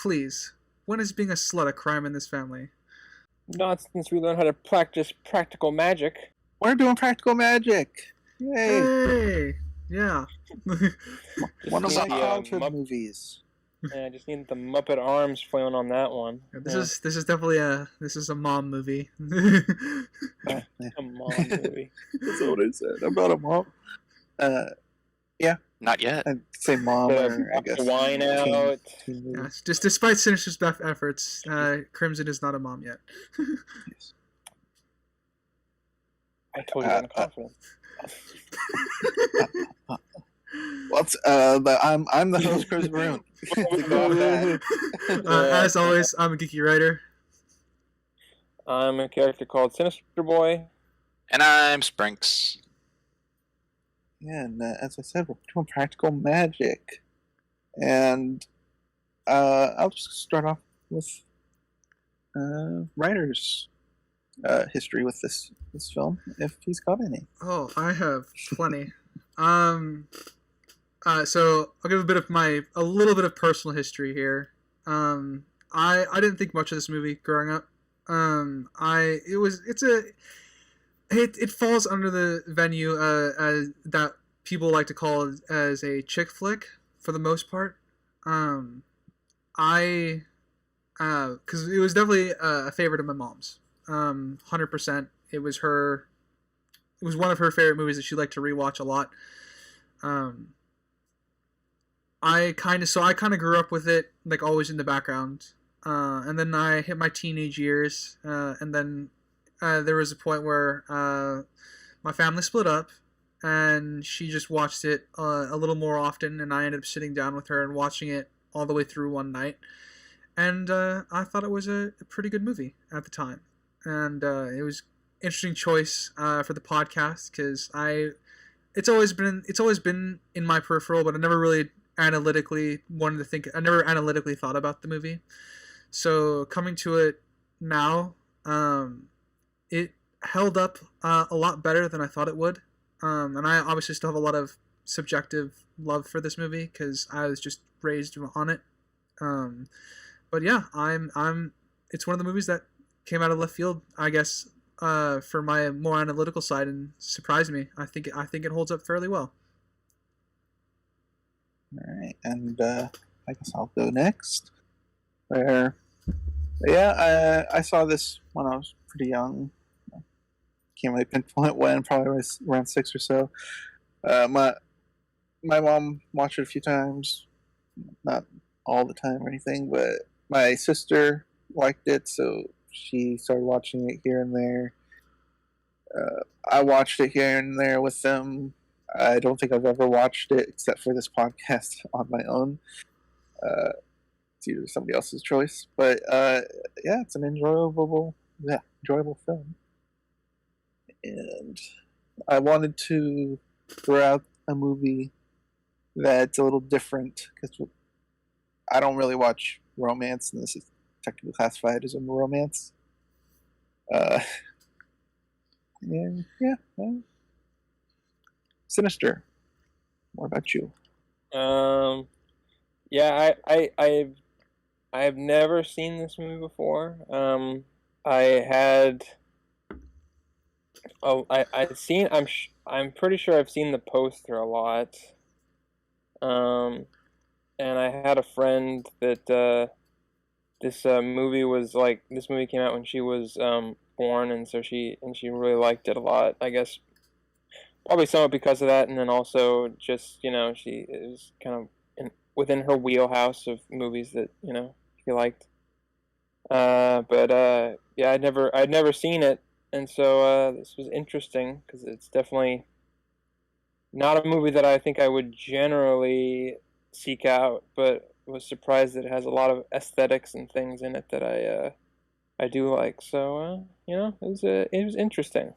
please. When is being a slut a crime in this family? Not since we learned how to practice practical magic. We're doing practical magic. Yay! Hey, yeah. One of my the, childhood movies. Yeah, I just need the Muppet arms flailing on that one. This is definitely a mom movie. A mom movie. That's what I said. I'm not a mom. Yeah. Not yet. I'd say mom, or I guess. Wine out. Yeah, just despite Sinister's best efforts, Crimson is not a mom yet. Yes. I told you I'm confident. I'm the host, Chris Brown. As always, I'm a geeky writer. I'm a character called Sinister Boy. And I'm Sprinks. Yeah, and as I said, we're doing practical magic. And I'll just start off with writer's history with this film, if he's got any. Oh, I have plenty. So I'll give a little bit of personal history here. I didn't think much of this movie growing up. It falls under the venue as that people like to call as a chick flick for the most part. Because it was definitely a favorite of my mom's. 100%. It was one of her favorite movies that she liked to rewatch a lot. I kind of grew up with it, like, always in the background. And then I hit my teenage years, and then there was a point where my family split up, and she just watched it a little more often, and I ended up sitting down with her and watching it all the way through one night. And I thought it was a pretty good movie at the time. And it was an interesting choice for the podcast, because it's always been in my peripheral, but I never really analytically thought about the movie. So coming to it now, it held up a lot better than I thought it would. And I obviously still have a lot of subjective love for this movie because I was just raised on it. But yeah, it's one of the movies that came out of left field, I guess, for my more analytical side, and surprised me. I think it holds up fairly well. All right, and I guess I'll go next. I saw this when I was pretty young. Can't really pinpoint when. Probably was around 6 or so. My mom watched it a few times, not all the time or anything, but my sister liked it, so she started watching it here and there. I watched it here and there with them. I don't think I've ever watched it except for this podcast on my own. It's usually somebody else's choice, but it's an enjoyable film. And I wanted to throw out a movie that's a little different, because I don't really watch romance, and this is technically classified as a romance. Sinister. What about you? I've never seen this movie before. I'm pretty sure I've seen the poster a lot. And I had a friend that this movie came out when she was born, and so she really liked it a lot. I guess probably somewhat because of that, and then also just it was kind of within her wheelhouse of movies that she liked. I'd never seen it, and so this was interesting because it's definitely not a movie that I think I would generally seek out, but was surprised that it has a lot of aesthetics and things in it that I do like. So it was interesting.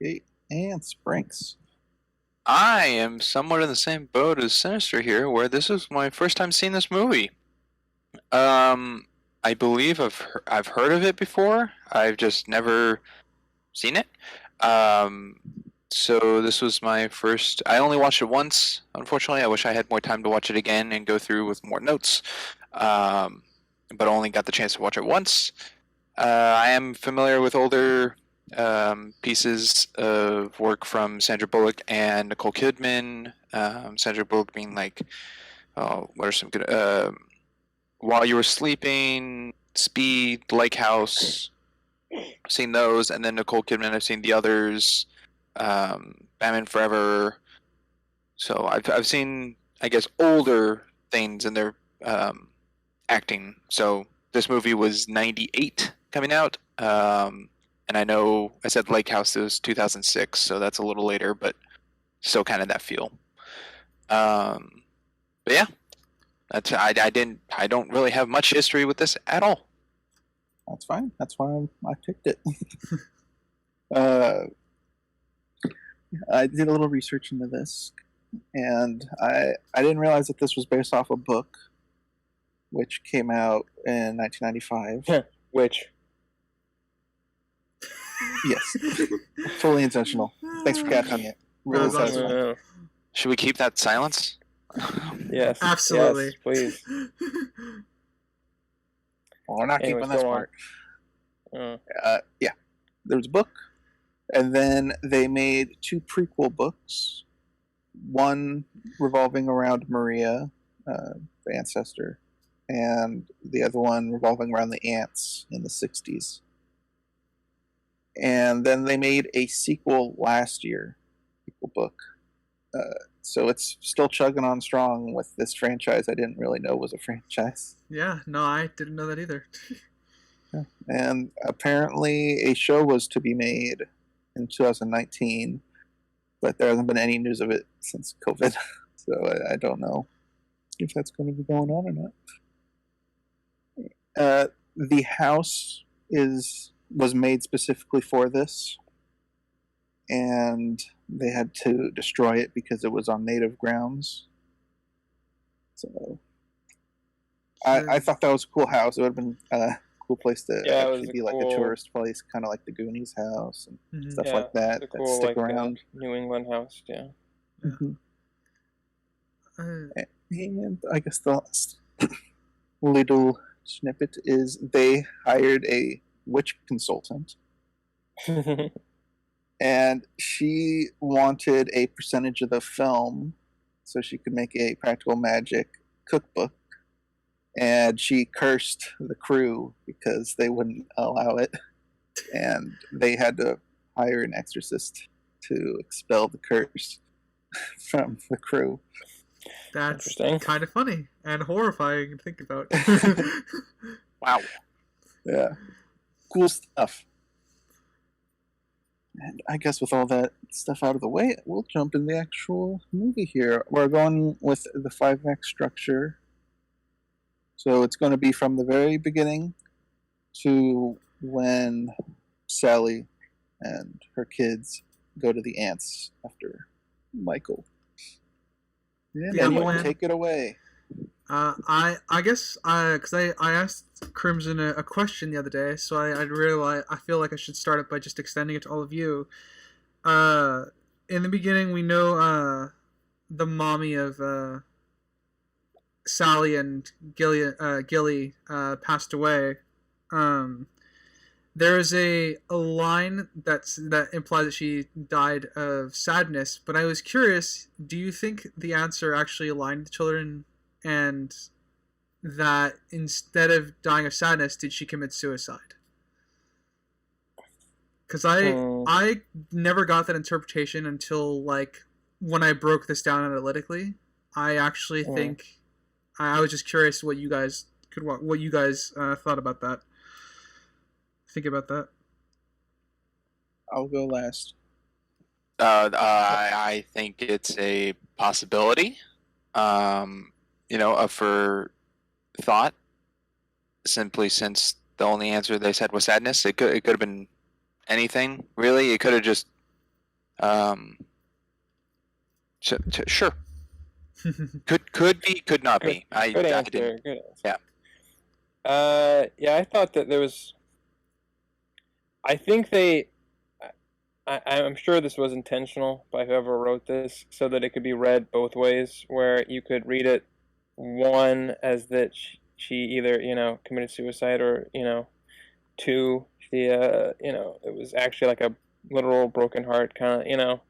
Okay, and Sprinks. I am somewhat in the same boat as Sinister here, where this is my first time seeing this movie. I believe I've heard of it before. I've just never seen it. So this was my first. I only watched it once. Unfortunately, I wish I had more time to watch it again and go through with more notes. But only got the chance to watch it once. I am familiar with older pieces of work from Sandra Bullock and Nicole Kidman. Sandra Bullock being like, oh, what are some good? While You Were Sleeping, Speed, Lake House. I've seen those, and then Nicole Kidman. I've seen the others. Batman Forever. So I've seen, I guess, older things in their acting. So this movie was 98 coming out. And I know I said Lake House was 2006, so that's a little later, but still kind of that feel. But yeah, that's I don't really have much history with this at all. That's fine. That's why I picked it. I did a little research into this, and I didn't realize that this was based off a book, which came out in 1995. Which? Yes, fully intentional. Thanks for catching it. Really That was awesome. satisfying. Should we keep that silence? Yes. Absolutely. Yes, please. Well, we're not Anyway, keeping this go on. part. Yeah, there was a book, and then they made 2 prequel books. One revolving around Maria, the ancestor, and the other one revolving around the ants in the 60s. And then they made a sequel last year, sequel book. So it's still chugging on strong with this franchise I didn't really know was a franchise. Yeah, no, I didn't know that either. And apparently a show was to be made in 2019, but there hasn't been any news of it since COVID. So I don't know if that's going to be going on or not. The house was made specifically for this, and they had to destroy it because it was on native grounds. So I thought that was a cool house. It would have been a cool place to actually be like a tourist place, kind of like the Goonies house and stuff like that. It's a cool, stick like, around. New England house, yeah. Mm-hmm. And I guess the last little snippet is they hired a witch consultant, and she wanted a percentage of the film so she could make a practical magic cookbook, and she cursed the crew because they wouldn't allow it, and they had to hire an exorcist to expel the curse from the crew. That's kind of funny and horrifying to think about. Wow. Yeah. Cool stuff. And I guess with all that stuff out of the way, we'll jump in the actual movie here. We're going with the 5-act structure. So it's going to be from the very beginning to when Sally and her kids go to the ants after Michael. And anyone take it away. I guess because I asked Crimson a question the other day, so I feel like I should start it by just extending it to all of you. In the beginning, we know the mommy of Sally and Gilly passed away. There is a line that implies that she died of sadness, but I was curious, do you think the answer actually aligned the children, and that instead of dying of sadness, did she commit suicide? Because I never got that interpretation until, like, when I broke this down analytically. I actually think I was just curious what you guys thought about that. Think about that. I'll go last. I think it's a possibility, for thought. Simply since the only answer they said was sadness, it could have been anything really. It could have just, sure. could be, could not be. Good answer. Good answer. Yeah. I thought that there was. I think they. I'm sure this was intentional by whoever wrote this, so that it could be read both ways, where you could read it one as that she either committed suicide, or two, she it was actually like a literal broken heart kind of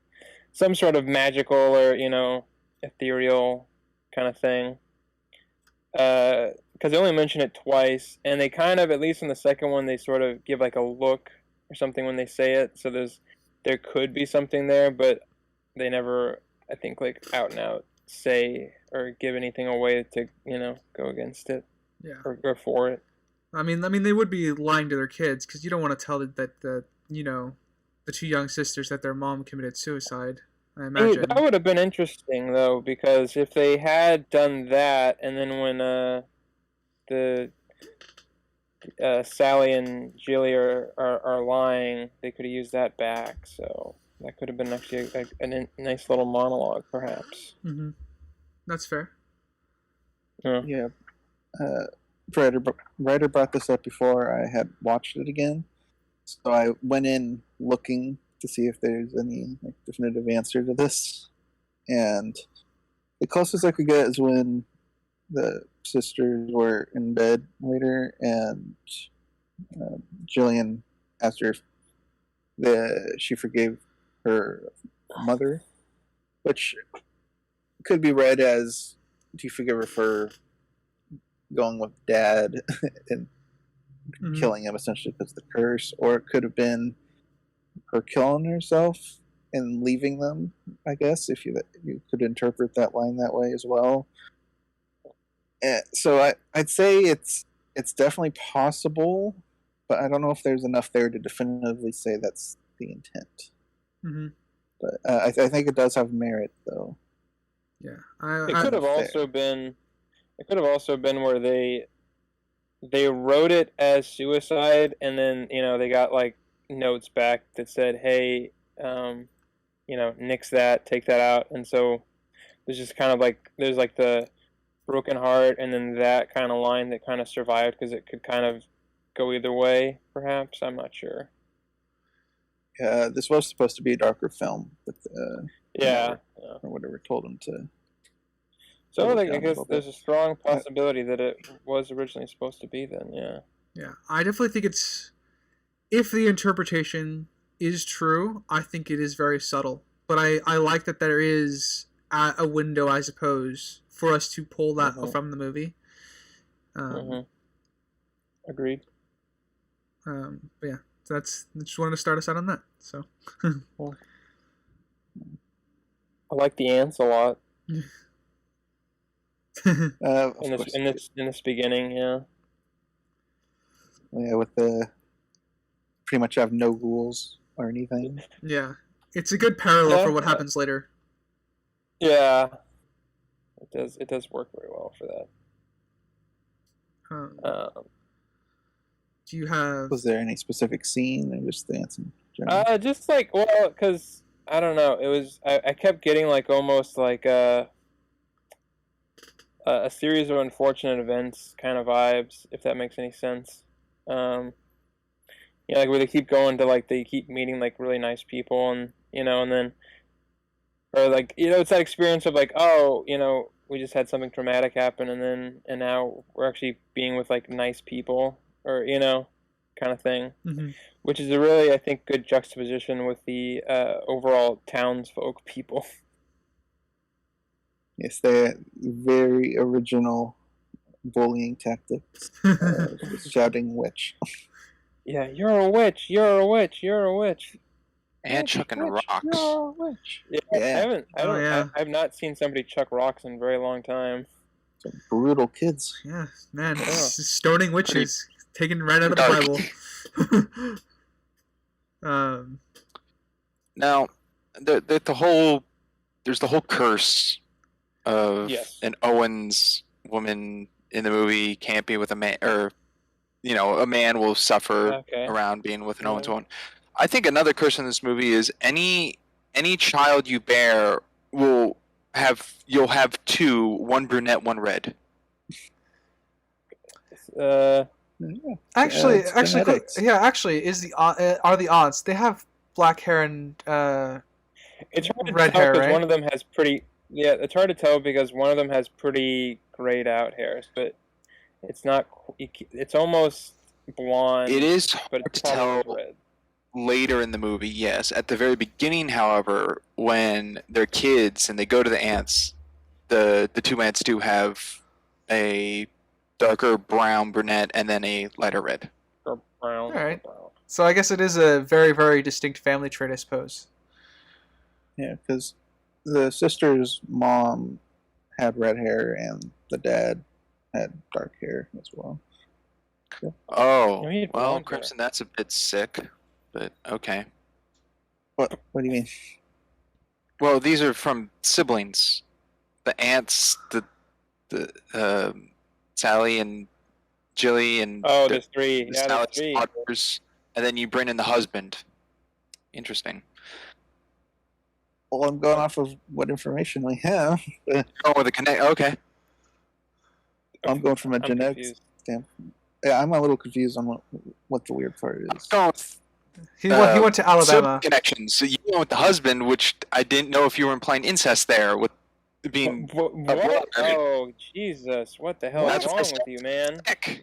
some sort of magical or ethereal kind of thing. Because they only mention it twice, and they kind of, at least in the second one, they sort of give like a look or something when they say it. So there could be something there, but they never, I think, like out and out say or give anything away to go against it. Yeah. Or for it. I mean, they would be lying to their kids, because you don't want to tell that the two young sisters that their mom committed suicide. I imagine that would have been interesting, though, because if they had done that, and then when the Sally and Jilly are lying, they could have used that back. So that could have been actually a nice little monologue, perhaps. Mm-hmm. That's fair. Yeah. Writer brought this up before I had watched it again, so I went in looking to see if there's any definitive answer to this, and the closest I could get is when the sisters were in bed later, and Jillian asked her if she forgave her mother, which could be read as, do you forgive her for going with dad and killing him essentially because of the curse, or it could have been her killing herself and leaving them, I guess, if you could interpret that line that way as well. So I'd say it's definitely possible, but I don't know if there's enough there to definitively say that's the intent. Mm-hmm. But I think it does have merit, though. Yeah, it could have also been. It could have also been where they wrote it as suicide, and then they got like notes back that said, "Hey, nix that, take that out," and so there's just kind of like there's like the broken heart, and then that kind of line that kind of survived because it could kind of go either way. Perhaps, I'm not sure. This was supposed to be a darker film, but or whatever told him to. So I guess there's a strong possibility that it was originally supposed to be then, yeah. Yeah, I definitely think it's, if the interpretation is true, I think it is very subtle. But I like that there is a window, I suppose, for us to pull that from the movie. Agreed. But yeah, I just wanted to start us out on that. So. I like the ants a lot. In this beginning, yeah. Yeah, with the pretty much have no rules or anything. Yeah, it's a good parallel for what happens later. Yeah, it does work very well for that. Do you have? Was there any specific scene or just dancing? Just like because I don't know, it was I kept getting like almost like a series of unfortunate events kind of vibes, if that makes any sense. Like where they keep going to like they keep meeting like really nice people, and and then or like it's that experience of like, oh, we just had something traumatic happen, and now we're actually being with like nice people, or kind of thing, which is a really, I think, good juxtaposition with the overall townsfolk people. Yes, they're very original bullying tactics. Shouting witch. Yeah, you're a witch. You're a witch. You're a witch. And chucking rocks. You're a witch. Yeah. I've not seen somebody chuck rocks in a very long time. Some brutal kids. Yeah, man, stoning witches, taken right out of the Bible. Now, there's the whole curse of an Owens woman in the movie can't be with a man, or a man will suffer around being with an Owens woman. I think another curse in this movie is any child you bear you'll have two, one brunette, one red. Actually, are the odds? They have black hair and It's hard to red tell hair, because right? one of them has pretty. Yeah, it's hard to tell because one of them has pretty grayed out hairs, but it's not. It's almost blonde. It is but hard it to probably tell was red. later in the movie, yes. At the very beginning, however, when they're kids and they go to the ants, the two ants do have a darker brown brunette and then a lighter red. Or brown. All right. Or brown. So I guess it is a very, very distinct family trait, I suppose. Yeah, because the sister's mom had red hair and the dad had dark hair as well. Oh, You need well, blonde hair. Crimson, that's a bit sick, but okay. What do you mean? Well, these are from siblings. The ants, the Sally and Jilly and Oh, the, there's three. the Yeah, Sally's there's three. daughters, and then you bring in the husband. Interesting. Well, I'm going off of what information we have. Oh, the connect. Okay. I'm going from a I'm genetics confused. standpoint. Yeah, I'm a little confused on what the weird part I'm is. going with He went to Alabama. sibling connections. So you went with the husband, which I didn't know if you were implying incest there with being. What? brother. Oh, Jesus! What the hell What? is wrong with you, man? Heck.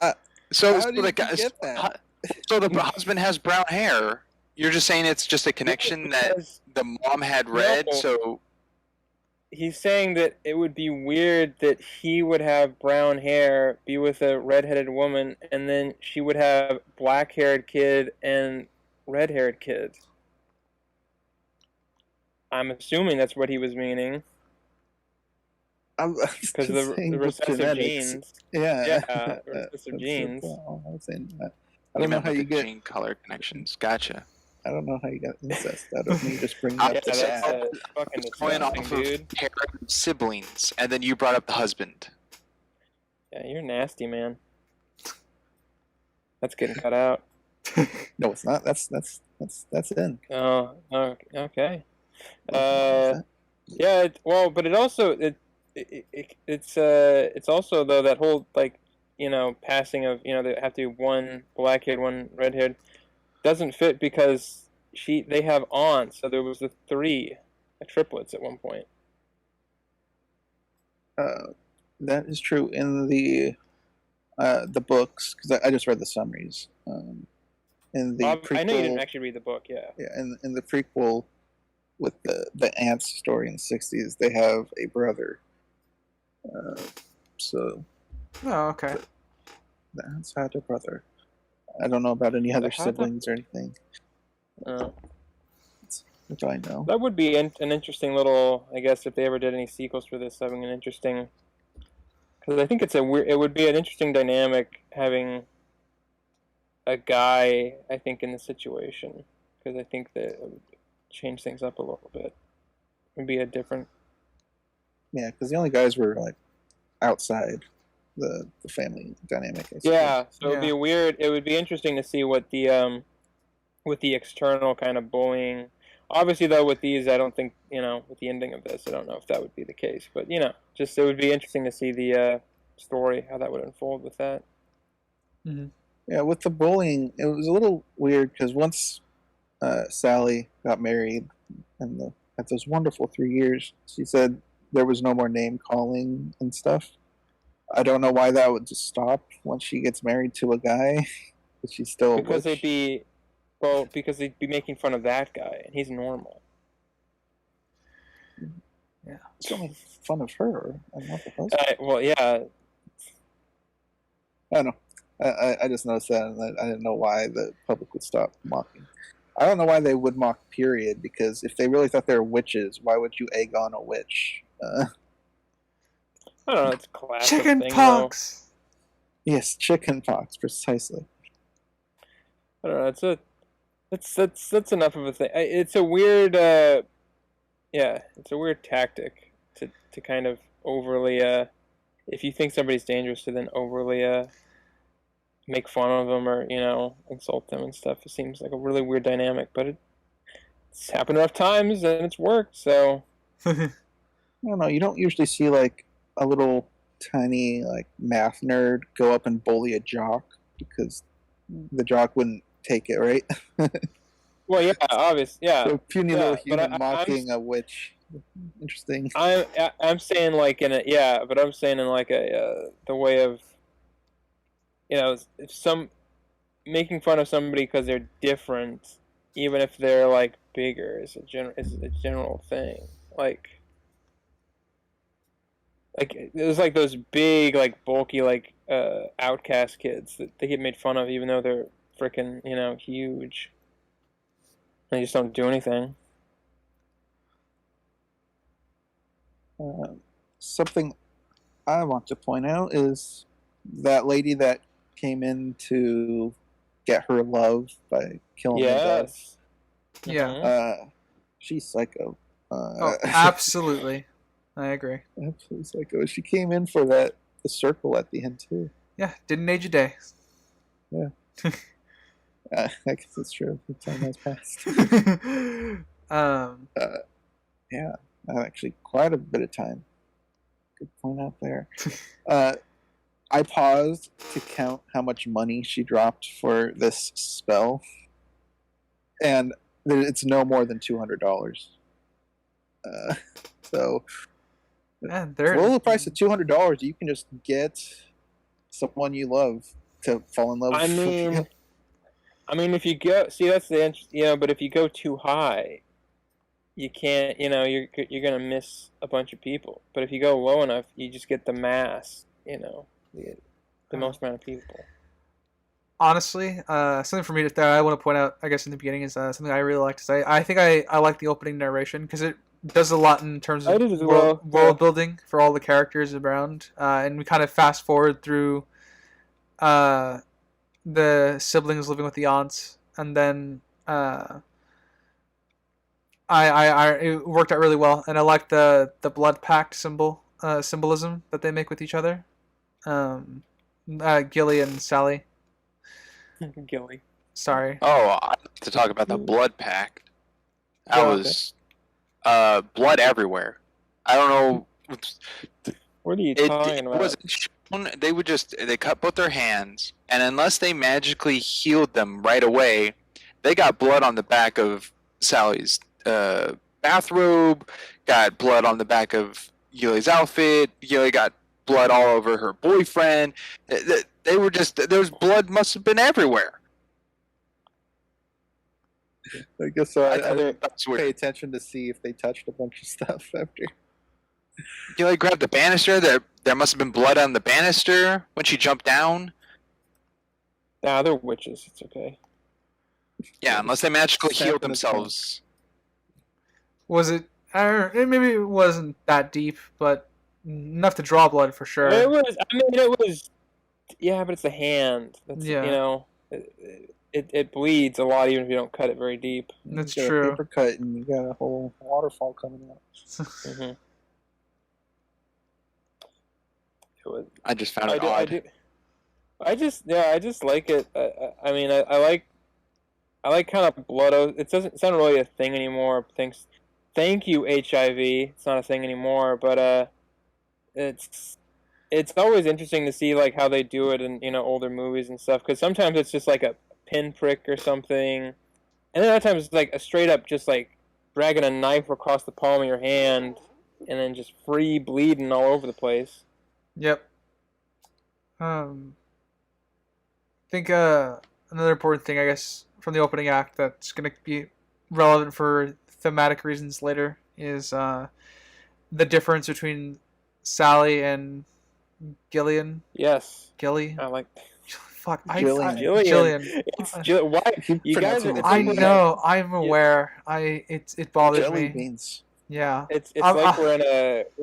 Uh, So, how so did the you guy, get that? so the husband has brown hair. You're just saying it's just a connection that Because the mom had red, No. so he's saying that it would be weird that he would have brown hair, be with a redheaded woman, and then she would have black-haired kid and red-haired kid. I'm assuming that's what he was meaning I'm because just of saying the with recessive genetics. genes. Yeah. Yeah, recessive genes. I'm saying that. I you don't know meant how with you the get. gene color connections. Gotcha. I don't know how you got incest out of me just bringing Yeah, up the Yeah, that's dad. fucking Going disgusting, off dude. of pair of siblings, and then you brought up the husband. Yeah, you're nasty, man. That's getting cut out. No, it's not. That's in. Oh, okay. Is that- Yeah. But it also it's also though that whole passing of they have to be one black haired, one red haired doesn't fit because they have aunts, so there was the three triplets at one point. That is true in the books because I just read the summaries. In the prequel, I know you didn't actually read the book, yeah. Yeah, in the prequel with the ants story in the '60s, they have a brother. So Oh, okay. the ants had a brother. I don't know about any other had a- siblings or anything. Uh, What do I know? that would be an interesting little, I guess, if they ever did any sequels for this, having an interesting. Because I think it would be an interesting dynamic having a guy, I think, in the situation. Because I think that it would change things up a little bit. It'd be a different. Yeah, because the only guys were like outside the family dynamic. I suppose. Yeah, so it'd Yeah. be weird. It would be interesting to see what the with the external kind of bullying. Obviously, though, with these, I don't think with the ending of this, I don't know if that would be the case. But just it would be interesting to see the story, how that would unfold with that. Mm-hmm. Yeah, with the bullying, it was a little weird because once Sally got married and had those wonderful 3 years, she said there was no more name calling and stuff. I don't know why that would just stop once she gets married to a guy, but she's still a Because witch. because they'd be making fun of that guy, and he's normal. It's only fun of her and not the husband. Well, yeah, I don't know. I just noticed that, and I didn't know why the public would stop mocking. I don't know why they would mock. Period. Because if they really thought they were witches, why would you egg on a witch? I don't know. It's a classic Chicken thing, pox. Yes, chicken pox, precisely. though. I don't know. That's enough of a thing. It's a weird, it's a weird tactic to kind of overly, if you think somebody's dangerous, to then overly make fun of them or insult them and stuff. It seems like a really weird dynamic, but it's happened enough times and it's worked. So I don't know. You don't usually see like a little tiny like math nerd go up and bully a jock because the jock wouldn't take it, right? Well, yeah, obvious, yeah. So puny yeah, little but human I'm mocking a witch. Interesting. I'm saying like in a but I'm saying in like a the way of if some making fun of somebody because they're different, even if they're like bigger, is a general thing. Like there's like those big like bulky like outcast kids that they get made fun of even though they're freaking huge. They just don't do anything. Something I want to point out is that lady that came in to get her love by killing her dog. Yes. Yeah. She's psycho. Oh, absolutely. I agree. Absolutely psycho. She came in for the circle at the end too. Yeah, didn't age a day. Yeah. I guess that's true. The time has passed. Yeah, actually, quite a bit of time. Good point out there. I paused to count how much money she dropped for this spell, and it's no more than $200. So, Man, for a little price of $200, you can just get someone you love to fall in love with you. I mean, if you go, see, that's the but if you go too high, you can't, you're gonna miss a bunch of people. But if you go low enough, you just get the mass, the most amount of people. Honestly, something for me that I want to point out, I guess, in the beginning is something I really like to say. I think I like the opening narration because it does a lot in terms of world building for all the characters around, and we kind of fast forward through the siblings living with the aunts, and then it worked out really well, and I like the blood pact symbolism that they make with each other. Gilly and Sally. Gilly. Sorry. Oh, I'd like to talk about the blood pact. That Yeah, was blood everywhere. I don't know. What are you talking about? It wasn't shown. They cut both their hands, and unless they magically healed them right away, they got blood on the back of Sally's bathrobe, got blood on the back of Gilly's outfit. Gilly got blood all over her boyfriend. They were just, there's blood must have been everywhere. I guess so. I didn't pay attention to see if they touched a bunch of stuff after. Gilly grabbed the banister. There must have been blood on the banister when she jumped down. Nah, they're witches. It's okay. Yeah, unless they magically healed themselves. Was it? Maybe it wasn't that deep, but enough to draw blood for sure. It was. I mean, it was. Yeah, but it's a hand. It's, yeah. It bleeds a lot even if you don't cut it very deep. That's you got true. A paper cut and you got a whole waterfall coming out. Mm-hmm. I just found it odd. I just like it. I mean, I like kind of blood. It's not really a thing anymore. Thank you, HIV. It's not a thing anymore, but it's always interesting to see like how they do it in older movies and stuff. Because sometimes it's just like a pinprick or something, and then other times it's like a straight up just like dragging a knife across the palm of your hand, and then just free bleeding all over the place. Yep. I think another important thing, I guess, from the opening act that's going to be relevant for thematic reasons later is the difference between Sally and Gillian. Yes. Gilly. I like. Fuck. Jillian. Why? You guys are. I know. I'm aware. It bothers Jelly me. beans. Yeah. It's like we're in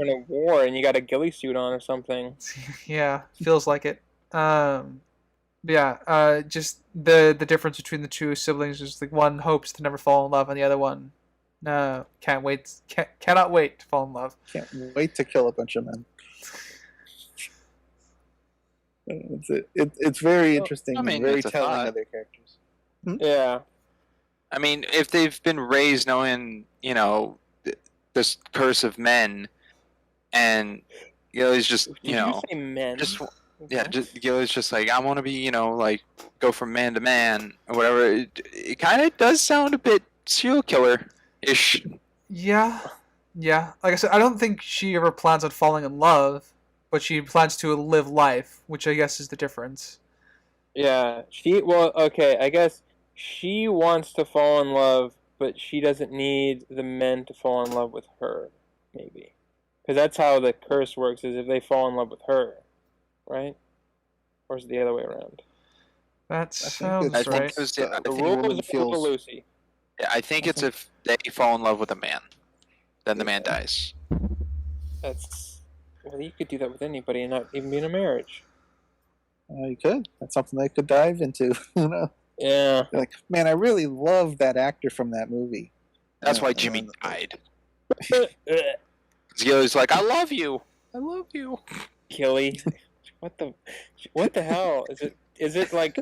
a war and you got a ghillie suit on or something. Yeah, feels like it. Yeah. Just the difference between the two siblings is like one hopes to never fall in love, and the other one cannot wait to fall in love. Can't wait to kill a bunch of men. It's very interesting. I mean, very it's a telling thought. of their characters. Yeah. I mean, if they've been raised knowing, this curse of men, and it's just, Did you say men? just Yeah, Gilly's just like, I want to be, like, go from man to man, or whatever. It kind of does sound a bit serial killer-ish. Yeah, yeah. Like I said, I don't think she ever plans on falling in love, but she plans to live life, which I guess is the difference. Yeah, well, okay, I guess she wants to fall in love, but she doesn't need the men to fall in love with her, maybe. Because that's how the curse works, is if they fall in love with her, right? Or is it the other way around? That I think sounds it's right. because The The the rules woman are feels. Lucy. Yeah, I think I it's think- if they fall in love with a man, then the man Yeah. dies. That's... Well, you could do that with anybody and not even be in a marriage. You could. That's something they could dive into. Yeah. You're like, man, I really love that actor from that movie. That's why And Jimmy then- died. Gilly's like, I love you. I love you. Killy. What the hell? Is it like...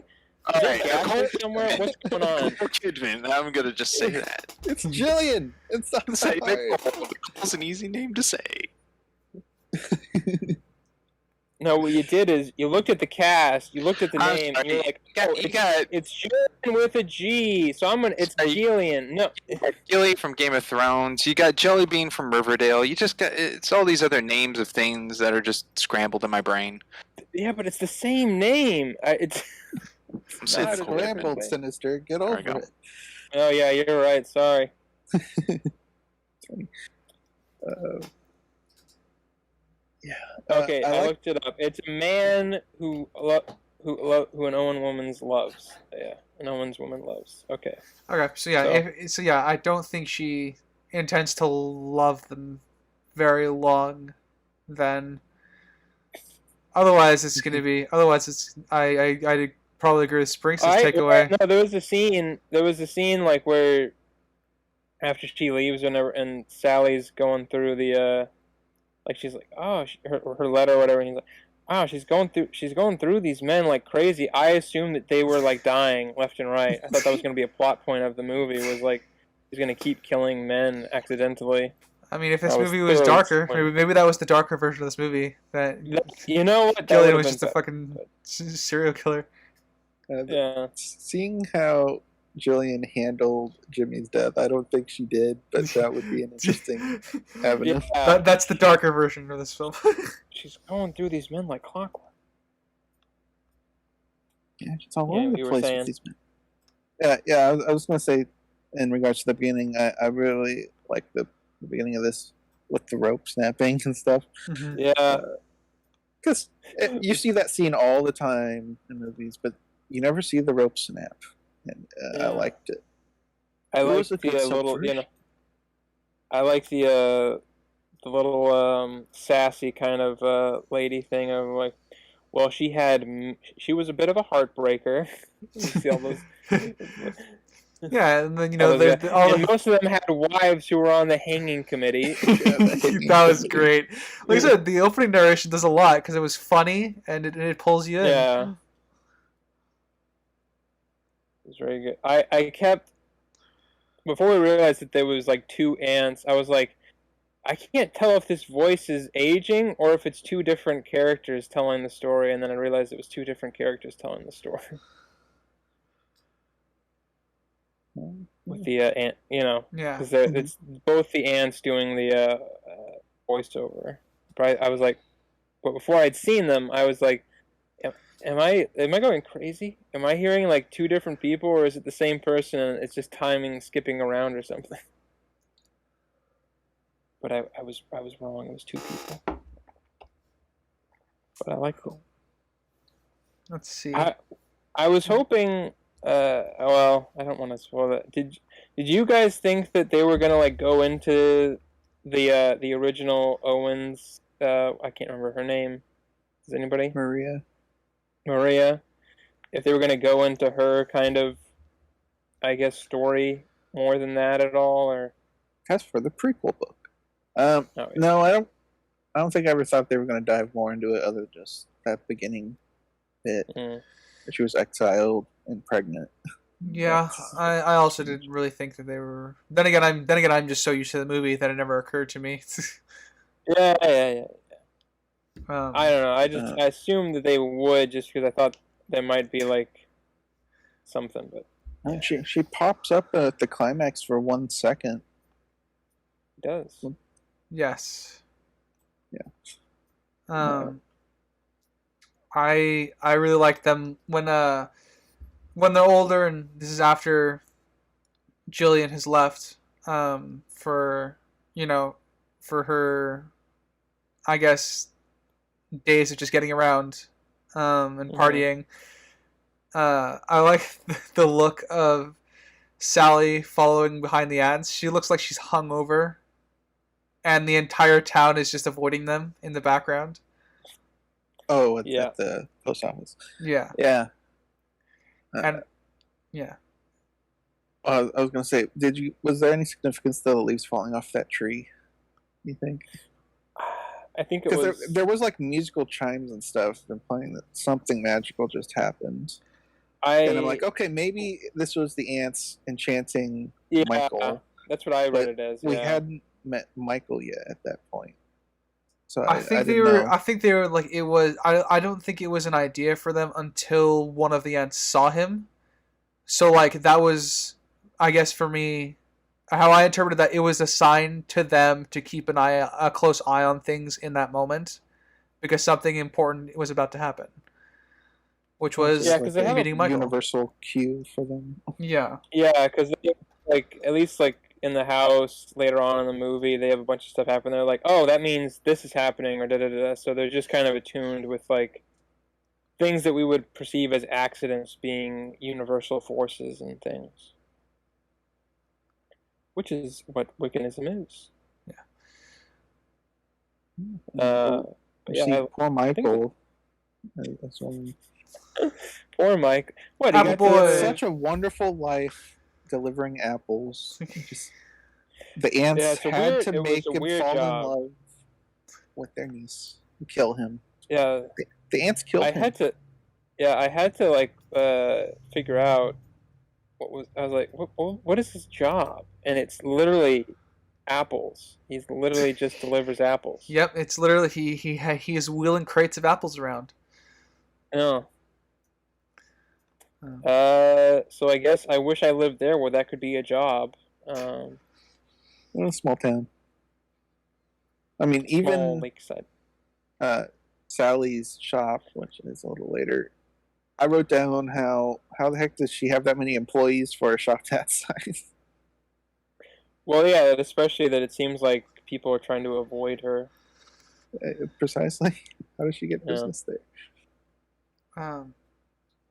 All Is right, there gas Nicole somewhere? What's going on? Kidman. I'm gonna just say that. It's Jillian. It's not Say so hard. Nicole. Nicole's an easy name to say. No, what you did is you looked at the cast, you looked at the I'm name, and you're sorry. like, You oh, got it's Jillian with a G, so it's Sorry. Jillian. No, Gilly from Game of Thrones. You got Jellybean from Riverdale. You just got it's all these other names of things that are just scrambled in my brain. yeah, but it's the same name. It's I'm saying Not it's a cool. different Scrambled, thing. Sinister. Get There we over go. it. Oh yeah, you're right. Sorry. Okay, I like- looked it up. It's a man who an Owen woman loves. Yeah, an Owen's woman loves. Okay. Okay, so yeah, I don't think she intends to love them very long. Then, otherwise, it's gonna be. Otherwise, it's. I probably agree with Sprinks' takeaway. No, there was a scene. There was a scene like where after she leaves, and Sally's going through the like she's like, oh, her letter or whatever, and he's like, wow, she's going through these men like crazy. I assumed that they were like dying left and right. I thought that was going to be a plot point of the movie, was like he's going to keep killing men accidentally. I mean, if this I was movie was thoroughly darker, disappointed. maybe that was the darker version of this movie. That You know what? That Gillian would've was been just a better. fucking serial killer. Yeah. Seeing how Jillian handled Jimmy's death, I don't think she did, but that would be an interesting avenue. Yeah. That's the darker version of this film. She's going through these men like clockwork. Yeah, it's all Yeah, over you the were place saying. with these men. Yeah. I was going to say, in regards to the beginning, I really like the beginning of this with the rope snapping and stuff. Mhm. Yeah. Because you see that scene all the time in movies, but you never see the rope snap. And Yeah. I liked it. I Who like was it the that was little, first? I like the little sassy kind of lady thing of like, well, she was a bit of a heartbreaker. You see all those. Yeah, and then all those guys. all And most of them had wives who were on the hanging committee. that was great. Like I said, the opening narration does a lot because it was funny and it pulls you in. Yeah. It was very good. I kept, before we realized that there was like two ants, I was like, I can't tell if this voice is aging or if it's two different characters telling the story, and then I realized it was two different characters telling the story. With the ant, Yeah. because it's both the ants doing the voiceover. But I was like, but before I'd seen them, I was like, am I going crazy? Am I hearing like two different people, or is it the same person and it's just timing skipping around or something? But I was wrong. It was two people. But I like it. Let's see. I was hoping. Well, I don't want to spoil that. Did you guys think that they were gonna like go into the original Owens? I can't remember her name. Does anybody? Maria. If they were gonna go into her kind of, I guess, story more than that at all, or That's for the prequel book. oh, yeah. No, I don't think I ever thought they were going to dive more into it other than just that beginning bit. Mm. She was exiled and pregnant. Yeah, I also didn't really think that they were. Then again, I'm just so used to the movie that it never occurred to me. Yeah. I don't know. I assumed that they would just because I thought there might be like something, but And she pops up at the climax for 1 second. it does. Yes. Yeah. I really like them when they're older, and this is after Jillian has left for for her, I guess, days of just getting around and partying. I like the look of Sally following behind the ants. She looks like she's hungover, and the entire town is just avoiding them in the background. Oh, at the post office. Yeah. Yeah. And yeah. I was gonna say, was there any significance to the leaves falling off that tree? You think? I think it was. Because there was like musical chimes and stuff and playing that something magical just happened. And I'm like, okay, maybe this was the ants enchanting Michael. That's what I read it as. We hadn't met Michael yet at that point. So I think they were like, it was. I don't think it was an idea for them until one of the ants saw him. So like that was, I guess for me, how I interpreted that, it was a sign to them to keep a close eye on things in that moment, because something important was about to happen, which was because they have meeting Michael. Universal cue for them. Yeah, because like at least like in the house later on in the movie, they have a bunch of stuff happen. They're like, oh, that means this is happening, or da da da. So they're just kind of attuned with like things that we would perceive as accidents being universal forces and things, which is what Wiccanism is. Yeah. Poor Michael. Poor Mike. What? Apple boy. Such a wonderful life delivering apples. The ants had to make him fall in love with their niece and kill him. Yeah. The ants killed him. I had to like figure out I was like, what is his job? And it's literally apples. He's literally just delivers apples. Yep, it's literally he is wheeling crates of apples around. No. So I guess I wish I lived there where that could be a job. In a small town. I mean, even lakeside. Sally's shop, which is a little later. I wrote down how the heck does she have that many employees for a shop that size? Well, yeah, especially that it seems like people are trying to avoid her. Precisely. How does she get business there?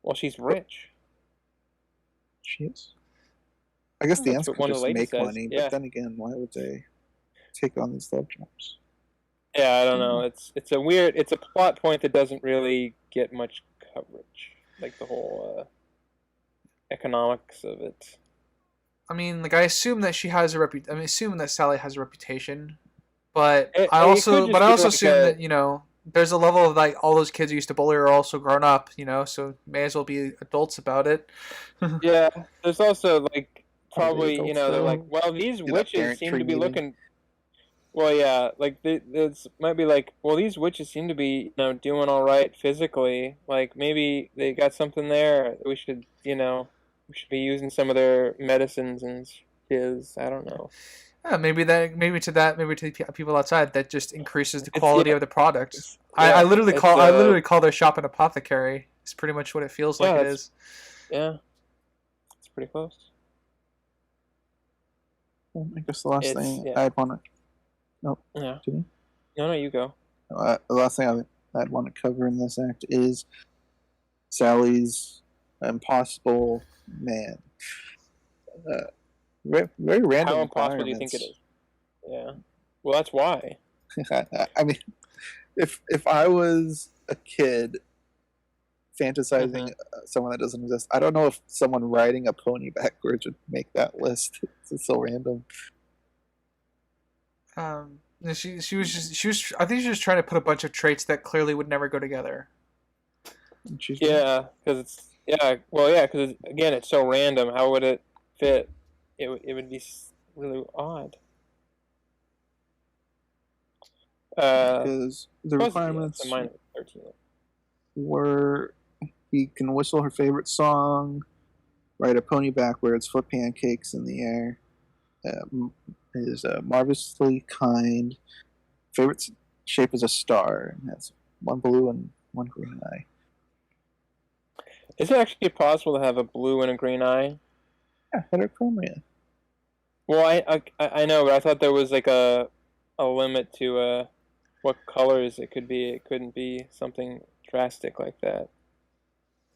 Well, she's rich. She is. I guess the ants could just make money, yeah. But then again, why would they take on these love jobs? Yeah, I don't know. It's a plot point that doesn't really get much coverage, like the whole economics of it. I mean, like I assume that she has a reputation. I'm assuming that Sally has a reputation, but I also assume that there's a level of like all those kids who used to bully her are also grown up, so may as well be adults about it. Yeah, there's also like probably they're like, well, these witches seem to be looking. Well, yeah, like this might be like, well, these witches seem to be doing all right physically. Like maybe they got something there. We should be using some of their medicines and shiz. I don't know. Yeah, maybe to the people outside that just increases the quality of the product. I literally call their shop an apothecary. It's pretty much what it feels like it is. Yeah, it's pretty close. Well, I guess the last thing I'd want to. No. Yeah. No, you go. The last thing I'd want to cover in this act is Sally's impossible man. Very random. How impossible do you think it is? Yeah. Well, that's why. I mean, if I was a kid fantasizing someone that doesn't exist, I don't know if someone riding a pony backwards would make that list. It's so random. She was I think she was trying to put a bunch of traits that clearly would never go together. Yeah, because because again, it's so random. How would it fit? It would be really odd. because the supposed to be, requirements so mine is 13. were he can whistle her favorite song, ride a pony backwards, flip pancakes in the air, is marvelously kind, favorite shape is a star, and has one blue and one green eye. Is it actually possible to have a blue and a green eye? Yeah, heterochromia. Well, I know, but I thought there was like a limit to what colors it could be. It couldn't be something drastic like that.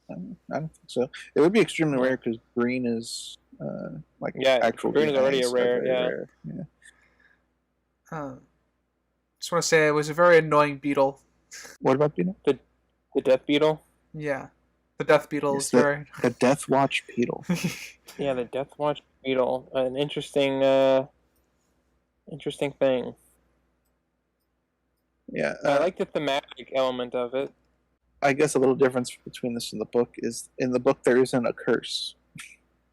I don't think so. It would be extremely rare because green is like actual green is already eyes a rare. are very Yeah. rare. Yeah. Just want to say it was a very annoying beetle. What about beetle? The death beetle. Yeah, the death beetle is the, very. The Death Watch beetle. Yeah, the Death Watch beetle. An interesting thing. Yeah, I like the thematic element of it. I guess a little difference between this and the book is in the book there isn't a curse.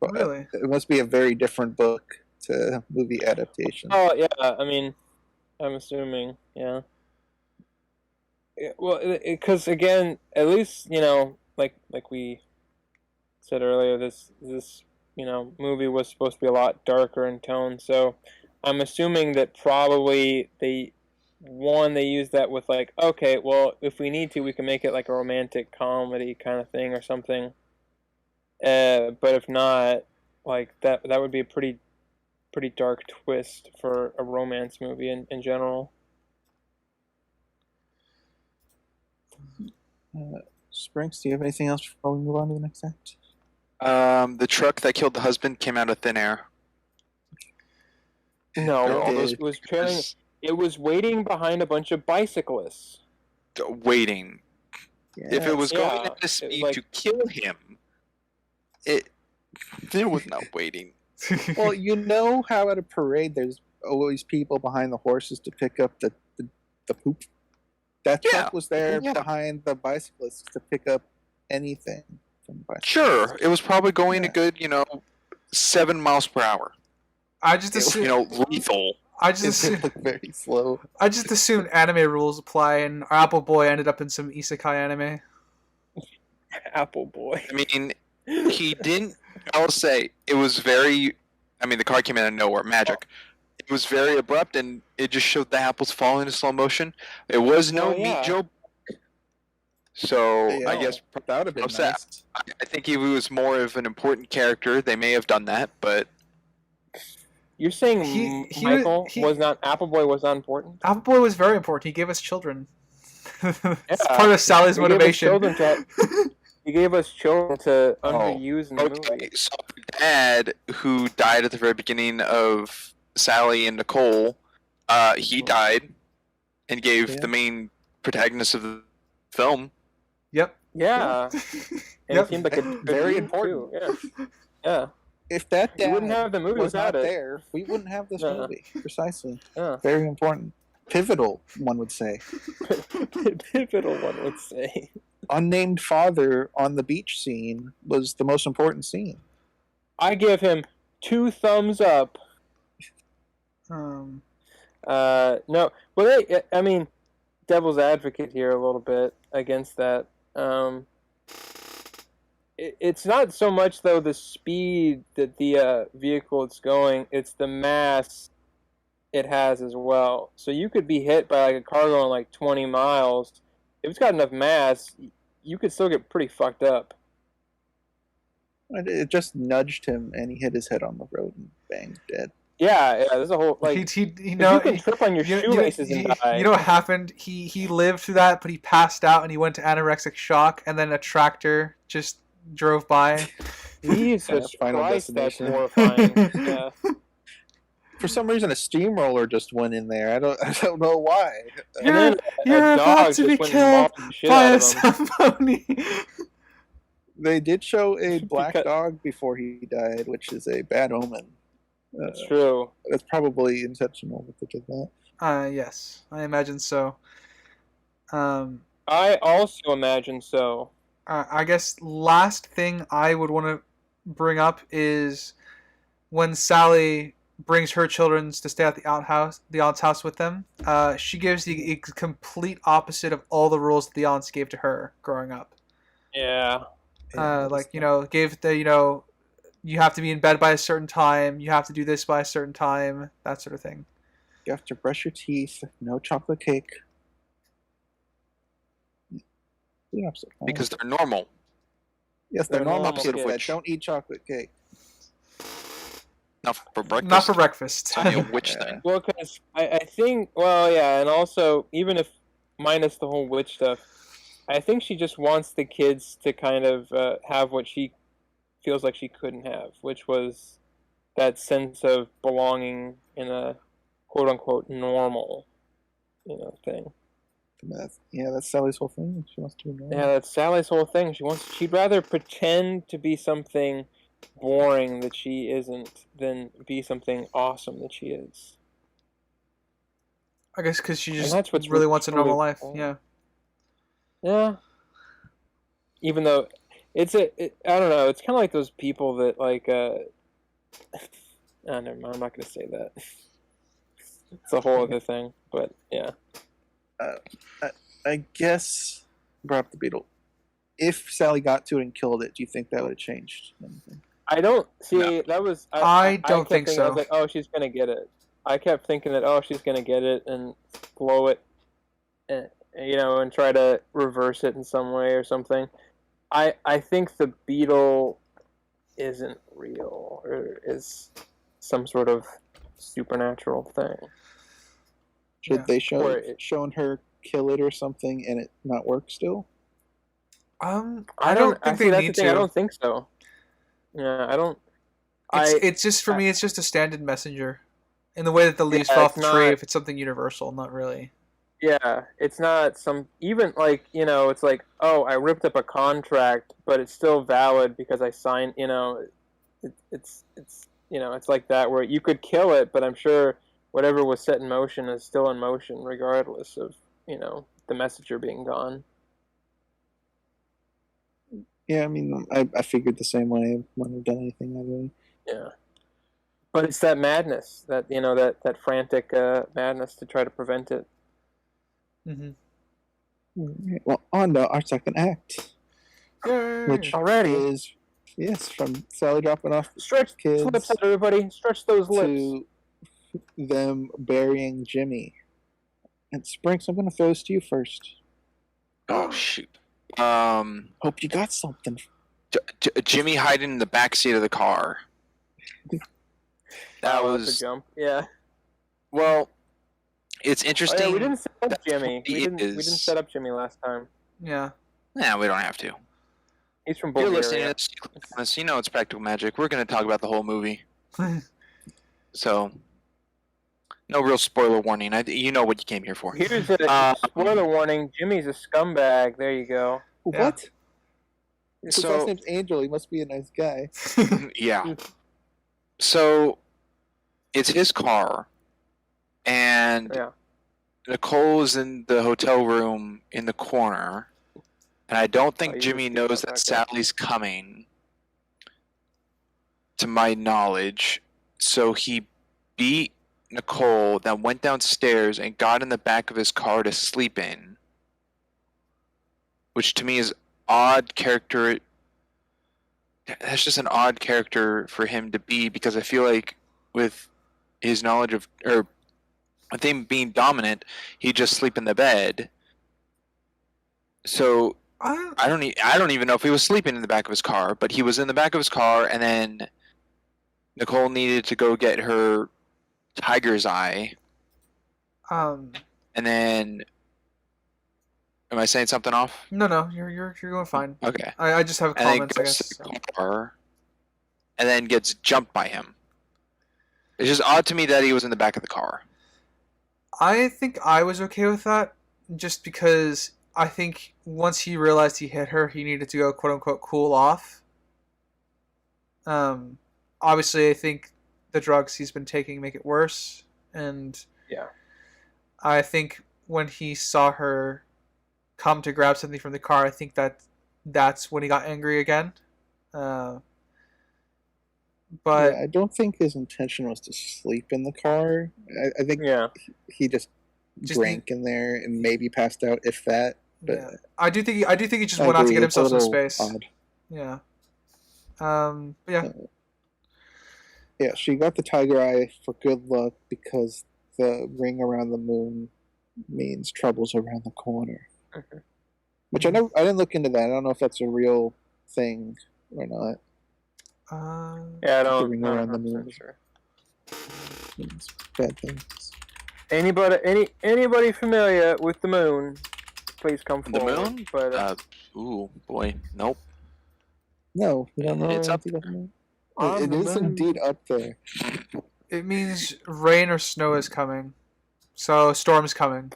Really? It must be a very different book to movie adaptation. Oh yeah, I mean, I'm assuming, yeah. Well, because again, at least like we said earlier, this movie was supposed to be a lot darker in tone. So I'm assuming that probably they used that with like, okay, well, if we need to, we can make it like a romantic comedy kind of thing or something. But if not, like that would be a pretty dark twist for a romance movie in general. Sprinks, do you have anything else before we move on to the next act? The truck that killed the husband came out of thin air. No, all those it was trailing. It was waiting behind a bunch of bicyclists. Waiting. Yeah. If it was going at a speed to kill him, it was not waiting. Well, you know how at a parade there's always people behind the horses to pick up the poop? That truck was there behind the bicyclists to pick up anything from the bicyclists. Sure, it was probably going a good, 7 miles per hour. I just assume, lethal. I just It looked very slow. I just assumed anime rules apply, and our Apple Boy ended up in some isekai anime. Apple Boy. I mean, he didn't. I'll say it was very. I mean, the car came out of nowhere, magic. It was very abrupt, and it just showed the apples falling in slow motion. It was no Meet Joe. So I guess that would have been nice. I think he was more of an important character. They may have done that, but you're saying Apple Boy was not important? Apple Boy was very important. He gave us children. It's part of Sally's motivation. He gave us children to underuse in the movie. So Dad, who died at the very beginning of Sally and Nicole, he died and gave the main protagonist of the film. Yep. Yeah. And it seemed like a very important. Yeah. If that dad we wouldn't have the movie was not without it. there, we wouldn't have this movie. Precisely. Yeah. Very important. Pivotal, one would say. Pivotal, one would say. Unnamed father on the beach scene was the most important scene. I give him 2 thumbs up. No, but I mean, devil's advocate here a little bit against that. It's not so much though the speed that the vehicle it's going; it's the mass it has as well. So you could be hit by like a car going like 20 miles. If it's got enough mass, you could still get pretty fucked up. It just nudged him, and he hit his head on the road and banged dead. Yeah. There's a whole like you can trip on your shoelaces and die. You know what happened? He lived through that, but he passed out and he went to anorexic shock, and then a tractor just drove by. Jesus Christ, that's horrifying. Yeah. For some reason, a steamroller just went in there. I don't know why. You're about to be killed by a Zamboni. They did show a black dog before he died, which is a bad omen. That's true. That's probably intentional that they did that. Yes, I imagine so. I also imagine so. I guess last thing I would want to bring up is when Sally brings her children to stay at the aunt's house with them. She gives the complete opposite of all the rules that the aunts gave to her growing up. Yeah. Like, gave the, you have to be in bed by a certain time, you have to do this by a certain time, that sort of thing. You have to brush your teeth. No chocolate cake. The opposite. Because they're normal. Yes, they're normal normal kids that kids. don't eat chocolate cake. Not for breakfast. Not for breakfast. It's only a witch Yeah. thing. Well, because I think, well, yeah, and also, even if minus the whole witch stuff, I think she just wants the kids to kind of have what she feels like she couldn't have, which was that sense of belonging in a quote-unquote normal, thing. That's Sally's whole thing. She wants to be normal. Yeah, that's Sally's whole thing. She'd rather pretend to be something boring that she isn't than be something awesome that she is. I guess because she And just that's what's really wants a normal really life. cool. Yeah. Yeah. Even though I don't know, it's kind of like those people that like oh, never mind, I'm not going to say that. It's a whole other thing, but yeah. I guess brought up the beetle. If Sally got to it and killed it, do you think that would have changed anything? I don't see No. that was I don't kept think thinking, so. I was like, oh, she's gonna get it. I kept thinking that, oh, she's gonna get it and blow it, and, and try to reverse it in some way or something. I think the beetle isn't real or is some sort of supernatural thing. Should Yeah. they shown her kill it or something and it not work still? I don't think they that's need the thing, to. I don't think so. Yeah, I don't. It's just for me. It's just a stand-in messenger, in the way that the leaves Yeah, fall off it's the tree. not- If it's something universal, not really. Yeah, it's not some even like it's like, oh, I ripped up a contract, but it's still valid because I signed. It's it's like that where you could kill it, but I'm sure whatever was set in motion is still in motion regardless of the messenger being gone. Yeah, I mean, I figured the same way. I wouldn't have done anything that way. Yeah, but it's that madness that that frantic madness to try to prevent it. Mm-hmm. Alright, well, on to our second act, which Already. is from Sally dropping off Stretch kids lips out, everybody. Stretch those lips. to them burying Jimmy. And Sprinks, I'm going to throw this to you first. Oh shoot. Hope you got something. Jimmy hiding in the back seat of the car. That Oh, was that's a jump. Yeah. well. It's Oh, interesting. yeah, we didn't set up that Jimmy. We he didn't is- set up Jimmy last time. Yeah. Nah, we don't have to. He's from If you're Bulgaria. listening to this, you know it's practical magic. We're going to talk about the whole movie, so no real spoiler warning. You know what you came here for. Here's a spoiler warning. Jimmy's a scumbag. There you go. Yeah. What? His So- last name's Angel. He must be a nice guy. Yeah. So it's his car, and Yeah. Nicole is in the hotel room in the corner, and I don't think you Jimmy just knows got that back up. Sally's coming, to my knowledge. So he beat Nicole, then went downstairs and got in the back of his car to sleep in, which to me is odd character. That's just an odd character for him to be, because I feel like with his knowledge of, or with him being dominant, he'd just sleep in the bed. So I don't even know if he was sleeping in the back of his car, but he was in the back of his car, and then Nicole needed to go get her tiger's eye, um. and then am I saying something off? No, you're going fine. Okay. I just have And then comments, I goes guess. to the car, and then gets jumped by him. It's just odd to me that he was in the back of the car. I think I was okay with that, just because I think once he realized he hit her, he needed to go quote unquote cool off. Obviously, I think the drugs he's been taking make it worse, and Yeah. I think when he saw her come to grab something from the car, I think that's when he got angry again. But Yeah, I don't think his intention was to sleep in the car. I think Yeah. he just Just drank in there and maybe passed out, if that. But yeah, I do think he just I went out to agree, get it's a himself some little space. odd. Yeah. Yeah. Yeah, she got the tiger eye for good luck because the ring around the moon means trouble's around the corner. Mhm. Which I didn't look into that. I don't know if that's a real thing or not. Yeah, I The don't. ring I'm around the not moon sure. means bad things. Anybody familiar with the moon? Please come The forward. moon? But Ooh, boy, nope. No, you don't know It's up. anything about the moon. on It the is moon. indeed up there. It means rain or snow is coming. So storm's coming.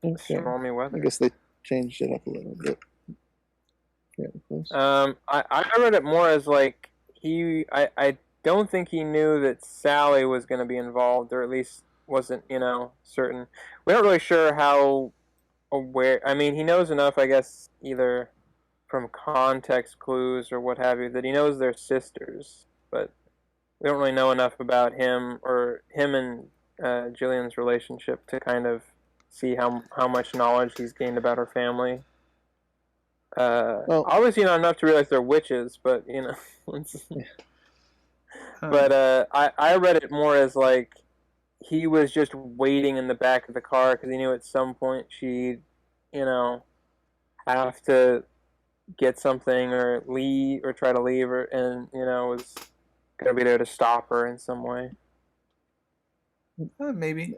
Okay. Stormy I weather. guess they changed it up a little bit. Yeah, close. I read it more as like I don't think he knew that Sally was going to be involved, or at least wasn't, certain. We're not really sure how aware. I mean, he knows enough, I guess, either from context clues or what have you, that he knows they're sisters, but we don't really know enough about him or him and Jillian's relationship to kind of see how much knowledge he's gained about her family. Well, Obviously not enough to realize they're witches, but but I read it more as like he was just waiting in the back of the car because he knew at some point she'd, have to get something or leave or try to leave her, and was gonna be there to stop her in some way. Maybe. Maybe.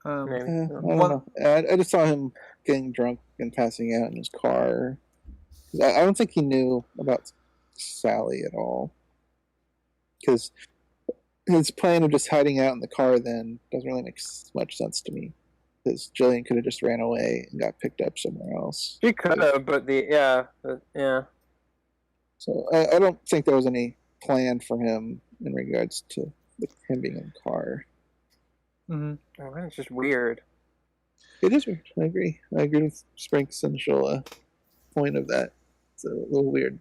I don't One. know. I just saw him getting drunk and passing out in his car. I don't think he knew about Sally at all. Because his plan of just hiding out in the car then doesn't really make much sense to me. Because Jillian could have just ran away and got picked up somewhere else. She could have, but yeah. So I don't think there was any plan for him in regards to him being in the car. Mm-hmm. Oh, that's just weird. It is weird. I agree. I agree with Sprank's initial point of that. It's a little weird.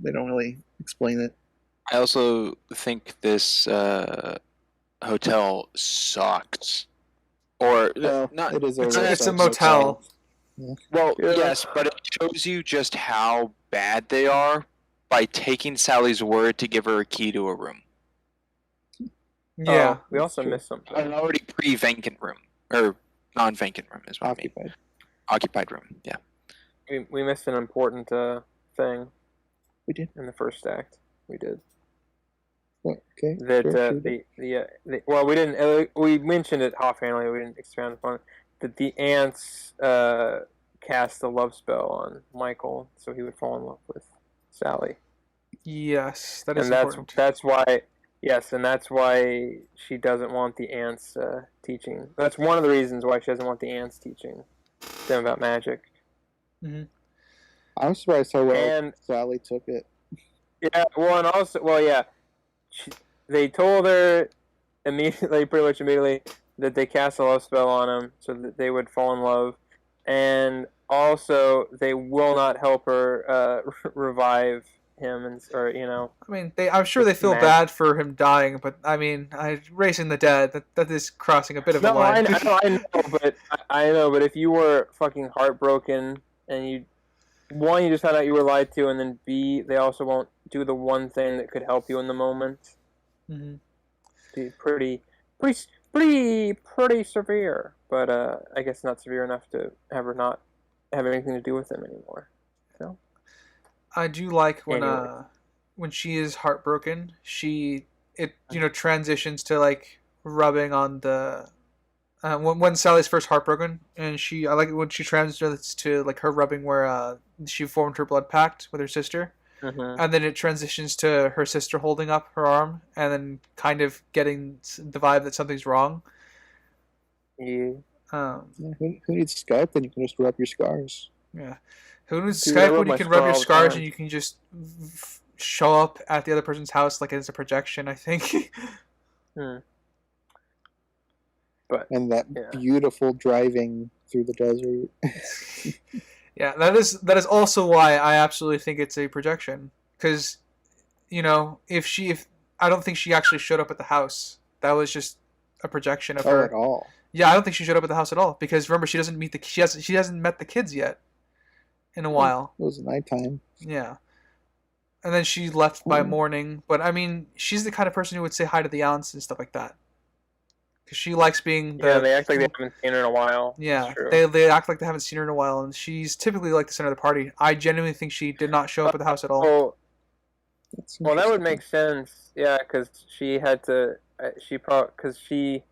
They don't really explain it. I also think this hotel sucked. Or Well, not. it is It's a motel. Well, Yeah. yes, but it shows you just how bad they are by taking Sally's word to give her a key to a room. Yeah. We also true. missed something. An already pre-vacant room. Or non-vacant room is what I mean. Occupied. Occupied room, yeah. We missed an important thing We did. in the first act. We did. What? Okay. That sure. well, we didn't. We mentioned it offhandedly. We didn't expand upon it. That the ants cast a love spell on Michael, so he would fall in love with Sally. Yes, that is And important. that's why. Yes, and that's why she doesn't want the ants teaching. That's one of the reasons why she doesn't want the ants teaching them about magic. Mm-hmm. I'm surprised how well And Sally took it. yeah, they told her immediately, pretty much immediately, that they cast a love spell on him so that they would fall in love, and also they will not help her revive him, I mean, I'm sure they feel Magic. bad for him dying, but I mean, raising the dead, that is crossing a bit of a No, line. I know, but if you were fucking heartbroken and you just found out you were lied to, and then B, they also won't do the one thing that could help you in the moment. Mm-hmm. Be pretty severe, but I guess not severe enough to have her not have anything to do with him anymore. So I do like Anyway. When she is heartbroken, transitions to like rubbing on the when Sally's first heartbroken, and I like it when she transitions to like her rubbing where she formed her blood pact with her sister, and then it transitions to her sister holding up her arm, and then kind of getting the vibe that something's wrong. Yeah. Um, Yeah, who needs Skype? Then you can just rub your scars. yeah. Who needs Dude, I Skype rub when you my can scar rub your all the scars time. and you can just show up at the other person's house like it's a projection, I think. And that Yeah. beautiful driving through the desert. Yeah, that is also why I absolutely think it's a projection, because if I don't think she actually showed up at the house. That was just a projection of Oh, her. at all. Yeah, I don't think she showed up at the house at all because remember she hasn't met the kids yet in a while. It was nighttime. Yeah. And then she left by Oh. morning, but I mean, she's the kind of person who would say hi to the aunts and stuff like that. Cuz she likes being the Yeah, they act like they haven't seen her in a while. Yeah, That's true. they act like they haven't seen her in a while, and she's typically like the center of the party. I genuinely think she did not show up at the house at all. Oh, That's well, that would interesting. make sense. Yeah, because she had to. She probably because she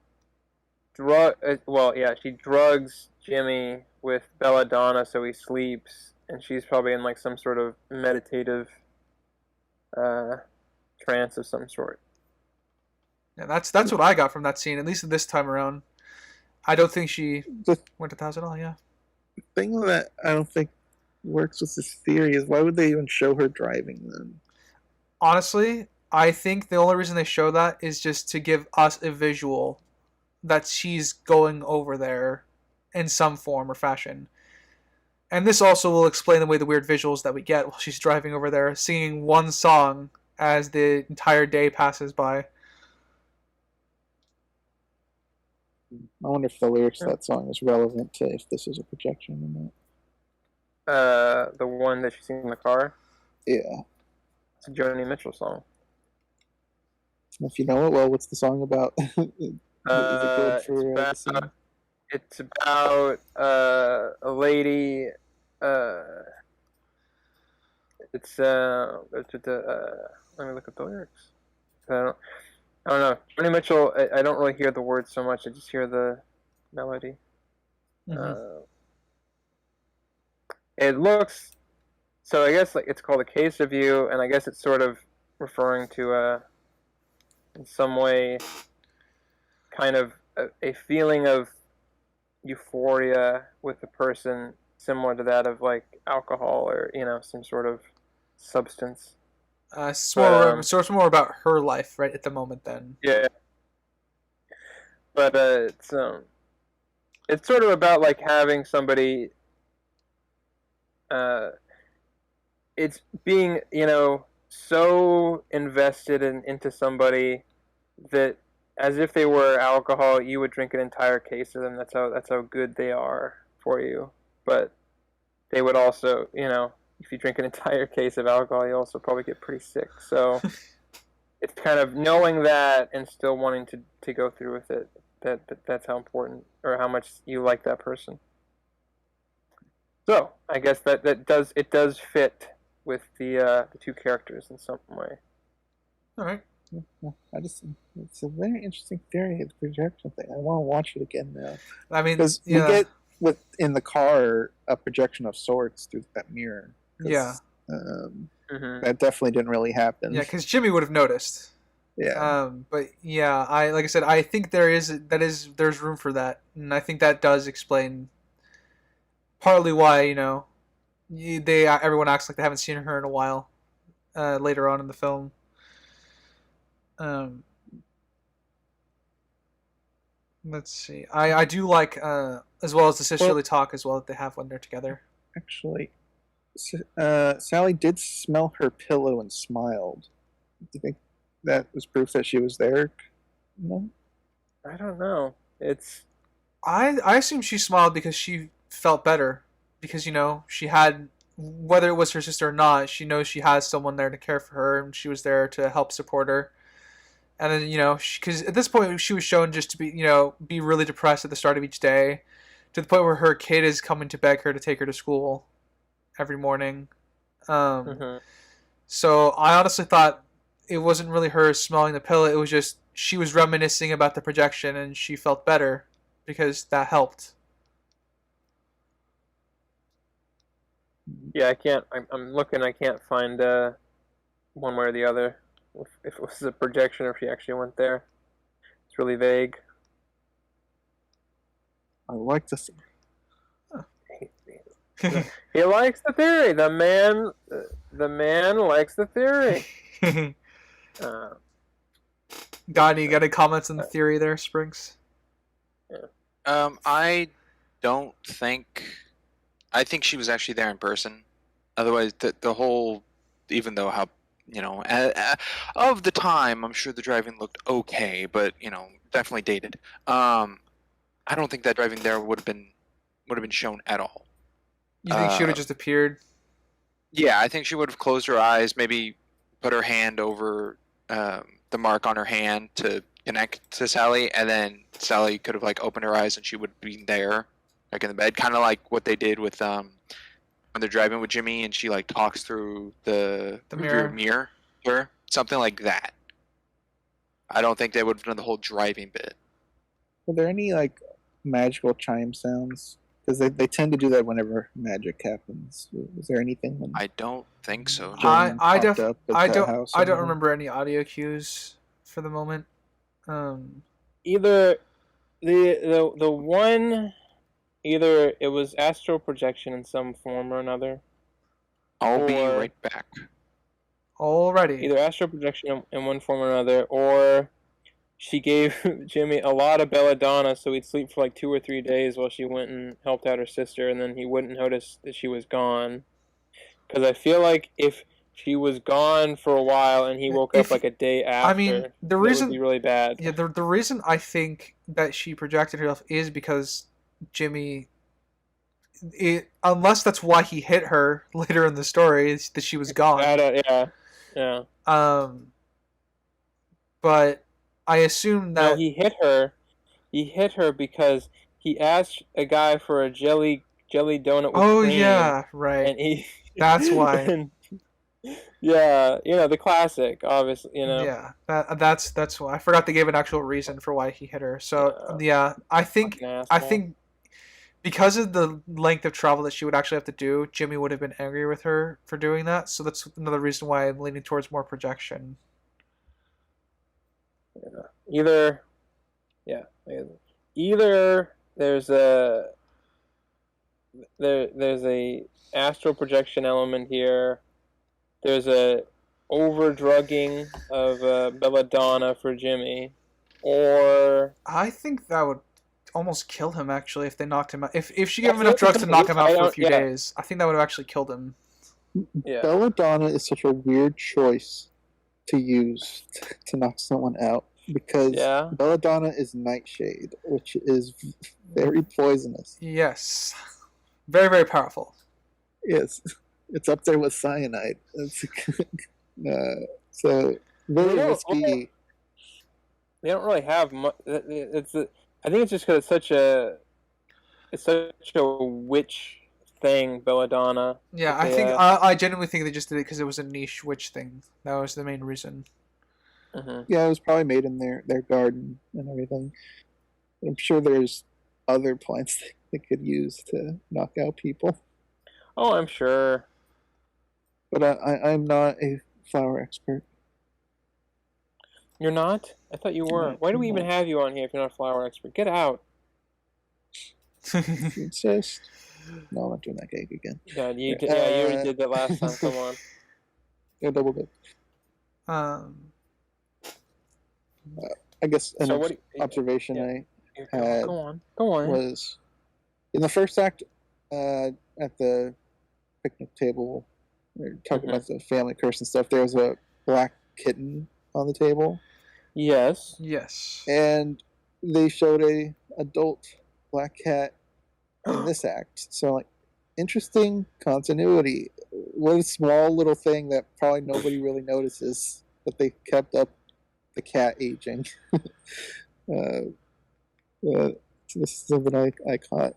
she drugs Jimmy with belladonna so he sleeps, and she's probably in like some sort of meditative uh, trance of some sort. Yeah, that's what I got from that scene. At least this time around, I don't think she The went to the house at all. Yeah. thing that I don't think works with this theory is why would they even show her driving then? Honestly, I think the only reason they show that is just to give us a visual that she's going over there in some form or fashion. And this also will explain the way the weird visuals that we get while she's driving over there, singing one song as the entire day passes by. I wonder if the lyrics of that song is relevant to if this is a projection or not. The one that she sings in the car. Yeah. It's a Joni Mitchell song. If you know it well, what's the song about? Is it good for the scene? It's about a lady. It's let me look at the lyrics. I don't know. Joni Mitchell. I don't really hear the words so much. I just hear the melody. Mm-hmm. It looks. So I guess like it's called A Case of You, and I guess it's sort of referring to in some way, kind of a feeling of euphoria with a person similar to that of like alcohol or some sort of substance. It's more about her life right at the moment. Then. Yeah, but it's sort of about like having somebody. It's being so invested into somebody that as if they were alcohol, you would drink an entire case of them. That's how good they are for you. But they would also, if you drink an entire case of alcohol, you also probably get pretty sick. So it's kind of knowing that and still wanting to go through with it. That's how important or how much you like that person. So I guess that does fit with the two characters in some way. All right. Yeah, it's a very interesting theory, the projection thing. I want to watch it again now. I mean, because we get in the car a projection of sorts through that mirror. Yeah. That definitely didn't really happen. Yeah, because Jimmy would have noticed. Yeah. But yeah, like I said, I think there's room for that, and I think that does explain partly why everyone acts like they haven't seen her in a while. Later on in the film. Let's see. I do like as well as the sisterly talk as well that they have when they're together. Actually, Sally did smell her pillow and smiled. Do you think that was proof that she was there? No. I don't know. I assume she smiled because she felt better because she had, whether it was her sister or not, she knows she has someone there to care for her and she was there to help support her. And then because at this point she was shown just to be really depressed at the start of each day, to the point where her kid is coming to beg her to take her to school every morning. So I honestly thought it wasn't really her smelling the pillow. It was just she was reminiscing about the projection and she felt better because that helped. Yeah, I can't. I'm looking. I can't find one way or the other. If it was a projection or if she actually went there. It's really vague. I like to see. He likes the theory. The man likes the theory. Got any comments on the theory there, Springs? Yeah. I don't think. I think she was actually there in person. Otherwise, the whole, even though how of the time, I'm sure the driving looked okay, but definitely dated. I don't think that driving there would have been shown at all. You think she would have just appeared? Yeah, I think she would have closed her eyes, maybe put her hand over the mark on her hand to connect to Sally, and then Sally could have opened her eyes and she would be there, in the bed, kind of like what they did with when they're driving with Jimmy and she talks through the mirror. mirror, or something like that. I don't think they would have done the whole driving bit. Were there any magical chime sounds? Because they tend to do that whenever magic happens. Was there anything? I don't think so. No. I don't remember any audio cues for the moment. Either the one, either it was astral projection in some form or another. I'll be right back. Alrighty. Either astral projection in one form or another, or she gave Jimmy a lot of belladonna so he'd sleep for 2 or 3 days while she went and helped out her sister, and then he wouldn't notice that she was gone. Because I feel like if she was gone for a while and he woke up a day after, I mean, the reason would be really bad. Yeah, the reason I think that she projected herself is because Jimmy, unless that's why he hit her later in the story, is that she was gone. Yeah. But I assume that he hit her. He hit her because he asked a guy for a jelly donut with cream. Yeah, right. And that's why. The classic, obviously, Yeah, that's why. I forgot they gave an actual reason for why he hit her. So I think because of the length of travel that she would actually have to do, Jimmy would have been angry with her for doing that. So that's another reason why I'm leaning towards more projection. Either there's a astral projection element here. There's a over drugging of belladonna for Jimmy, or I think that would almost kill him actually if they knocked him out. If she gave him enough drugs to knock him out for a few days, I think that would have actually killed him. Yeah. Belladonna is such a weird choice to use to knock someone out because belladonna is nightshade, which is very poisonous. Yes, very, very powerful. Yes, it's up there with cyanide. So very risky. They don't really have much. I think it's just because it's such a witch thing, belladonna. Yeah, I genuinely think they just did it because it was a niche witch thing. That was the main reason. Mm-hmm. Yeah, it was probably made in their garden and everything. I'm sure there's other plants they could use to knock out people. Oh, I'm sure. But I'm not a flower expert. You're not? I thought you were. Why do we even have you on here if you're not a flower expert? Get out. You insist? No, I'm not doing that gag again. God, you already did that last time. Come on. Yeah, double good. I guess an observation I had go on. was in the first act at the picnic table, we were talking about the family curse and stuff. There was a black kitten on the table. Yes. And they showed a adult black cat in this act. So, interesting continuity. What a small little thing that probably nobody really notices, but they kept up the cat aging. This is something I caught.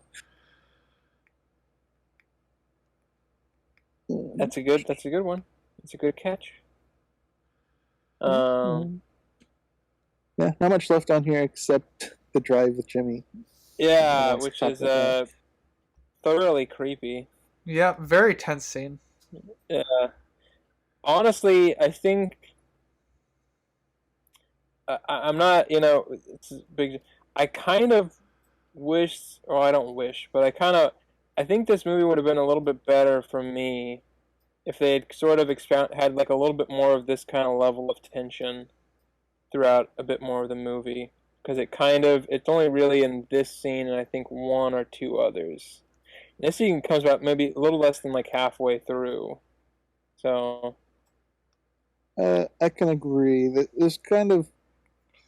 That's a good one. It's a good catch. Yeah, not much left on here except the drive with Jimmy. Yeah, which is thoroughly creepy. Yeah, very tense scene. Yeah. Honestly, I think I'm not, it's big. I kind of wish, or I don't wish, but I think this movie would have been a little bit better for me if they had sort of had a little bit more of this kind of level of tension throughout a bit more of the movie, because it's only really in this scene and I think one or two others. This scene comes about maybe a little less than halfway through, so I can agree that there's kind of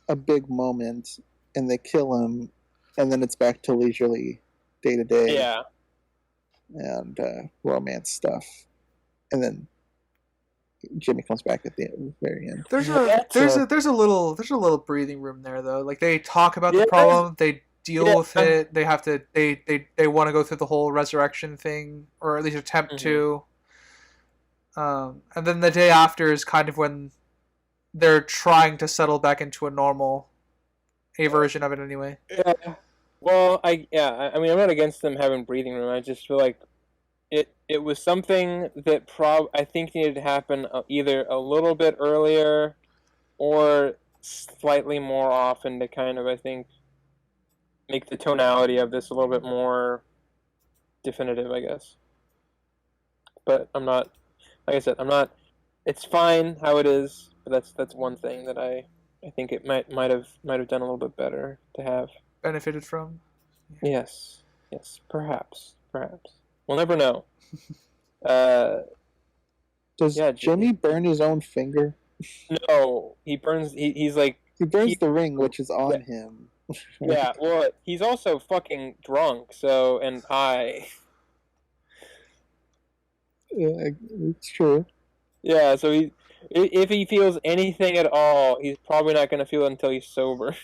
a big moment, and they kill him, and then it's back to leisurely day to day Yeah. and romance stuff, and then Jimmy comes back at the very end. There's a little breathing room there though. Like they talk about the Yeah. problem, they deal Yeah. with it. They have to they want to go through the whole resurrection thing, or at least attempt to. And then the day after is kind of when they're trying to settle back into a version of it anyway. Yeah. Well, I mean, I'm not against them having breathing room. I just feel like it was something that I think needed to happen either a little bit earlier or slightly more often to kind of, I think, make the tonality of this a little bit more definitive, I guess. But I'm not, like I said, I'm not. It's fine how it is, but that's one thing that I think it might have done a little bit better to have. Benefited from. Yes, perhaps. We'll never know. Does Jimmy burn his own finger? No, he burns. He's like he burns the ring, which is on him. Yeah, well, he's also fucking drunk, so and high. Yeah, it's true. Yeah, so if he feels anything at all, he's probably not going to feel it until he's sober.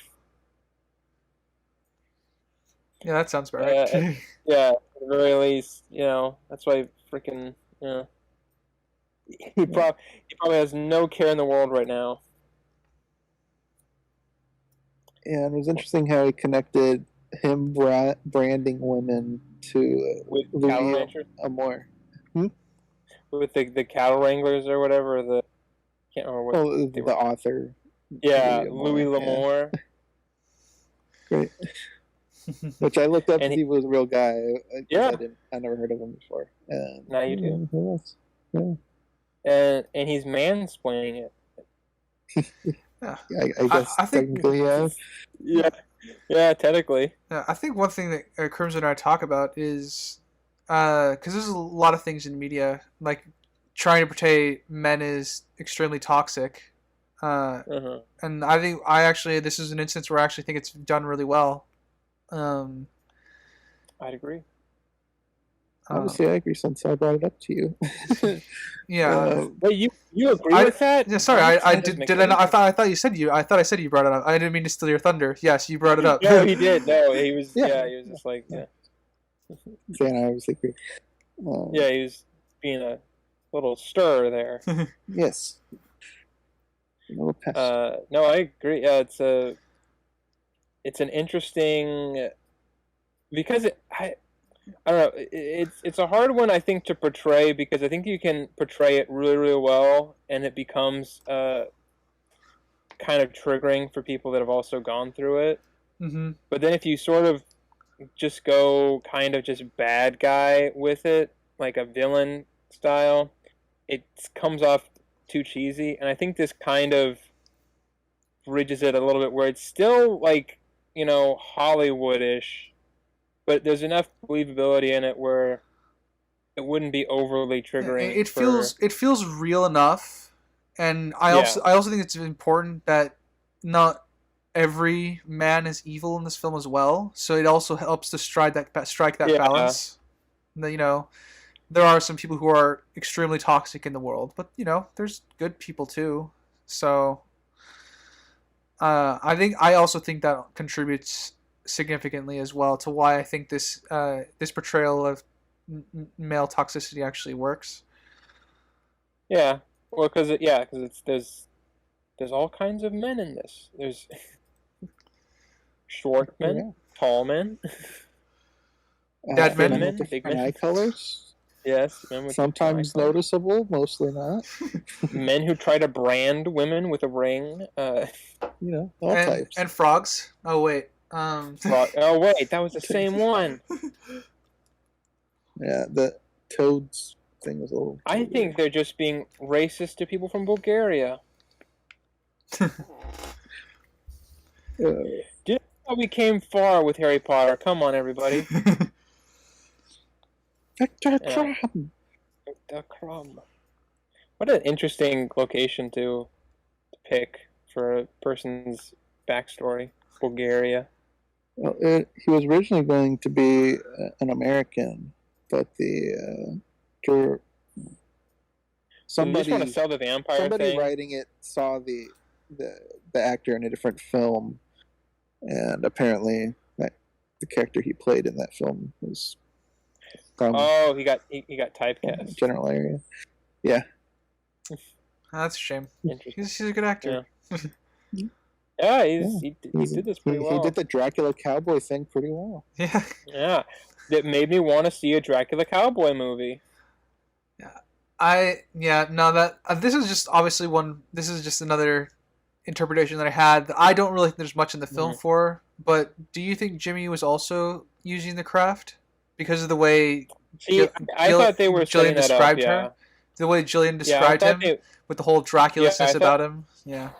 Yeah, that sounds about right. Yeah, at the very least, that's why freaking, he probably has no care in the world right now. Yeah, and it was interesting how he connected him branding women to reveal a more. With the cattle wranglers or whatever, can't remember what the author. Yeah, Louis L'Amour. Great. Which I looked up to see he was a real guy. I never heard of him before. Now you do. Who else? Yeah. And he's mansplaining it. Yeah, I guess I think, technically, yeah. Yeah, technically. Yeah, I think one thing that Crimson and I talk about is because there's a lot of things in media like trying to portray men as extremely toxic, and I think this is an instance where I actually think it's done really well. I'd agree. Obviously, I agree since I brought it up to you. Yeah. Wait, you agree with that? Yeah, sorry, I did. I thought you said you. I thought I said you brought it up. I didn't mean to steal your thunder. Yes, you brought it up. No, he did. No, he was. Yeah, he was just like. Yeah. Saying I obviously agree. Yeah, he was being a little stir there. Yes. No, I agree. Yeah, it's an interesting because I don't know. It's a hard one, I think, to portray because I think you can portray it really, really well, and it becomes kind of triggering for people that have also gone through it. Mm-hmm. But then if you sort of just go kind of just bad guy with it, like a villain style, it comes off too cheesy, and I think this kind of bridges it a little bit where it's still like, Hollywood-ish, but there's enough believability in it where it wouldn't be overly triggering. It feels real enough, and I also think it's important that not every man is evil in this film as well. So it also helps to strike that balance. There are some people who are extremely toxic in the world, but there's good people too. So I also think that contributes significantly as well to why I think this portrayal of male toxicity actually works. Yeah, well, because there's all kinds of men in this. There's short men, tall men, dead men, big men, eye colors. Yes, men with sometimes noticeable, mostly not. Men who try to brand women with a ring. All types. And frogs. Oh wait. Oh wait, that was the same one. Yeah, the toads thing was a little. I think they're just being racist to people from Bulgaria. Do you know how we came far with Harry Potter? Come on, everybody. Victor Crumb. Victor Crumb. What an interesting location to pick for a person's backstory. Bulgaria. Well, he was originally going to be an American, but dir- So they just want to somebody sell the vampire somebody thing. writing it saw the actor in a different film, and apparently the character he played in that film was from Oh, he got typecast. general area. Yeah. That's a shame. Interesting. He's a good actor. Yeah, he did this pretty well. He did the Dracula cowboy thing pretty well. Yeah. Yeah, that made me want to see a Dracula cowboy movie. This is just obviously one. This is just another interpretation that I had. That I don't really think there's much in the film for. But do you think Jimmy was also using the craft because of the way? See, I thought they were Jillian described her. Yeah. The way Jillian described him with the whole Dracula-ness about him. Yeah.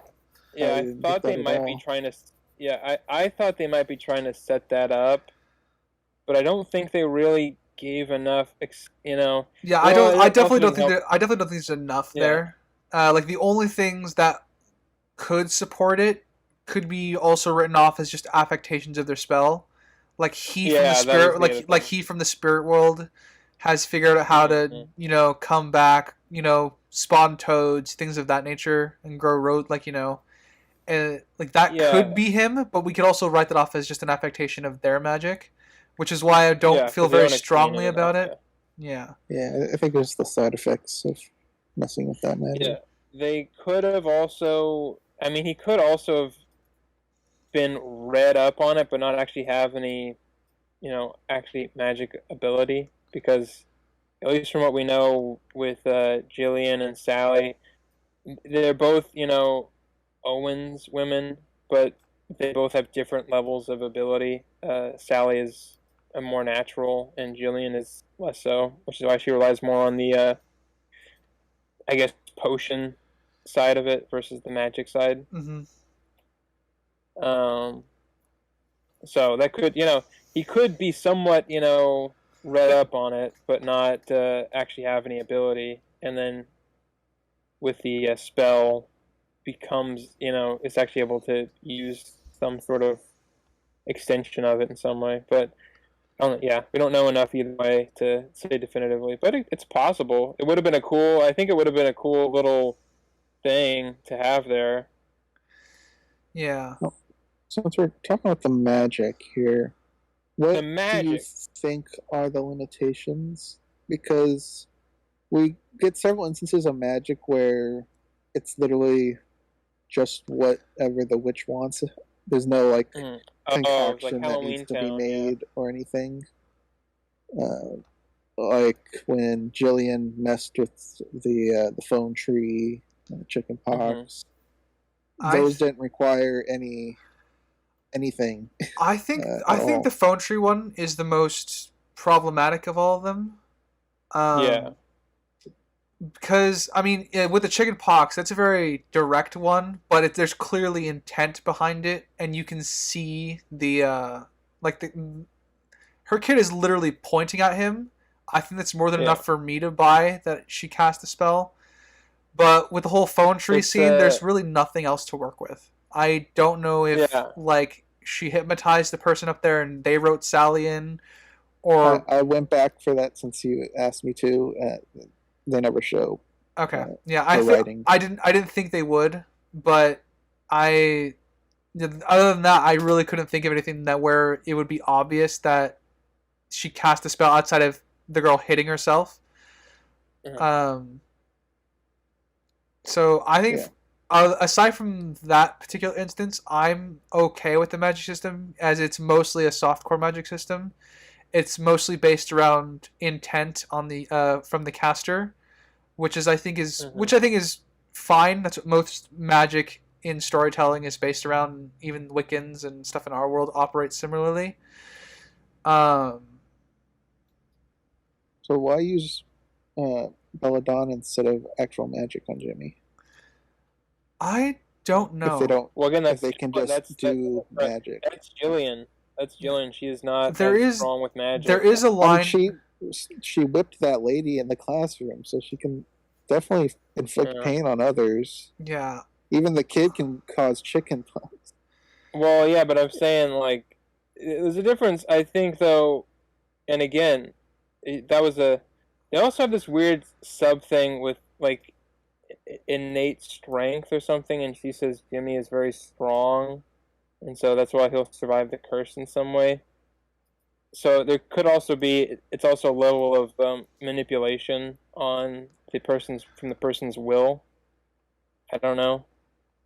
Yeah, I thought they might be trying to. Yeah, I thought they might be trying to set that up, but I don't think they really gave enough. Yeah, I definitely don't think there's enough there. Like the only things that could support it could be also written off as just affectations of their spell. Like he from the spirit, like he from the spirit world has figured out how to, come back, spawn toads, things of that nature, and grow like that could be him, but we could also write that off as just an affectation of their magic, which is why I don't feel very strongly about it. Yeah. Yeah, I think it's the side effects of messing with that magic. Yeah, they could have also. I mean, he could also have been read up on it, but not actually have any, actually magic ability, because at least from what we know with Jillian and Sally, they're both, Owen's women, but they both have different levels of ability. Sally is a more natural, and Jillian is less so, which is why she relies more on the, I guess, potion side of it versus the magic side. Mm-hmm. So that could, he could be somewhat, read up on it, but not actually have any ability, and then with the spell becomes, it's actually able to use some sort of extension of it in some way. But we don't know enough either way to say definitively. But it's possible. It would have been I think it would have been a cool little thing to have there. Yeah. Since we're talking about the magic here, what do you think are the limitations? Because we get several instances of magic where it's literally just whatever the witch wants. There's no concoction that needs to be made or anything. Like when Jillian messed with the phone tree, chicken pox. Those didn't require anything. I think the phone tree one is the most problematic of all of them. Because with the chicken pox, that's a very direct one, but there's clearly intent behind it, and you can see her kid is literally pointing at him. I think that's more than enough for me to buy that she cast a spell. But with the whole phone tree scene, there's really nothing else to work with. I don't know if she hypnotized the person up there and they wrote Sally in, or I went back for that since you asked me to. They never show. Okay, I didn't think they would, but other than that, I really couldn't think of anything where it would be obvious that she cast a spell outside of the girl hitting herself. Mm-hmm. So I think, aside from that particular instance, I'm okay with the magic system, as it's mostly a softcore magic system. It's mostly based around intent on the from the caster, which I think is fine. That's what most magic in storytelling is based around. Even Wiccans and stuff in our world operate similarly. So why use Belladonna instead of actual magic on Jimmy? I don't know. If they don't, if they can just do magic. That's Jillian. She is not strong with magic. There is a line. She whipped that lady in the classroom, so she can definitely inflict Yeah. pain on others. Yeah. Even the kid can cause chicken pox. Well, yeah, but I'm saying like there's a difference. I think though, and again, that was a. They also have this weird sub thing with like innate strength or something, and she says Jimmy is very strong, and so that's why he'll survive the curse in some way. So there could also be. It's also a level of manipulation on the person's will. I don't know.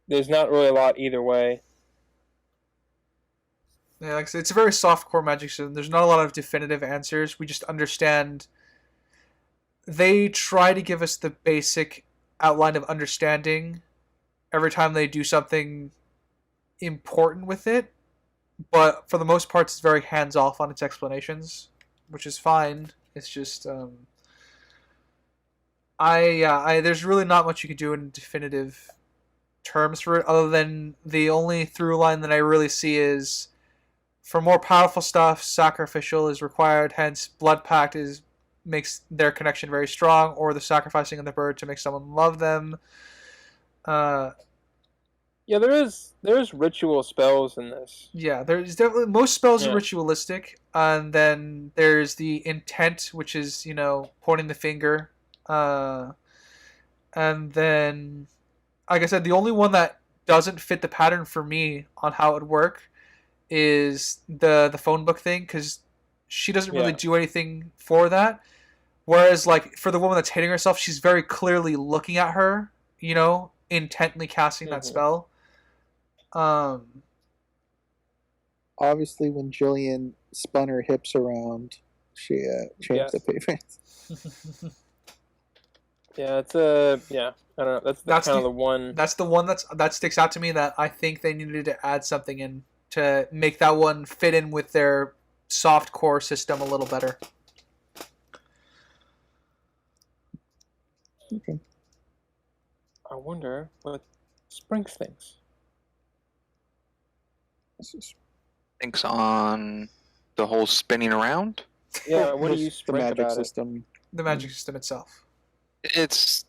There's not really a lot either way. Yeah, like I said, it's a very soft core magic system. There's not a lot of definitive answers. We just understand. They try to give us the basic outline of understanding every time they do something important with it, but for the most part, it's very hands off on its explanations, which is fine. It's just, there's really not much you can do in definitive terms for it, other than the only through line that I really see is for more powerful stuff, sacrificial is required. Hence, blood pact makes their connection very strong, or the sacrificing of the bird to make someone love them. Uh, Yeah, there's ritual spells in this. yeah, there's definitely most spells are Yeah. ritualistic, and then there's the intent, which is pointing the finger, and then, like I said, the only one that doesn't fit the pattern for me on how it would work is the phone book thing, because she doesn't really Yeah. do anything for that. Whereas, like, for the woman that's hitting herself, she's very clearly looking at her, intently casting that Mhm. spell. Obviously, when Jillian spun her hips around, she changed Yes. the pavement. Yeah, it's a yeah. I don't know. That's kind of the- the one. That's the one that sticks out to me that I think they needed to add something in to make that one fit in with their soft core system a little better. Okay. I wonder what Sprinks thinks. Thinks on the whole spinning around. Yeah, what do you The sprink magic about system. The magic system itself. It's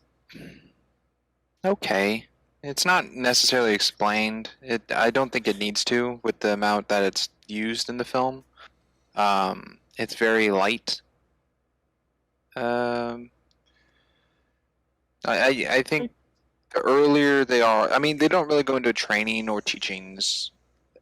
okay. It's not necessarily explained. I don't think it needs to with the amount that it's used in the film. It's very light. I think the earlier they are, I mean, they don't really go into training or teachings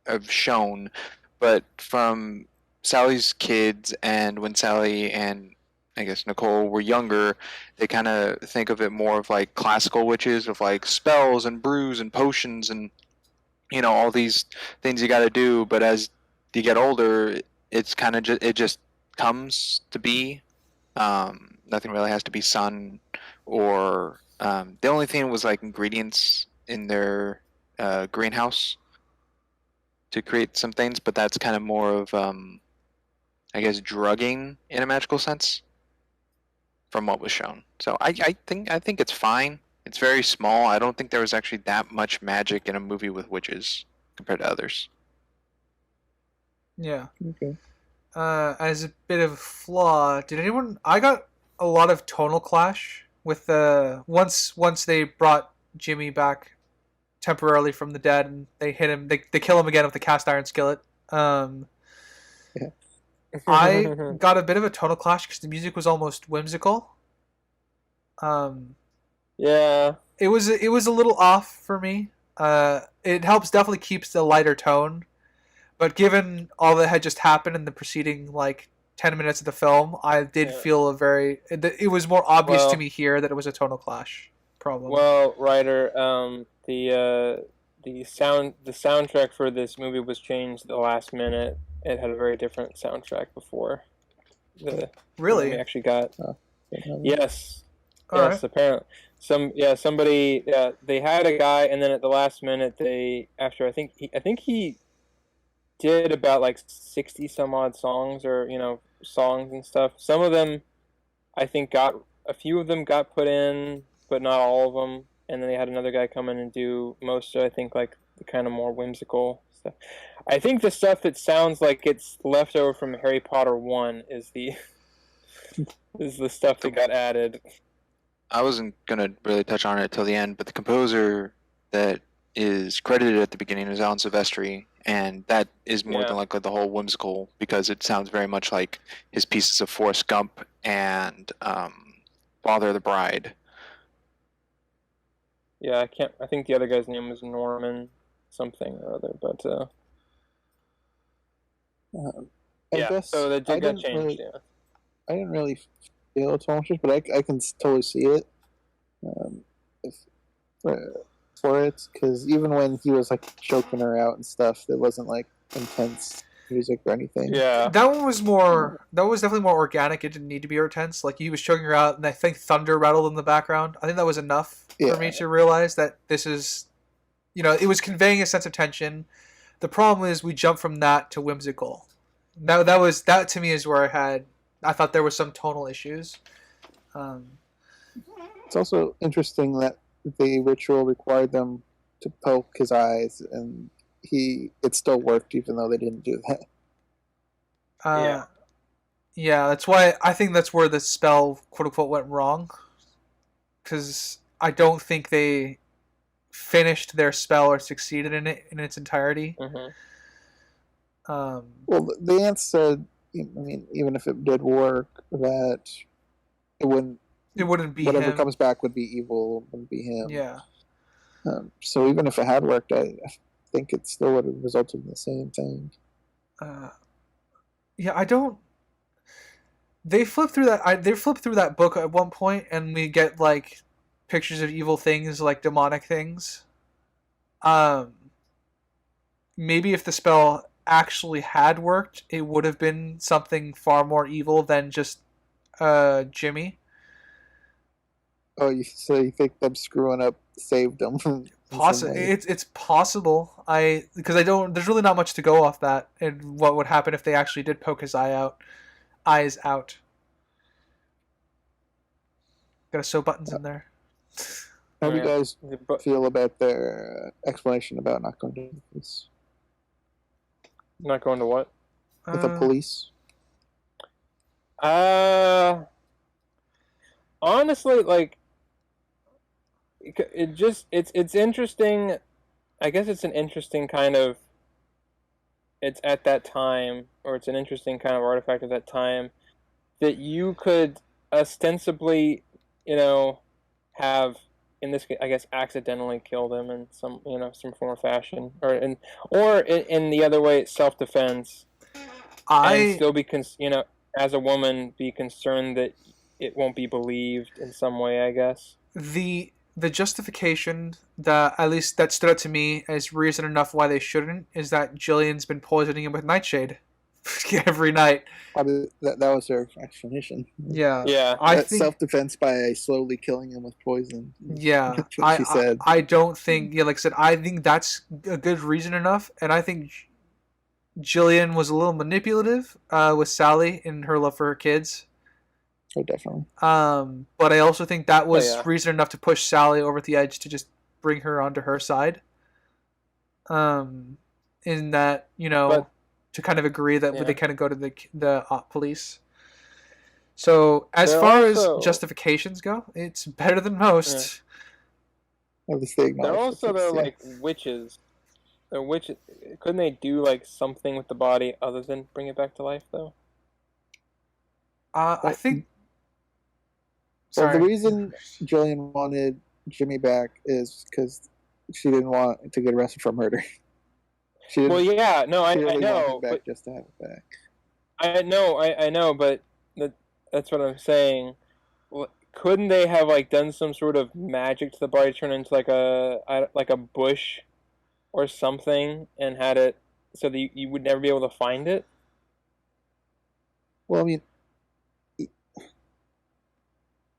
of shown, but from Sally's kids and when Sally and I guess Nicole were younger, they kind of think of it more of like classical witches, of like spells and brews and potions and all these things you got to do. But as you get older, it's kind of it just comes to be. Nothing really has to be sun or the only thing was like ingredients in their greenhouse to create some things, but that's kind of more of I guess drugging in a magical sense from what was shown. So I think it's fine. It's very small. I don't think there was actually that much magic in a movie with witches compared to others. Yeah. Okay. As a bit of a flaw, I got a lot of tonal clash with once they brought Jimmy back temporarily from the dead and they hit him, they kill him again with the cast iron skillet. I got a bit of a tonal clash because the music was almost whimsical. Yeah. It was a little off for me. It helps definitely keeps the lighter tone, but given all that had just happened in the preceding 10 minutes of the film, I did feel it was more obvious to me here that it was a tonal clash problem. Well, Ryder, the soundtrack for this movie was changed at the last minute. It had a very different soundtrack before the Really? movie actually got. Yes. All yes, right. apparently. Somebody they had a guy and then at the last minute I think he did about 60 some odd songs or songs and stuff. Some of them I think a few of them got put in, but not all of them. And then they had another guy come in and do most of, I think, the kind of more whimsical stuff. I think the stuff that sounds like it's left over from Harry Potter 1 is the stuff that got added. I wasn't gonna really touch on it till the end, but the composer that is credited at the beginning is Alan Silvestri, and that is more than Yeah. likely the whole whimsical because it sounds very much like his pieces of Forrest Gump and Father of the Bride. Yeah, I can't. I think the other guy's name was Norman something or other, but I yeah. guess So that I got didn't changed. really, Yeah. I didn't really feel tumultuous, but I can totally see it. If, for it, because even when he was like choking her out and stuff, it wasn't like intense music or anything. Yeah. That one was more. That was definitely more organic. It didn't need to be intense. Like he was choking her out, and I think thunder rattled in the background. I think that was enough for me to realize that this is, it was conveying a sense of tension. The problem is we jump from that to whimsical. That to me is where I thought there was some tonal issues. It's also interesting that the ritual required them to poke his eyes, and it still worked even though they didn't do that. Yeah. Yeah, that's why I think that's where the spell, quote unquote, went wrong. Because I don't think they finished their spell or succeeded in it in its entirety. Well, the ant said, I mean, even if it did work, that it wouldn't. It wouldn't be whatever him. comes back would be evil. It wouldn't be him. Yeah. So even if it had worked, I think it still would have resulted in the same thing. Yeah, I don't. They flip through that. They flip through that book at one point, and we get like pictures of evil things, like demonic things. Maybe if the spell actually had worked, it would have been something far more evil than just Jimmy. Oh, so you think them screwing up saved them? It's possible. Because I don't. There's really not much to go off that, and what would happen if they actually did poke his eyes out. Gotta sew buttons in there. How do you guys feel about their explanation about not going to the police? Not going to what? With the police? Honestly, like, it's interesting. I guess it's an interesting kind of. It's at that time, or it's an interesting kind of artifact at that time, that you could ostensibly, have, in this case, I guess, accidentally kill them in some form or fashion, or in the other way, self-defense, and still be as a woman, be concerned that it won't be believed in some way, I guess. The justification that, at least that stood out to me as reason enough why they shouldn't, is that Jillian's been poisoning him with nightshade every night. Probably that was their explanation. Yeah. I think self-defense by slowly killing him with poison. Yeah. She said. I don't think, like I said, I think that's a good reason enough, and I think Jillian was a little manipulative with Sally in her love for her kids. Oh, definitely. But I also think that was reason enough to push Sally over the edge to just bring her onto her side. In that, to kind of agree that they kind of go to the police. So as far as justifications go, it's better than most. Yeah. They're also like witches. They're witches. Couldn't they do like something with the body other than bring it back to life, though? I think. Well, the reason Jillian wanted Jimmy back is because she didn't want to get arrested for murder. I know, but just to have it back. I know, but that's what I'm saying. Couldn't they have like done some sort of magic to the body, turn into like a bush or something, and had it so that you would never be able to find it? Well, I mean,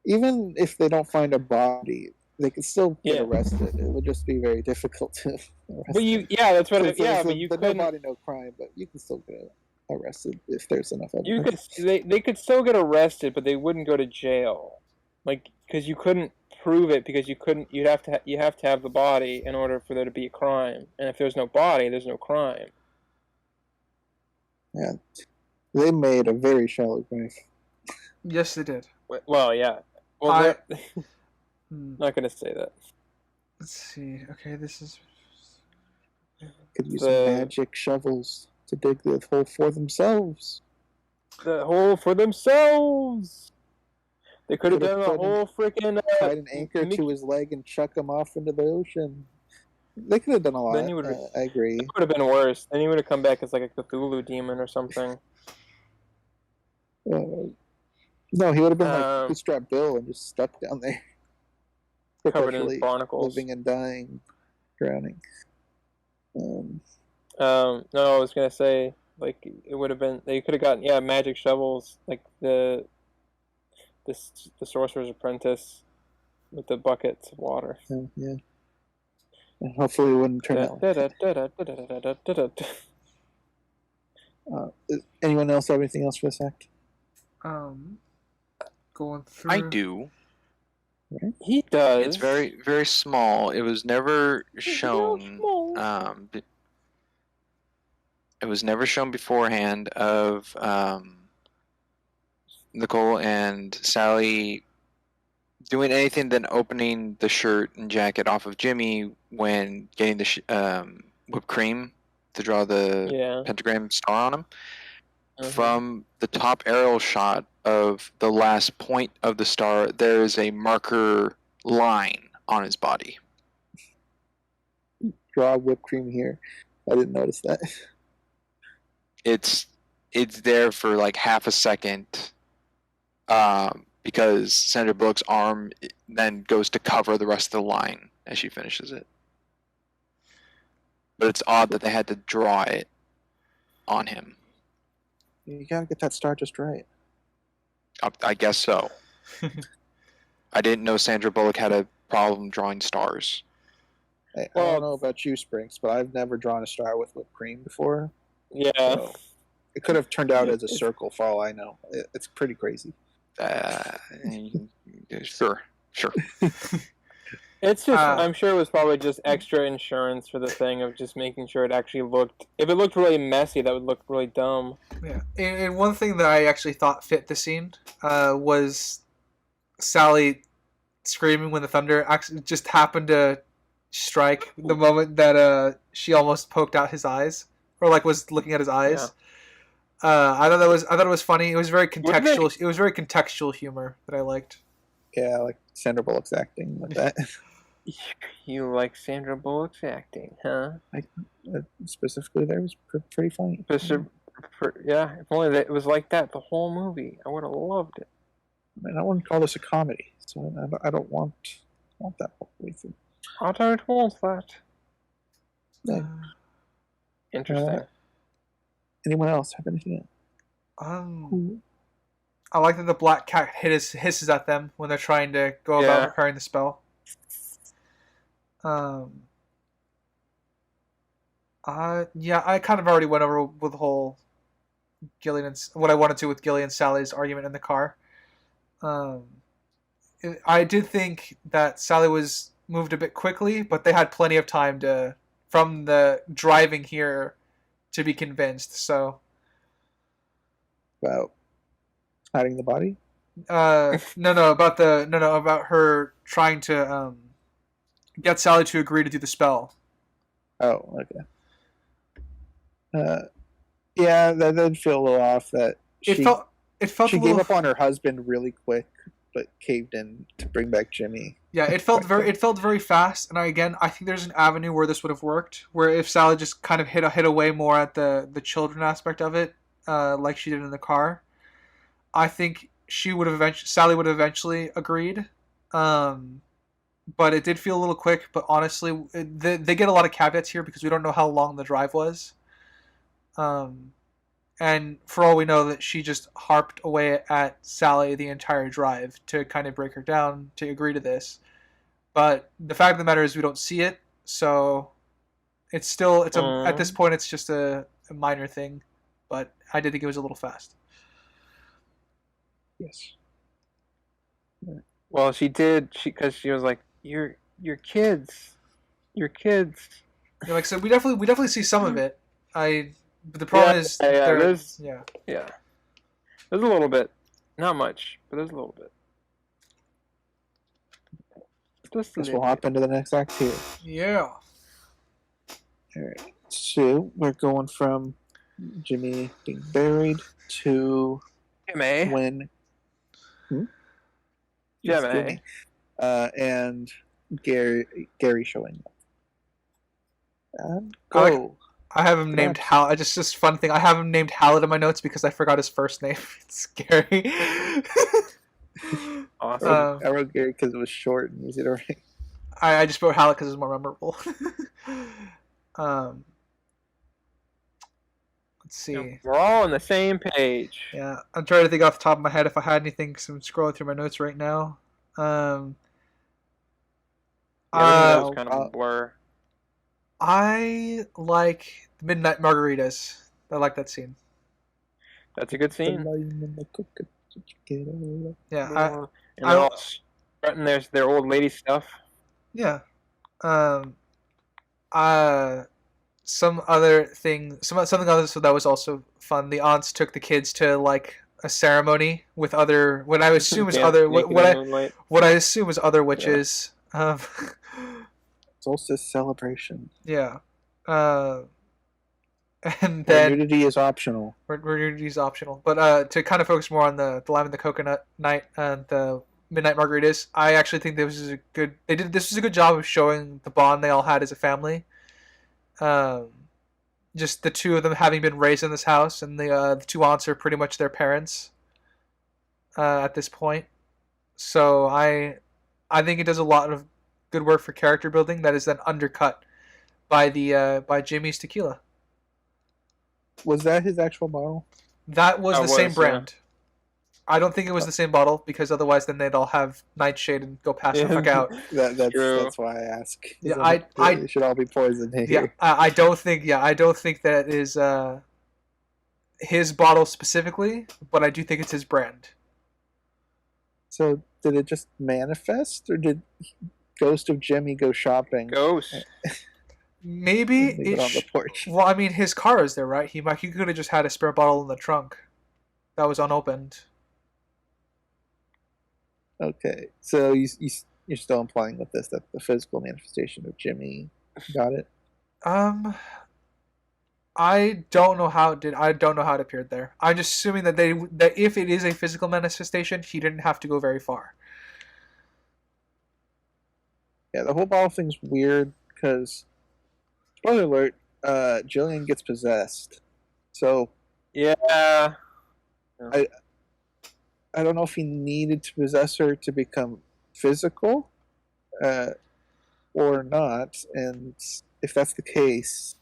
even if they don't find a body, they can still get arrested. It would just be very difficult to arrest. But that's what. But you couldn't. No body, no crime. But you can still get arrested if there's enough evidence. They could still get arrested, but they wouldn't go to jail, like because you couldn't prove it because you couldn't. You have to have the body in order for there to be a crime, and if there's no body, there's no crime. Yeah, they made a very shallow grave. Yes, they did. Well, yeah. Well, Not gonna say that. Let's see. Okay, this is. Could use The- magic shovels to dig the hole for themselves. The hole for themselves. They could have Could've done a put an- whole freaking. Tied an anchor to his leg and chuck him off into the ocean. They could have done a lot. Then you would. I agree. It would have been worse. Then he would have come back as like a Cthulhu demon or something. No, he would have been like Bootstrap Bill and just stuck down there. Covered in Perpetually barnacles. living and dying, drowning. No, I was gonna say like it would have been. They could have gotten magic shovels like the Sorcerer's Apprentice with the buckets of water. Yeah. And hopefully it wouldn't turn out. Anyone else have anything else for this act? Going through. I do. He does. It's very, very small. It was never shown. It was never shown beforehand of Nicole and Sally doing anything than opening the shirt and jacket off of Jimmy when getting the whipped cream to draw the pentagram star on him. From the top aerial shot of the last point of the star, there is a marker line on his body. Draw whipped cream here. I didn't notice that. It's there for like half a second, because Sandra Bullock's arm then goes to cover the rest of the line as she finishes it. But it's odd that they had to draw it on him. You gotta get that star just right. I guess so. I didn't know Sandra Bullock had a problem drawing stars. I don't know about you, Springs, but I've never drawn a star with whipped cream before. Yeah. So it could have turned out as a circle, for all I know. It's pretty crazy. Sure. It's just, I'm sure it was probably just extra insurance for the thing of just making sure it actually looked. If it looked really messy, that would look really dumb. Yeah, and one thing that I actually thought fit the scene was Sally screaming when the thunder actually just happened to strike the moment that she almost poked out his eyes, or like was looking at his eyes. Yeah. I thought it was funny. It was very contextual. It was very contextual humor that I liked. Yeah, like Sandra Bullock's acting with that. You like Sandra Bullock's acting, huh? Specifically, there was pretty funny. Yeah, if only it was like that the whole movie, I would have loved it. I mean, I wouldn't call this a comedy, so I don't want that whole way through. I don't want that. Yeah. Interesting. Anyone else have anything else? I like that the black cat hisses at them when they're trying to go about repairing the spell. I kind of already went over with the whole Gillian and what I wanted to with Gillian and Sally's argument in the car. I did think that Sally was moved a bit quickly, but they had plenty of time from the driving here to be convinced. So about hiding the body? About her trying to get Sally to agree to do the spell. Oh, okay. Yeah, that did feel a little off. That it felt she gave up on her husband really quick, but caved in to bring back Jimmy. Yeah, it felt very fast, and I think there's an avenue where this would have worked, where if Sally just kind of hit away more at the children aspect of it, like she did in the car, I think Sally would have eventually agreed. But it did feel a little quick. But honestly, they get a lot of caveats here because we don't know how long the drive was. And for all we know, that she just harped away at Sally the entire drive to kind of break her down to agree to this. But the fact of the matter is we don't see it, so at this point it's just a minor thing. But I did think it was a little fast. Yes. Yeah. Well, because she was like, "You're kids. You're kids." Yeah, like so, we definitely see some of it. But the problem is, there's a little bit, not much, but there's a little bit. Guess we'll hop into the next act here. Yeah. Alright. So we're going from Jimmy being buried to Jimmy. when Yes, Jimmy. and Gary showing up. And go. I have him named Hal. Just fun thing. I have him named Hallett in my notes because I forgot his first name. It's scary. Awesome. I wrote Gary because it was short and easy to write. I just wrote Hallett because it's more memorable. Let's see. We're all on the same page. Yeah, I'm trying to think off the top of my head if I had anything. Cause I'm scrolling through my notes right now. That was kind of a blur. I like Midnight Margaritas. I like that scene. That's a good scene. Yeah, and they're all strutting their old lady stuff. Yeah. Some other thing, something else that was also fun. The aunts took the kids to like a ceremony with other, what I assume is other, what I assume is other witches. Yeah. Solstice celebration. Yeah. And then nudity is optional. Nudity is optional, but to kind of focus more on the lime and the coconut night and the midnight margaritas, I actually think this was a good. This was a good job of showing the bond they all had as a family. Just the two of them having been raised in this house, and the two aunts are pretty much their parents at this point. So I think it does a lot of good work for character building that is then undercut by by Jimmy's tequila. Was that his actual bottle? That was the same brand. Yeah. I don't think it was the same bottle because otherwise then they'd all have nightshade and go pass the fuck out. That's why I ask. Yeah, they should all be poisoned here. Yeah, I don't think that is his bottle specifically, but I do think it's his brand. So did it just manifest, or did Ghost of Jimmy go shopping? Ghost. Maybe it on the porch. Well, I mean, his car is there, right? He could have just had a spare bottle in the trunk that was unopened. Okay, so you're still implying with this that the physical manifestation of Jimmy got it? I don't know how it appeared there. I'm just assuming that that if it is a physical manifestation, he didn't have to go very far. Yeah, the whole bottle thing's weird because, spoiler alert, Jillian gets possessed. So yeah. I don't know if he needed to possess her to become physical or not, and if that's the case,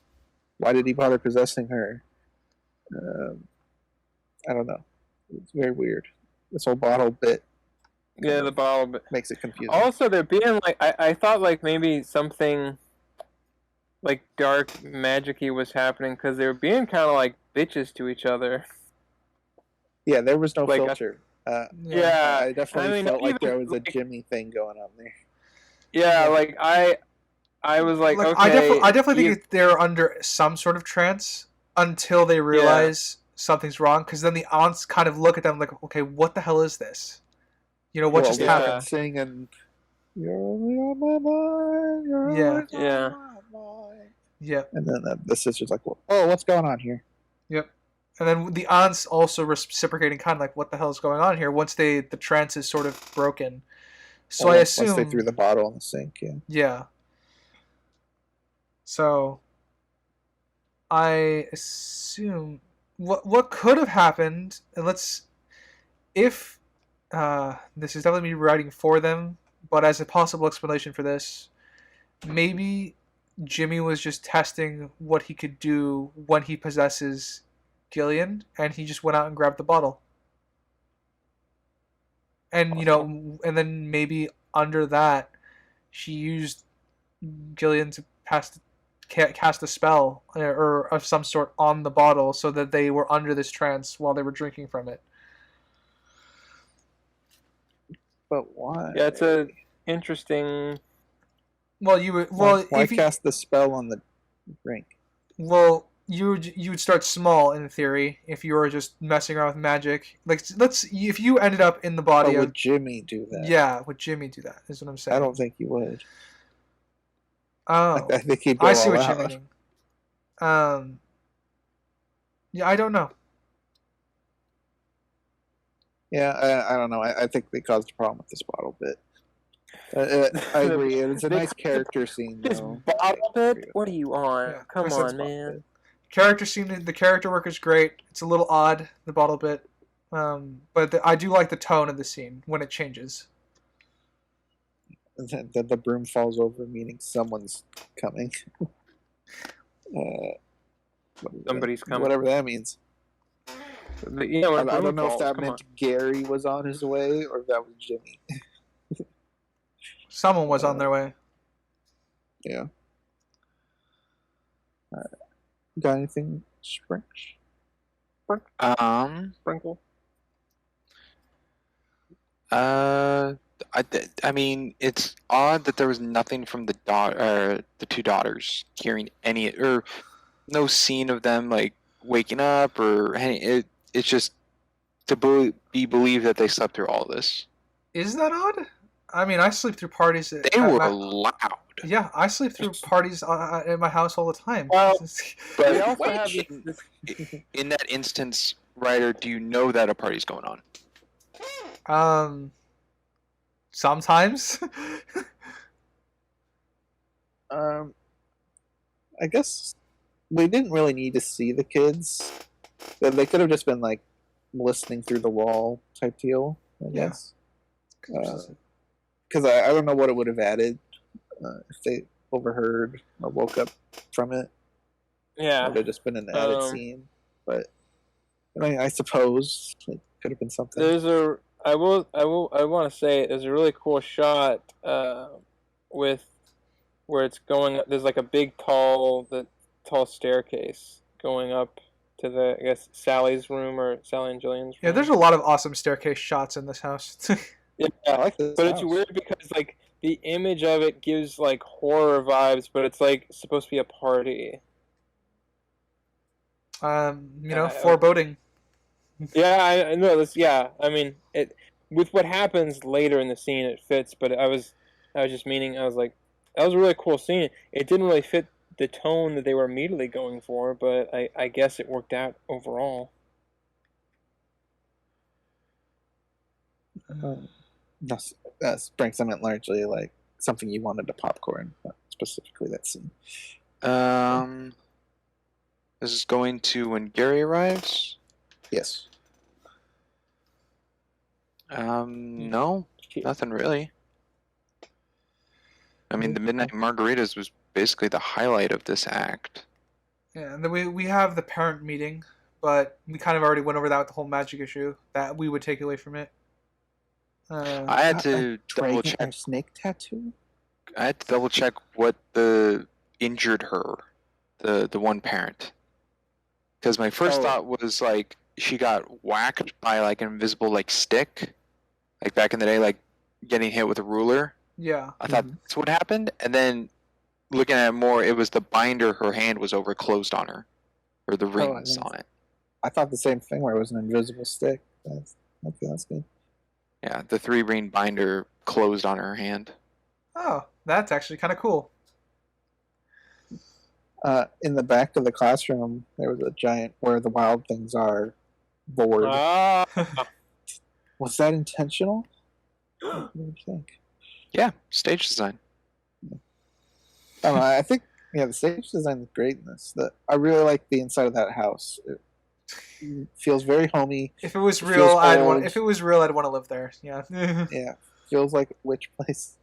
why did he bother possessing her? I don't know. It's very weird. This whole bottle bit. Yeah, the bottle bit makes it confusing. Also, they're being like, I thought like maybe something like dark magic-y was happening because they were being kind of like bitches to each other. Yeah, there was no like filter. Yeah, I definitely felt like there was a Jimmy thing going on there. Yeah, like I was like okay. I definitely think they're under some sort of trance until they realize something's wrong. Because then the aunts kind of look at them like, okay, what the hell is this? You know, what just happened? Singing, "You're only on my mind." You're on my mind. Yeah. And then the sister's like, "Oh, what's going on here?" Yep. And then the aunts also reciprocating, kind of like, what the hell is going on here? Once the trance is sort of broken. So I assume once they threw the bottle in the sink, yeah. Yeah. So I assume what could have happened, and if this is definitely me writing for them, but as a possible explanation for this, maybe Jimmy was just testing what he could do when he possesses Gillian, and he just went out and grabbed the bottle. And, and then maybe under that, she used Gillian to cast a spell or of some sort on the bottle so that they were under this trance while they were drinking from it. But why? Yeah, it's a interesting. Well, why cast the spell on the drink? Well, you would start small in theory if you were just messing around with magic. Like if you ended up in the body Or of would Jimmy do that? yeah, would Jimmy do that? Is what I'm saying. I don't think he would. Oh, I think he'd go I see all what you're out. meaning. Yeah, I don't know. Yeah, I don't know. I think they caused a problem with this bottle bit. I agree. It's a They nice character scene, This though. bottle I agree bit? with What are you on? Yeah, Come Chris, that's on, bottle man. bit. Character scene, the character work is great. It's a little odd, the bottle bit, but I do like the tone of the scene when it changes. And then the broom falls over, meaning someone's coming. Somebody's coming. Whatever that means. Yeah, when I don't know if falls, that come meant on. Gary was on his way or if that was Jimmy. Someone was on their way. Yeah. Got anything, Sprinch? Sprinkle. I mean, it's odd that there was nothing from the two daughters hearing any, or no scene of them like waking up, or it's just to be believed that they slept through all this. Is that odd? I mean, I sleep through parties. They were loud. Yeah, I sleep through parties at my house all the time. Well, But we also have this. in that instance, Ryder, do you know that a party's going on? Sometimes. I guess we didn't really need to see the kids. They could have just been like listening through the wall type deal, I Yeah. guess. Because I don't know what it would have added if they overheard or woke up from it. It Yeah. would have just been an added scene. But I mean, I suppose it could have been something. I want to say there's a really cool shot with where it's going. There's like a big tall staircase going up to the, I guess, Sally's room or Sally and Jillian's room. Yeah, there's a lot of awesome staircase shots in this house. Yeah, I like this but house. it's weird because like the image of it gives like horror vibes, but it's like supposed to be a party. Foreboding. Yeah, I know this. Yeah, I mean, it with what happens later in the scene, it fits. But I was just meaning, I was like, that was a really cool scene. It didn't really fit the tone that they were immediately going for, but I guess it worked out overall. Sprinks, I meant largely like something you wanted to popcorn, not specifically that scene. This is going to when Gary arrives. Yes. No, nothing really. I mean, the Midnight Margaritas was basically the highlight of this act. Yeah, and then we have the parent meeting, but we kind of already went over that with the whole magic issue that we would take away from it. I had to double check. A snake tattoo? I had to double check what injured her, the one parent. Because my first thought was like she got whacked by like an invisible like stick, like back in the day, like getting hit with a ruler. Yeah. I thought that's what happened, and then looking at it more, it was the binder her hand was over closed on her, or the rings on it. I thought the same thing where it was an invisible stick. That's good. Yeah, the 3-ring binder closed on her hand. Oh, that's actually kind of cool. In the back of the classroom, there was a giant "Where the Wild Things Are" board. Was that intentional? What do you think? Yeah, stage design. I don't know, I think the stage design is great in this. I really like the inside of that house. It feels very homey. If it was real, I'd want to live there. Yeah. Yeah, feels like a witch place.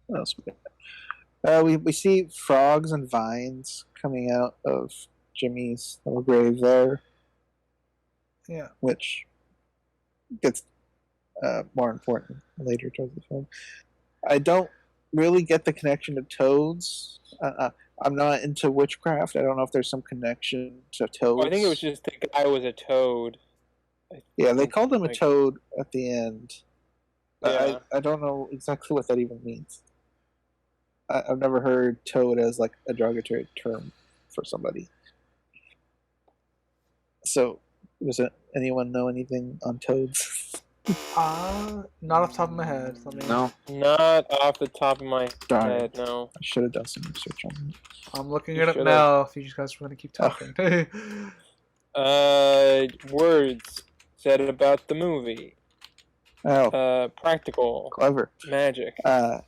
What else we got? We see frogs and vines coming out of Jimmy's little grave there. Yeah. Which gets more important later towards the film. I don't really get the connection to toads. I'm not into witchcraft. I don't know if there's some connection to toads. Well, I think it was just the guy was a toad. Yeah, they called him a toad at the end. Yeah. I don't know exactly what that even means. I've never heard toad as like a derogatory term for somebody. So, does anyone know anything on toads? Not off the top of my head. Let me. No. Not off the top of my Darn. head, no. I should have done some research on that. I'm looking You it up should've. now. If you guys want to keep Oh. talking. Words said about the movie. Oh, Practical clever. magic. I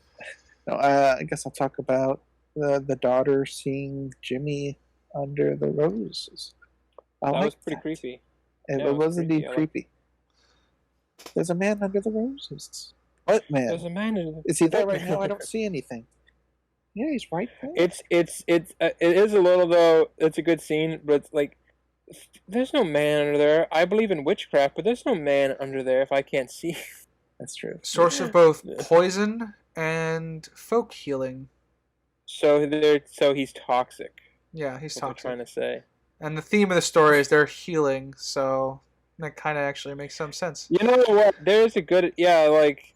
guess I'll talk about the daughter seeing Jimmy under the roses. That was pretty creepy. It Yeah, it was was indeed creepy. creepy. There's a man under the roses. What man? There's a man in Is he there What right man? now? I don't see anything. Yeah, he's right there. It is a little though. It's a good scene, but it's like there's no man under there. I believe in witchcraft, but there's no man under there if I can't see. That's true. Source of both poison and folk healing. So he's toxic. Yeah, he's What they're toxic. trying to say. And the theme of the story is they're healing, so that kind of actually makes some sense. You know what? There's a good like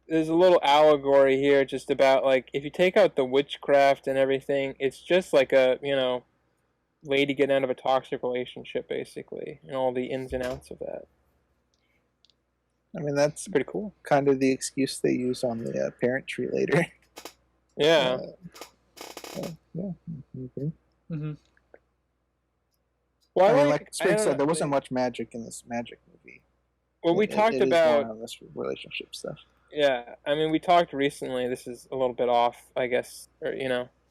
there's a little allegory here just about like if you take out the witchcraft and everything, it's just like a lady getting out of a toxic relationship basically, and all the ins and outs of that. I mean, that's Pretty cool. kind of the excuse they use on the parent tree later. Yeah. Yeah. Okay. Mm-hmm. I Well, mean, I like Sprig don't said, know, there wasn't much magic in this magic movie. Well, we talked it is about more on this relationship stuff. yeah. I mean, we talked recently. This is a little bit off, I guess, or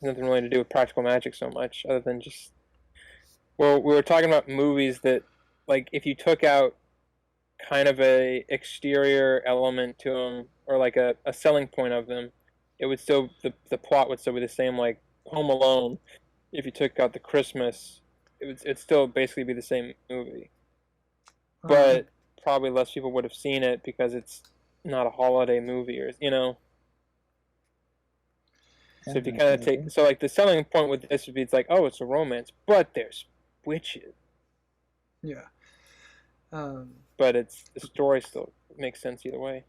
nothing really to do with practical magic so much, other than just well, we were talking about movies that, like, if you took out kind of a exterior element to them, or like a selling point of them, it would still the plot would still be the same. Like Home Alone, if you took out the Christmas, it'd still basically be the same movie, but probably less people would have seen it because it's not a holiday movie, or So if you kind of take like the selling point with this would be it's like, oh, it's a romance, but there's witches. Yeah. But the story still makes sense either way.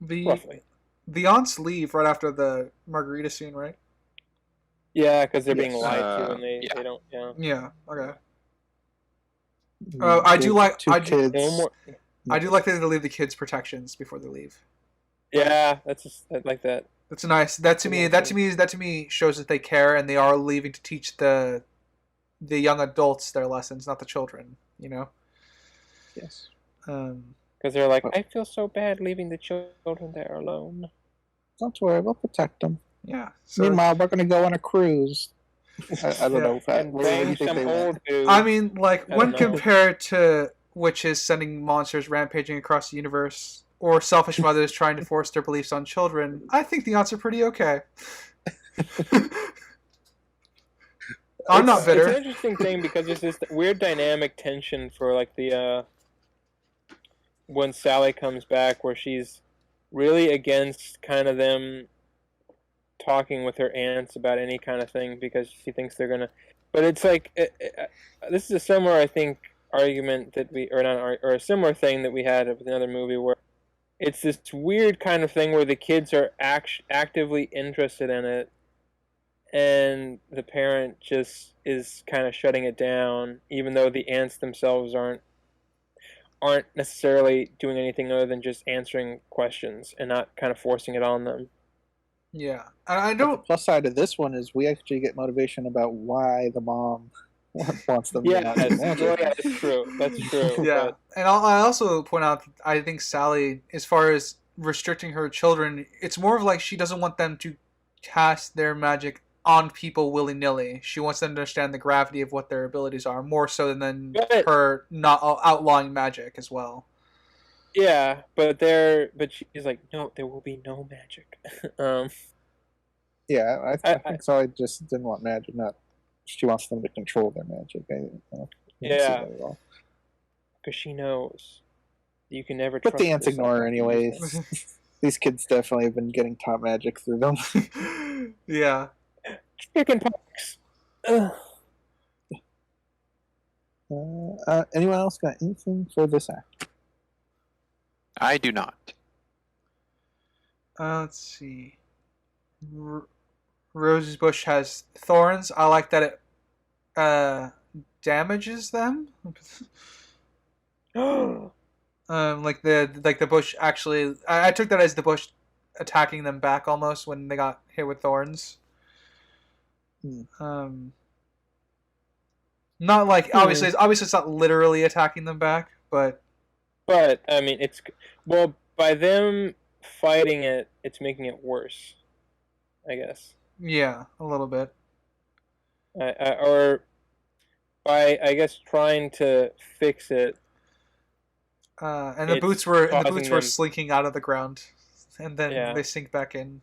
Roughly. The aunts leave right after the margarita scene, right? Yeah, because they're being Yes. lied to and they Yeah. don't. Yeah. Yeah. Okay. I do like two kids. One more. I do like that they leave the kids protections before they leave. Yeah, I like that. That's nice. That to me shows that they care and they are leaving to teach the young adults their lessons, not the children. Yes. Because they're like, I feel so bad leaving the children there alone. Don't worry, we'll protect them. Yeah. So, Meanwhile, we're going to go on a cruise. I don't know. And Where do you bang think some they went? old dude. I mean, like I when don't know. compared to witches sending monsters rampaging across the universe, or selfish mothers trying to force their beliefs on children, I think the aunts are pretty okay. I'm not bitter. It's an interesting thing because there's this weird dynamic tension for like the when Sally comes back where she's really against kind of them talking with her aunts about any kind of thing because she thinks they're gonna. But it's like this is a similar, I think, argument that or a similar thing that we had with another movie where it's this weird kind of thing where the kids are actively interested in it, and the parent just is kind of shutting it down, even though the aunts themselves aren't necessarily doing anything other than just answering questions and not kind of forcing it on them. Yeah, and I But the don't. plus side of this one is we actually get motivation about why the mom wants them Yeah, to not do magic. that's true. That's true. Yeah, But and I also point out that I think Sally, as far as restricting her children, it's more of like she doesn't want them to cast their magic on people willy nilly. She wants them to understand the gravity of what their abilities are, more so than But- her not outlawing magic as well. yeah, but she's like, no, there will be no magic. Yeah, I I- think Sally just didn't want magic. Not she wants them to control their magic. I don't see Yeah. that at all. Because she knows you can never But trust the aunts yourself ignore her after you anyways. These kids definitely have been getting top magic through them. Yeah. Chicken pox. Ugh. Anyone else got anything for this act? I do not. Let's see. Rose's bush has thorns. I like that it damages them. Like the bush actually, I took that as the bush attacking them back almost when they got hit with thorns. Hmm. Not like obviously it's not literally attacking them back, but I mean, by them fighting it, it's making it worse, I guess. yeah, a little bit. Or by, I guess, trying to fix it. And the It's boots were causing them. slinking out of the ground, and then Yeah. they sink back in.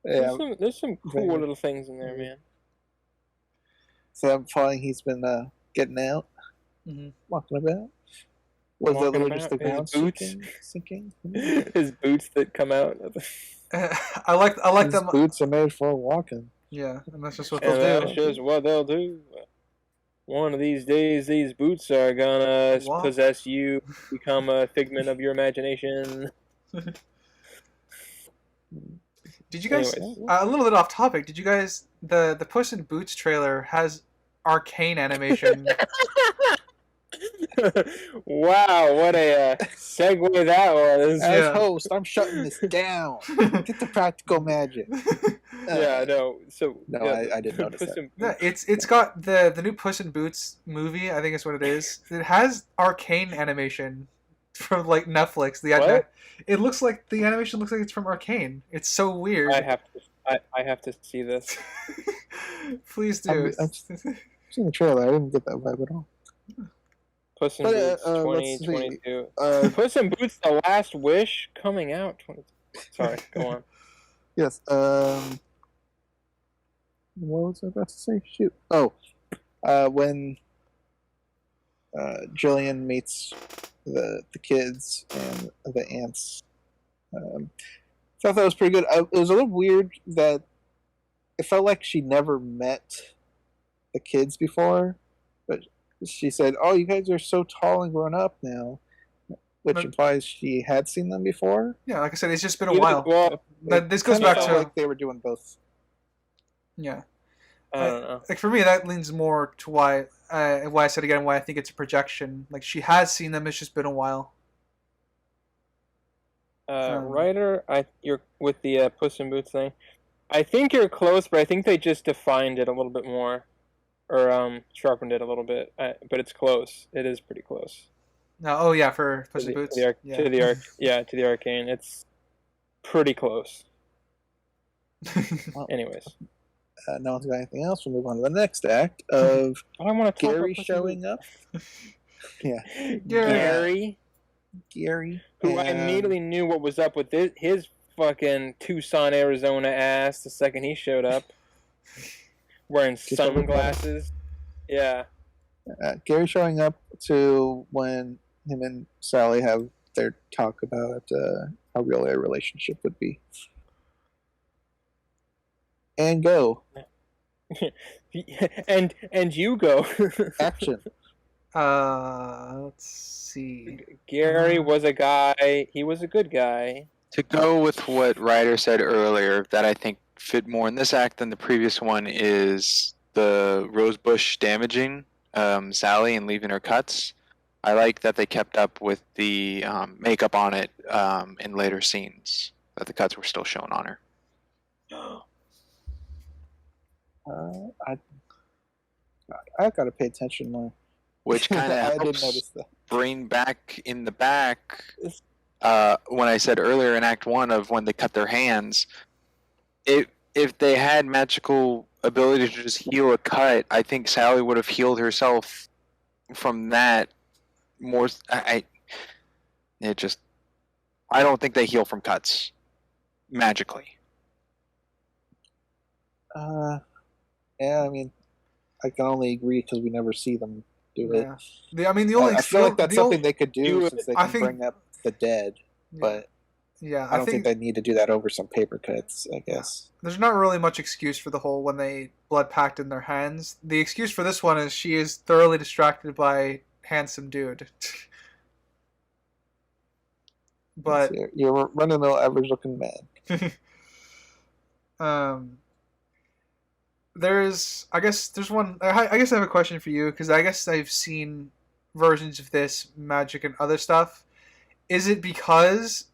Yeah. There's some cool Very- little things in there, man. So I'm following. He's been getting out, walking about. Was that Walking little about, just the his ground boots. sinking? His boots that come out. I like His them. boots are made for walking. Yeah, and that's just what And they'll that's do. just what they'll do. One of these days, these boots are gonna What? possess you, become a figment of your imagination. Did you guys? Anyways. A little bit off topic. Did you guys? The Puss in Boots trailer has arcane animation. Wow, what a segue that was. As Yeah. host, I'm shutting this down. Get the practical magic. Yeah, no. So No, yeah, I didn't notice Puss that. in Yeah, Boots. it's got the new Puss in Boots movie. I think is what it is. It has arcane animation from like Netflix. What? It looks like the animation looks like it's from Arcane. It's so weird. I have to see this. Please do. I've seen the trailer. I didn't get that vibe at all. Puss in But, Boots let's see. 2022. Puss in Boots: The Last Wish coming out. Sorry, go on. Yes. What was I about to say? Shoot. Oh, when Jillian meets the kids and the aunts. Thought that was pretty good. It was a little weird that it felt like she never met the kids before, but she said, "Oh, you guys are so tall and grown up now," which But- implies she had seen them before. Yeah, like I said, it's just been a while. Well, This goes Kinda back felt to like they were doing both. yeah. I don't know. Like for me, that leans more to why I said again why I think it's a projection. Like she has seen them, it's just been a while. Writer, you're with the Puss in Boots thing. I think you're close, but I think they just defined it a little bit more, or sharpened it a little bit. But it's close. It is pretty close. No, oh yeah, for Puss in Boots. To the arcane. It's pretty close. Anyways, No one's got anything else. We'll move on to the next act of I want to talk Gary about Puss in showing up. Yeah, Boots. Gary, Gary. who I immediately knew what was up with his fucking Tucson, Arizona ass the second he showed up, wearing sunglasses. Yeah. Gary showing up to when him and Sally have their talk about how real their relationship would be. And go. and you go. Action. Let's see. Gary was a guy. He was a good guy. To go with what Ryder said earlier, that I think fit more in this act than the previous one is the rosebush damaging Sally and leaving her cuts. I like that they kept up with the makeup on it in later scenes, that the cuts were still shown on her. I gotta pay attention more. Which kind of I didn't helps notice that. bring back in the back when I said earlier in Act 1 of when they cut their hands. If they had magical ability to just heal a cut, I think Sally would have healed herself from that more. I don't think they heal from cuts magically. Yeah, I mean, I can only agree because we never see them do it. Yeah. The only I feel like that's something they could do do since they I can think- bring up the dead, but yeah, I don't think they need to do that over some paper cuts, I guess. there's not really much excuse for the whole when they blood packed in their hands. The excuse for this one is she is thoroughly distracted by handsome dude. But You're a run-of-the-mill, average-looking man. I guess there's one. I guess I have a question for you because I guess I've seen versions of this magic and other stuff. Is it because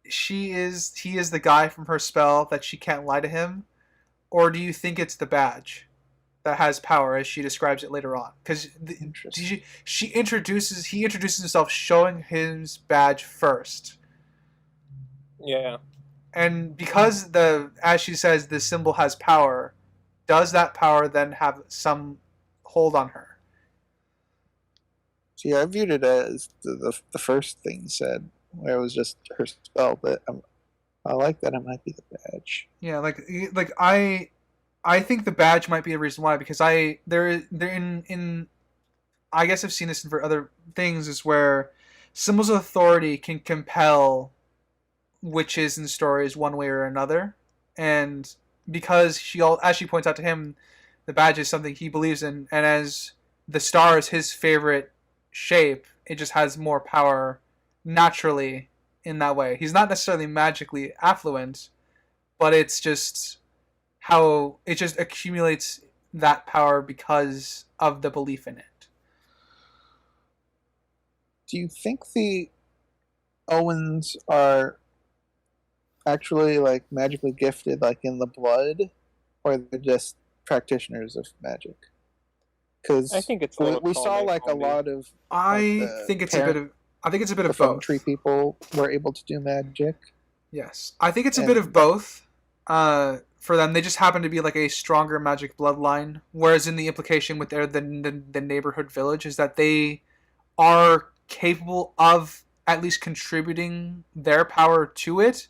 he is the guy from her spell that she can't lie to him, or do you think it's the badge that has power as she describes it later on? Because he introduces himself showing his badge first. Yeah. And because as she says, the symbol has power, does that power then have some hold on her? See, I viewed it as the first thing you said, where it was just her spell, but I like that it might be the badge. Yeah, like I think the badge might be a reason why, because they're in I guess I've seen this for other things, is where symbols of authority can compel witches in stories one way or another, and because as she points out to him, the badge is something he believes in, and as the star is his favorite shape, it just has more power naturally in that way. He's not necessarily magically affluent, but it's just how it just accumulates that power because of the belief in it. Do you think the Owens are actually like magically gifted, like in the blood, or they're just practitioners of magic? Because I think it's we saw like a lot of. I think it's a bit of both. Tree people were able to do magic. Yes, I think it's a bit of both. For them, they just happen to be like a stronger magic bloodline. Whereas in the implication with the neighborhood village is that they are capable of at least contributing their power to it,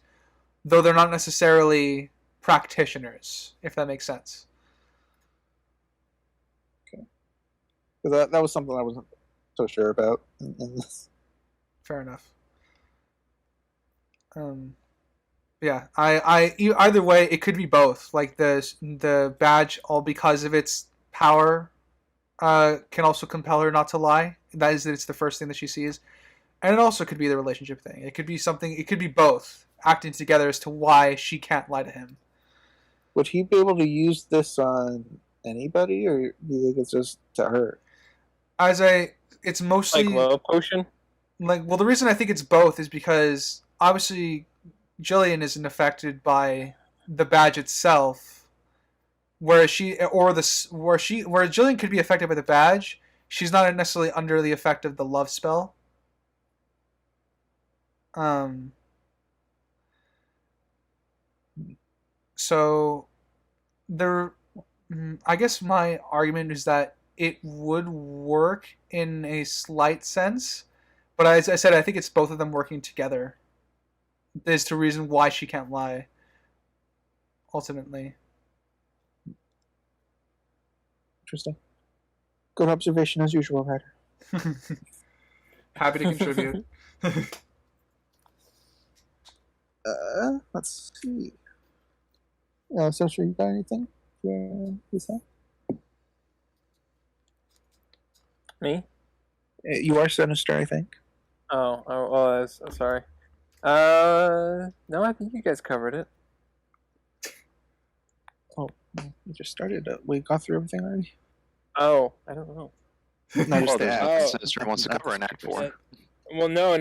though they're not necessarily practitioners, if that makes sense. Okay. That was something I wasn't so sure about in this. Fair enough. Yeah, I either way, it could be both. Like the badge, all because of its power, can also compel her not to lie. That is, that it's the first thing that she sees, and it also could be the relationship thing. It could be something. It could be both acting together as to why she can't lie to him. Would he be able to use this on anybody, or do you think it's just to her? It's mostly like love potion. Like, well, the reason I think it's both is because obviously Jillian isn't affected by the badge itself, where Jillian could be affected by the badge. She's not necessarily under the effect of the love spell. So I guess my argument is that it would work in a slight sense, but as I said, I think it's both of them working together is the reason why she can't lie. Ultimately. Interesting. Good observation as usual, Ryder. Happy to contribute. Let's see. Sasha, you got anything for this time? Me? You are Sinister, I think. Oh, sorry. No, I think you guys covered it. Oh, we just started. We got through everything already. Oh, I don't know. No, just the act. Sinister wants to cover an act 4. Well, no.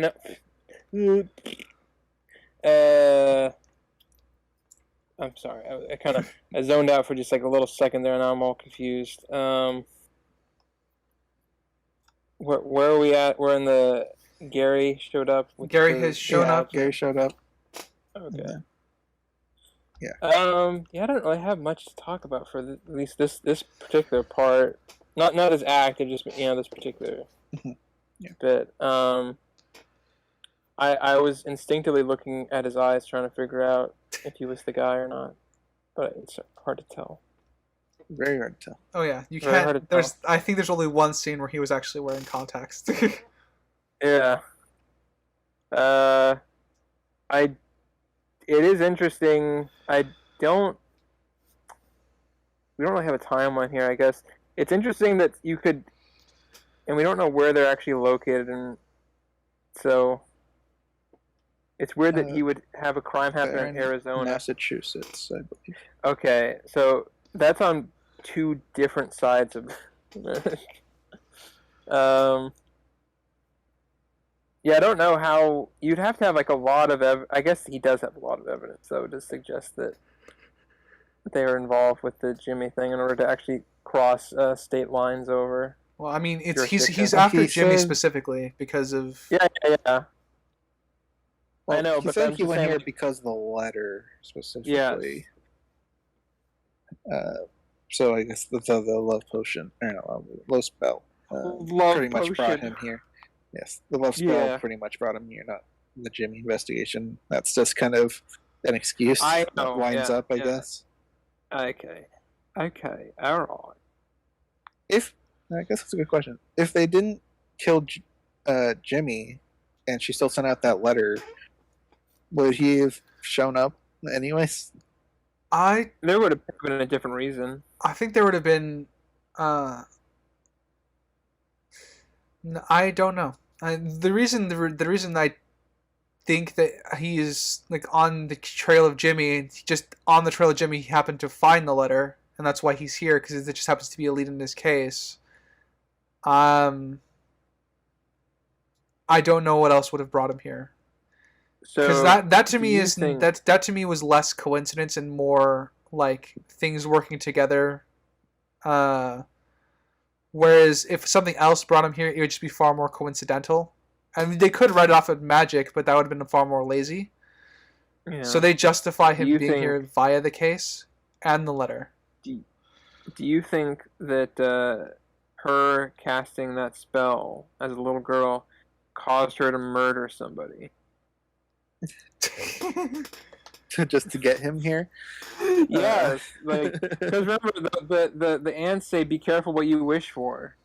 I'm sorry. I kind of zoned out for just like a little second there, and now I'm all confused. Where are we at? We're in the Gary showed up. Gary has shown up. Gary showed up. Okay. Yeah. Yeah, I don't really have much to talk about for at least this particular part. Not this act, just this particular bit. I was instinctively looking at his eyes, trying to figure out if he was the guy or not, but it's hard to tell. Very hard to tell. Oh yeah, you Very hard can't. to tell. I think there's only one scene where he was actually wearing contacts. Yeah. It is interesting. We don't really have a timeline here, I guess. It's interesting that you could, and we don't know where they're actually located, and so it's weird that he would have a crime happen in Arizona. Massachusetts, I believe. Okay, so that's on two different sides of yeah, I don't know how you'd have to have like a lot of I guess he does have a lot of evidence though to suggest that they are involved with the Jimmy thing in order to actually cross state lines over. Well, I mean, he's Jurisdiction. after He Jimmy said- specifically because of Yeah. Well, I know, he but said I'm he just went saying, here like- because of the letter specifically. Yes. So I guess the love potion, or no, love spell, Love pretty much brought potion. him here. Yes, the love spell Yeah. pretty much brought him here, not the Jimmy investigation. That's just kind of an excuse I that know, winds yeah, up, I yeah. guess. Okay, all right. If I guess that's a good question. If they didn't kill Jimmy, and she still sent out that letter, would he have shown up anyways? There would have been a different reason. I think there would have been. I don't know. The reason I think that he is like on the trail of Jimmy, just on the trail of Jimmy, he happened to find the letter, and that's why he's here because it just happens to be a lead in this case. I don't know what else would have brought him here. Because So that to do me you is think- that to me was less coincidence and more like things working together. Whereas if something else brought him here, it would just be far more coincidental. I mean, they could write it off as magic, but that would have been far more lazy. Yeah. So they justify him Do you being think- here via the case and the letter. Do you think that her casting that spell as a little girl caused her to murder somebody? Just to get him here? Yes, like because remember the ants say, "Be careful what you wish for."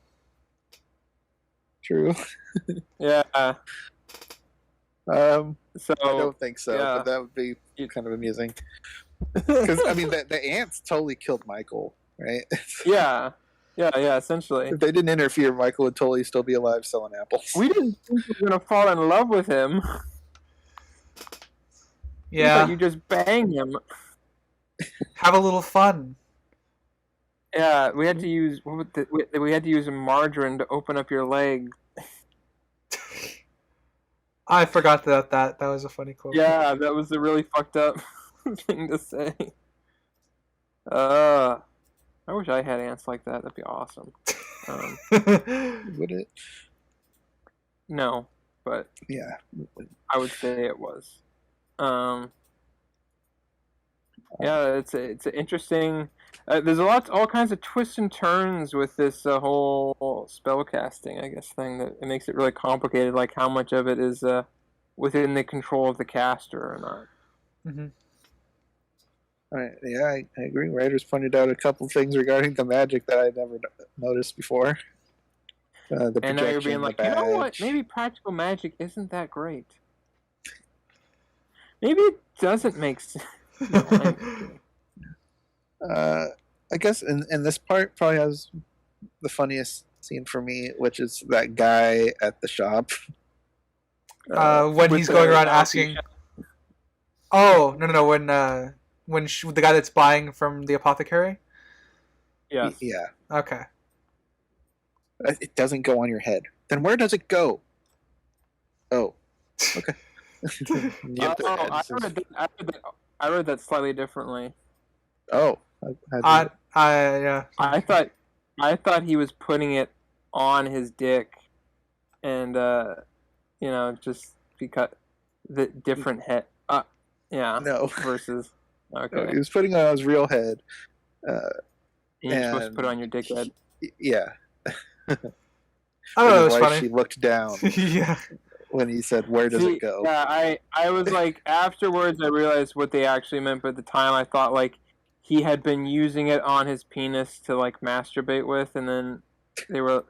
True. Yeah. I So don't think so, yeah. but that would be kind of amusing. Because I mean, the ants totally killed Michael, right? yeah. Essentially, If they didn't interfere, Michael would totally still be alive selling apples. we didn't think we were gonna fall in love with him. We Yeah, thought you just bang him. have a little fun. Yeah, we had to use we had to use margarine to open up your leg. I forgot that that was a funny quote. Yeah, that was a really fucked up thing to say. I wish I had ants like that. That'd be awesome. Would it? No, but Yeah. I would say it was. Yeah, it's interesting. There's all kinds of twists and turns with this whole spell casting, I guess, thing that it makes it really complicated. Like how much of it is within the control of the caster or not. Mm-hmm. All right. Yeah, I agree. Writers pointed out a couple things regarding the magic that I'd never noticed before. The And now you're being projection, like, the you know what? badge. Maybe practical magic isn't that great. Maybe it doesn't make sense. No, I'm kidding. I guess in this part probably has the funniest scene for me, which is that guy at the shop. When With he's going around the asking. Oh no! When the guy that's buying from the apothecary. Yeah. Yeah. Okay. It doesn't go on your head. Then where does it go? Oh. Okay. Yep. I read that slightly differently. Oh. Yeah. I thought he was putting it on his dick, and just because the different head. Yeah. No. Versus. No, Okay. he was putting it on his real head. You're supposed to and- put it on your dick head. Yeah. I don't know. It was His wife, funny. She looked down Yeah. when he said, "Where does See, it go?" Yeah, I was like, afterwards I realized what they actually meant, but at the time I thought like he had been using it on his penis to like masturbate with, and then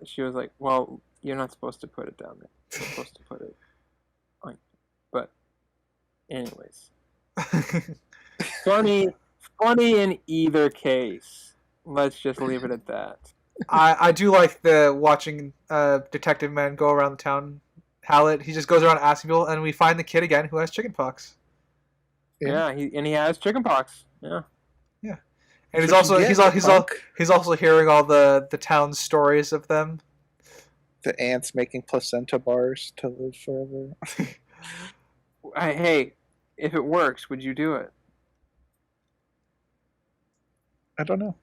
she was like, well, you're not supposed to put it down there. You're supposed to put it on. But anyways, funny in either case. Let's just leave it at that. I do like the watching detective man go around the town. Hallett, he just goes around asking people, and we find the kid again who has chickenpox. Yeah, he has chickenpox. Yeah. And he's That's what also you get, punk. he's also hearing all the town stories of them. The ants making placenta bars to live forever. Hey, if it works, would you do it? I don't know.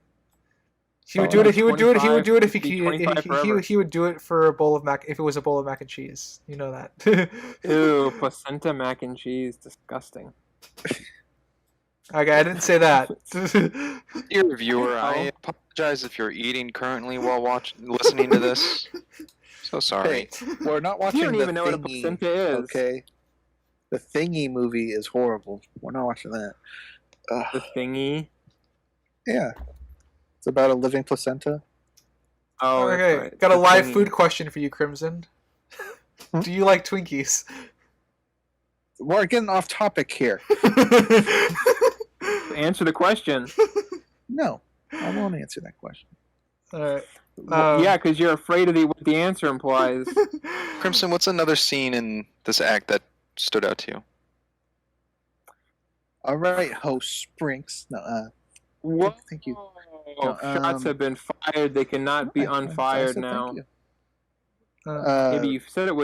He would do it. He would do it. He would do it if Be 25 forever. he would do it for a bowl of mac if it was a bowl of mac and cheese. You know that. Ew, placenta mac and cheese, disgusting. Okay, I didn't say that. Dear viewer, I apologize if you're eating currently while listening to this. So sorry. Hey, we're not watching You don't the even know what a Thingy, placenta is. okay? The Thingy movie is horrible. We're not watching that. The thingy. Yeah. It's about a living placenta. Oh, that's Okay, right. got a The live thingy. food question for you, Crimson. Do you like Twinkies? We're getting off topic here. Answer the question. No, I won't answer that question. All right. Yeah, because you're afraid of what the answer implies. Crimson, what's another scene in this act that stood out to you? All right, host Sprinks. No, What? thank you. Oh, shots have been fired. They cannot be unfired now. Thank you. Maybe you said it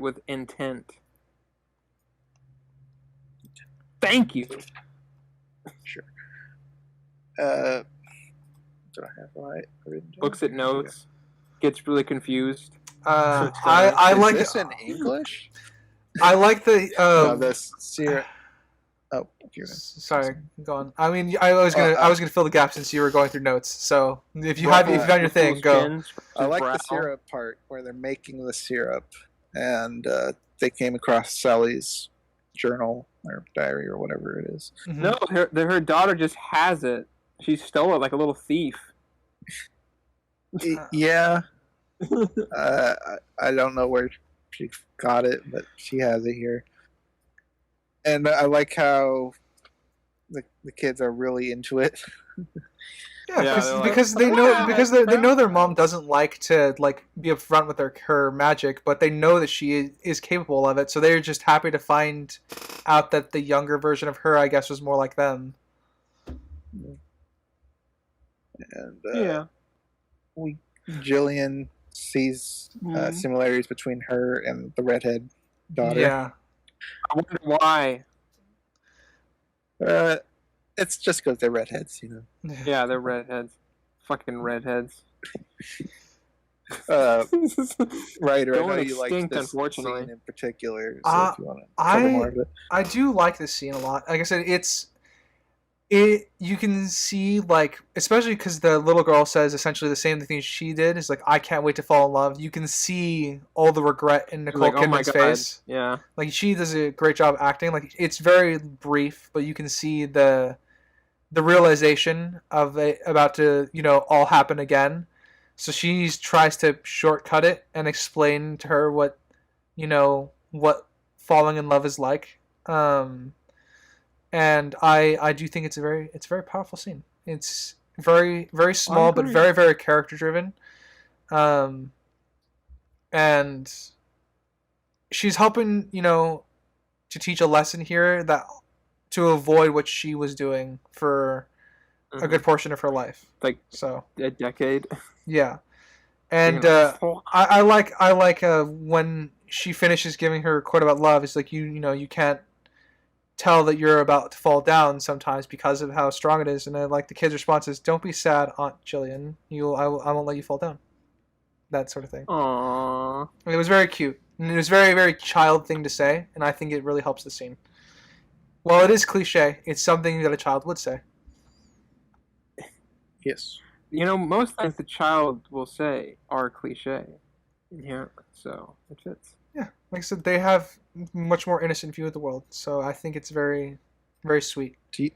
with intent. Thank you. Sure. Do I have right? Looks at notes. Gets really confused. I like this in English. I like the No, this Sierra. Oh, you're sorry, go on. I mean, I was gonna fill the gap since you were going through notes. So if you found your thing, go. I like the syrup part where they're making the syrup, and they came across Sally's journal or diary or whatever it is. Mm-hmm. No, her daughter just has it. She stole it like a little thief. Yeah. I don't know where she got it, but she has it here. And I like how the kids are really into it. Yeah, because they know their mom doesn't like to be upfront with her magic, but they know that she is capable of it, so they're just happy to find out that the younger version of her, I guess, was more like them. And Jillian sees similarities between her and the redhead daughter. Yeah. I wonder why. It's just because they're redheads, you know. Yeah, they're redheads. Fucking redheads. Writer, I know Going you like extinct, this unfortunately. scene in particular, so if you want to cover more of it. I do like this scene a lot. Like I said, you can see, especially because the little girl says essentially the same thing she did, is like, I can't wait to fall in love. You can see all the regret in Nicole Kidman's face. Yeah. Like, she does a great job acting. Like, it's very brief, but you can see the realization of it about to, all happen again. So she tries to shortcut it and explain to her what falling in love is like. And I do think it's a very powerful scene. It's very, very small, but very, very character driven. And she's helping, to teach a lesson here to avoid what she was doing for a good portion of her life. So a decade. Yeah. And I like when she finishes giving her quote about love. It's like you can't tell that you're about to fall down sometimes because of how strong it is. And I like the kid's response is, "Don't be sad, Aunt Jillian. I won't let you fall down." That sort of thing. Aww. It was very cute. And it was very, very child thing to say, and I think it really helps the scene. While it is cliche, it's something that a child would say. Yes. Most things the child will say are cliche inherently, so it fits. Yeah, like I said, they have much more innocent view of the world, so I think it's very, very sweet. Do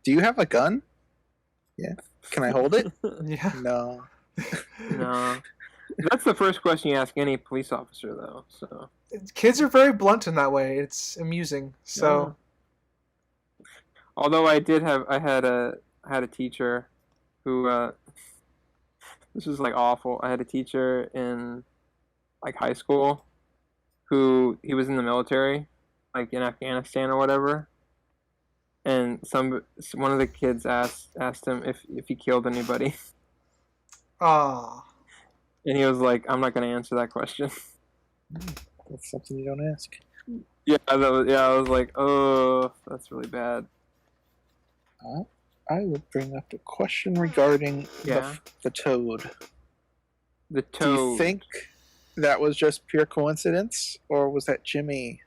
you have a gun? Yeah. Can I hold it? Yeah. No. No. That's the first question you ask any police officer, though. So kids are very blunt in that way. It's amusing. So, although I had a teacher who this was awful. I had a teacher in high school who he was in the military, in Afghanistan or whatever, and one of the kids asked him if he killed anybody, Ah. and he was like, "I'm not going to answer that question." That's something you don't ask. Yeah, I was like, "Oh, that's really bad." I would bring up a question regarding Yeah. the toad. The Do you toad. think that was just pure coincidence, or was that Jimmy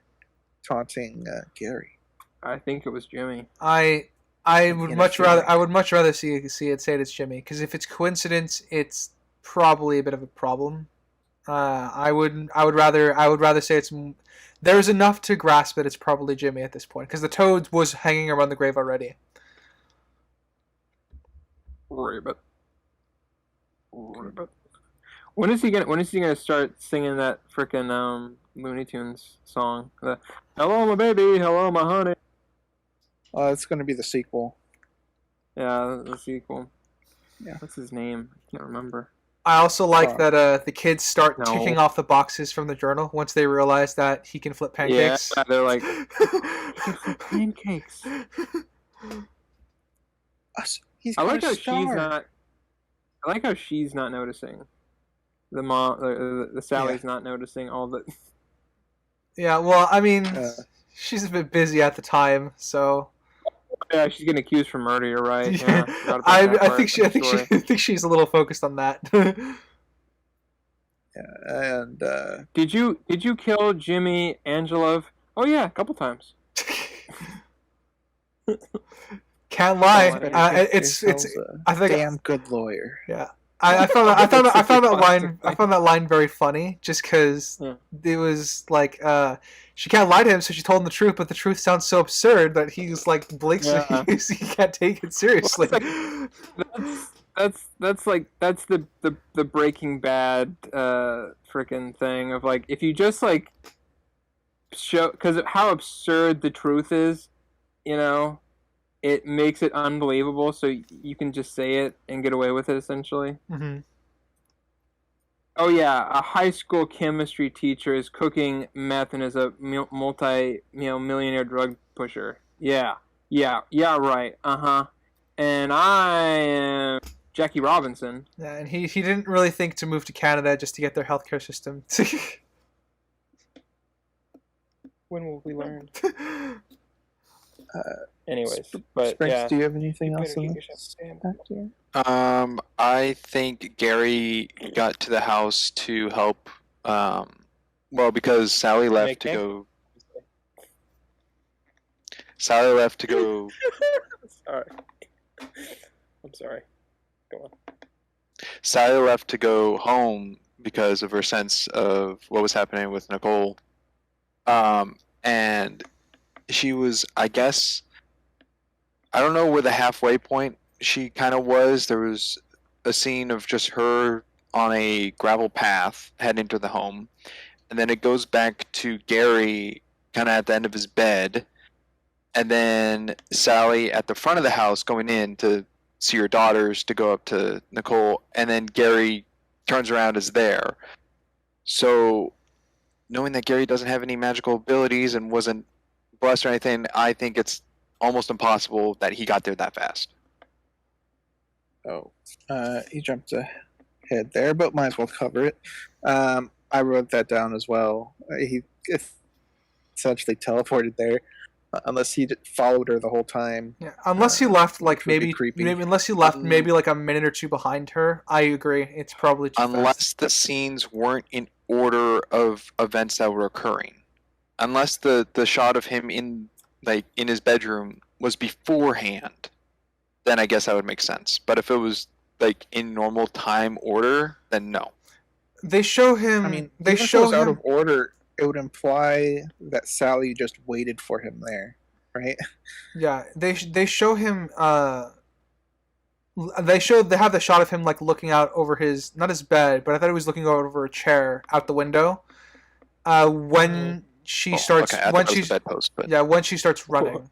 taunting Gary? I think it was Jimmy. I would much rather see it say it's Jimmy, because if it's coincidence, it's probably a bit of a problem. I would rather say it's there's enough to grasp that it's probably Jimmy at this point, because the toad was hanging around the grave already. Ribbit. When is he gonna start singing that frickin' Looney Tunes song? The "Hello my baby, hello my honey." It's going to be the sequel. Yeah, the sequel. Yeah. What's his name? I can't remember. I also like that the kids start No. ticking off the boxes from the journal once they realize that he can flip pancakes. Yeah, they're like, he can flip pancakes. He's I got like a how star. she's not noticing. The mom, the Sally's not noticing all the. Yeah, well, I mean, she's a bit busy at the time, so. Yeah, she's getting accused for murder. You're right. Yeah, forgot about that I part think of the story. I think she's a little focused on that. Yeah, and Did you kill Jimmy Angelov? Oh yeah, a couple times. Can't lie. it's I think damn good lawyer. Yeah. I found that line very funny, just because it was like she can't lie to him, so she told him the truth, but the truth sounds so absurd that he's like blinks and he can't take it seriously. Well, that's the Breaking Bad freaking thing of like, if you just like show, because of how absurd the truth is, you know, it makes it unbelievable, so you can just say it and get away with it, essentially. Mm-hmm. Oh yeah, a high school chemistry teacher is cooking meth and is a millionaire drug pusher. Yeah, right. And I am Jackie Robinson. Yeah, and he didn't really think to move to Canada just to get their healthcare system. When will we learn? Anyways, but Springs, yeah. do you have anything else on this actor? I think Gary got to the house to help. Because Sally left to go. Sally left to go. Sorry. I'm sorry. Go on. Sally left to go home because of her sense of what was happening with Nicole. And she was, I guess, I don't know where the halfway point she kind of was. There was a scene of just her on a gravel path heading to the home. And then it goes back to Gary kind of at the end of his bed. And then Sally at the front of the house going in to see her daughters to go up to Nicole. And then Gary turns around is there. So knowing that Gary doesn't have any magical abilities and wasn't blessed or anything, I think it's almost impossible that he got there that fast. Oh, he jumped ahead there, but might as well cover it. I wrote that down as well. He essentially teleported there, unless he followed her the whole time. Yeah, unless he left like maybe creepy. Unless he left maybe like a minute or two behind her. I agree. It's probably too unless fast. The scenes weren't in order of events that were occurring. Unless the shot of him in his bedroom was beforehand, then I guess that would make sense. But if it was like in normal time order, then no. They show him. I mean, they even show if it was him out of order. It would imply that Sally just waited for him there, right? Yeah, they show him. They have the shot of him like looking out over his, not his bed, but I thought he was looking over a chair out the window. When she starts, okay. when she's the bedpost, but... yeah, when she starts running.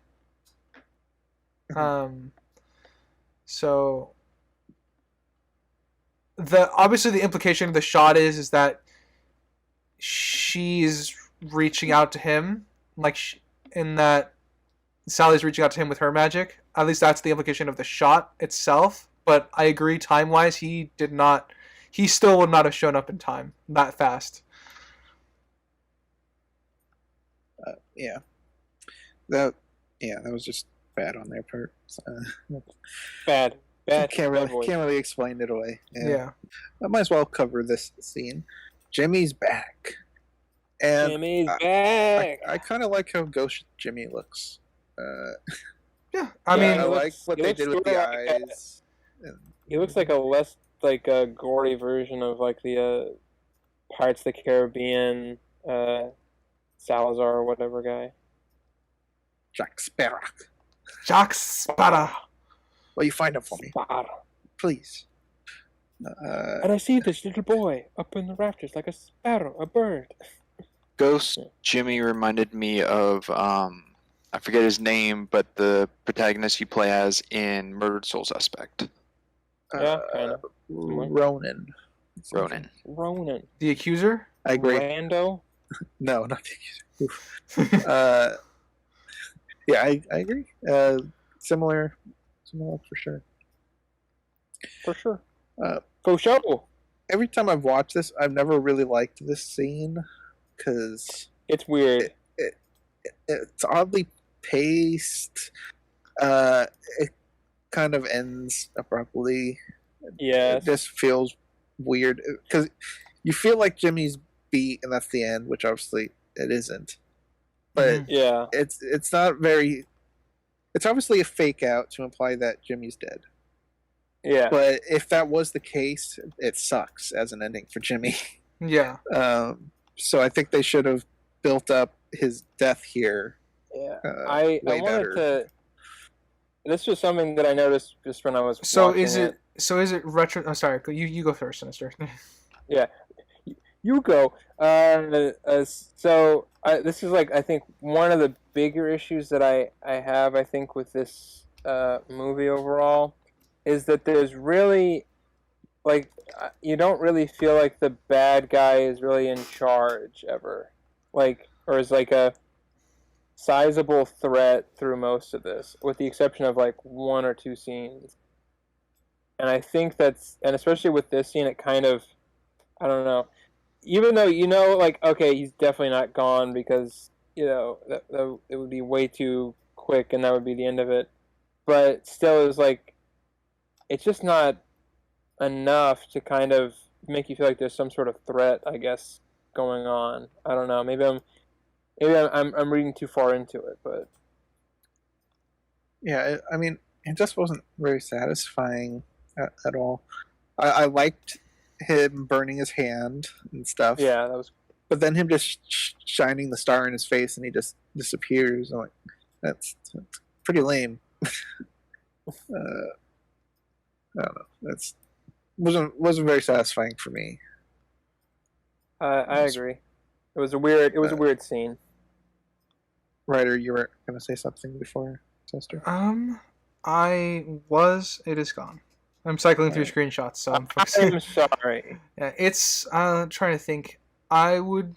So obviously the implication of the shot is that she's reaching out to him, like in that Sally's reaching out to him with her magic. At least that's the implication of the shot itself. But I agree, time-wise, he did not. He still would not have shown up in time that fast. Yeah, that was just bad on their part. Bad. Can't bad voice. really explain it away. Yeah. I might as well cover this scene. Jimmy's back, and Jimmy's back. I kind of like how ghost Jimmy looks. Yeah. I Yeah, mean, I he like looks- what he they looks did with sorta the like eyes. And, He looks like a less like a gory version of like the Pirates of the Caribbean Salazar or whatever guy. Jack Sparrow. Jack Sparrow. Will you find him for me, Sparrow. please? And I see this little boy up in the rafters like a sparrow, a bird. Ghost Jimmy reminded me of I forget his name, but the protagonist you play as in Murdered Soul Suspect. Yeah, kind of. Ronan. Ronan. The accuser? I agree. Rando. No, not the accuser. Yeah, I agree. Similar for sure. For sure. For sure. Every time I've watched this, I've never really liked this scene because It's weird. it's oddly paced. It kind of ends abruptly. Yes. It just feels weird because you feel like Jimmy's beat, and that's the end, which obviously it isn't. But Yeah. it's not very. It's obviously a fake out to imply that Jimmy's dead. Yeah. But if that was the case, it sucks as an ending for Jimmy. Yeah. So I think they should have built up his death here. Yeah. Way I wanted better. to. This was something that I noticed just when I was. So watching is it retro? Oh, sorry. You go first, Sinister. Yeah. You go. So this is like I think one of the bigger issues that I have I think with this movie overall is that there's really like you don't really feel like the bad guy is really in charge ever, like or is like a sizable threat through most of this, with the exception of like one or two scenes. And I think and especially with this scene, it kind of I don't know. Even though like okay, he's definitely not gone because that it would be way too quick and that would be the end of it. But still, it was like it's just not enough to kind of make you feel like there's some sort of threat, I guess, going on. I don't know. Maybe I'm reading too far into it, but Yeah, I mean, it just wasn't very satisfying at all. I liked him burning his hand and stuff. yeah, that was. But then him just shining the star in his face and he just disappears. I'm like, that's pretty lame. I don't know. That's wasn't very satisfying for me. I agree. It was a weird scene. Ryder, you were gonna say something before, sister? It is gone. I'm cycling through screenshots, so I'm focusing. I'm sorry. Yeah, it's trying to think. I don't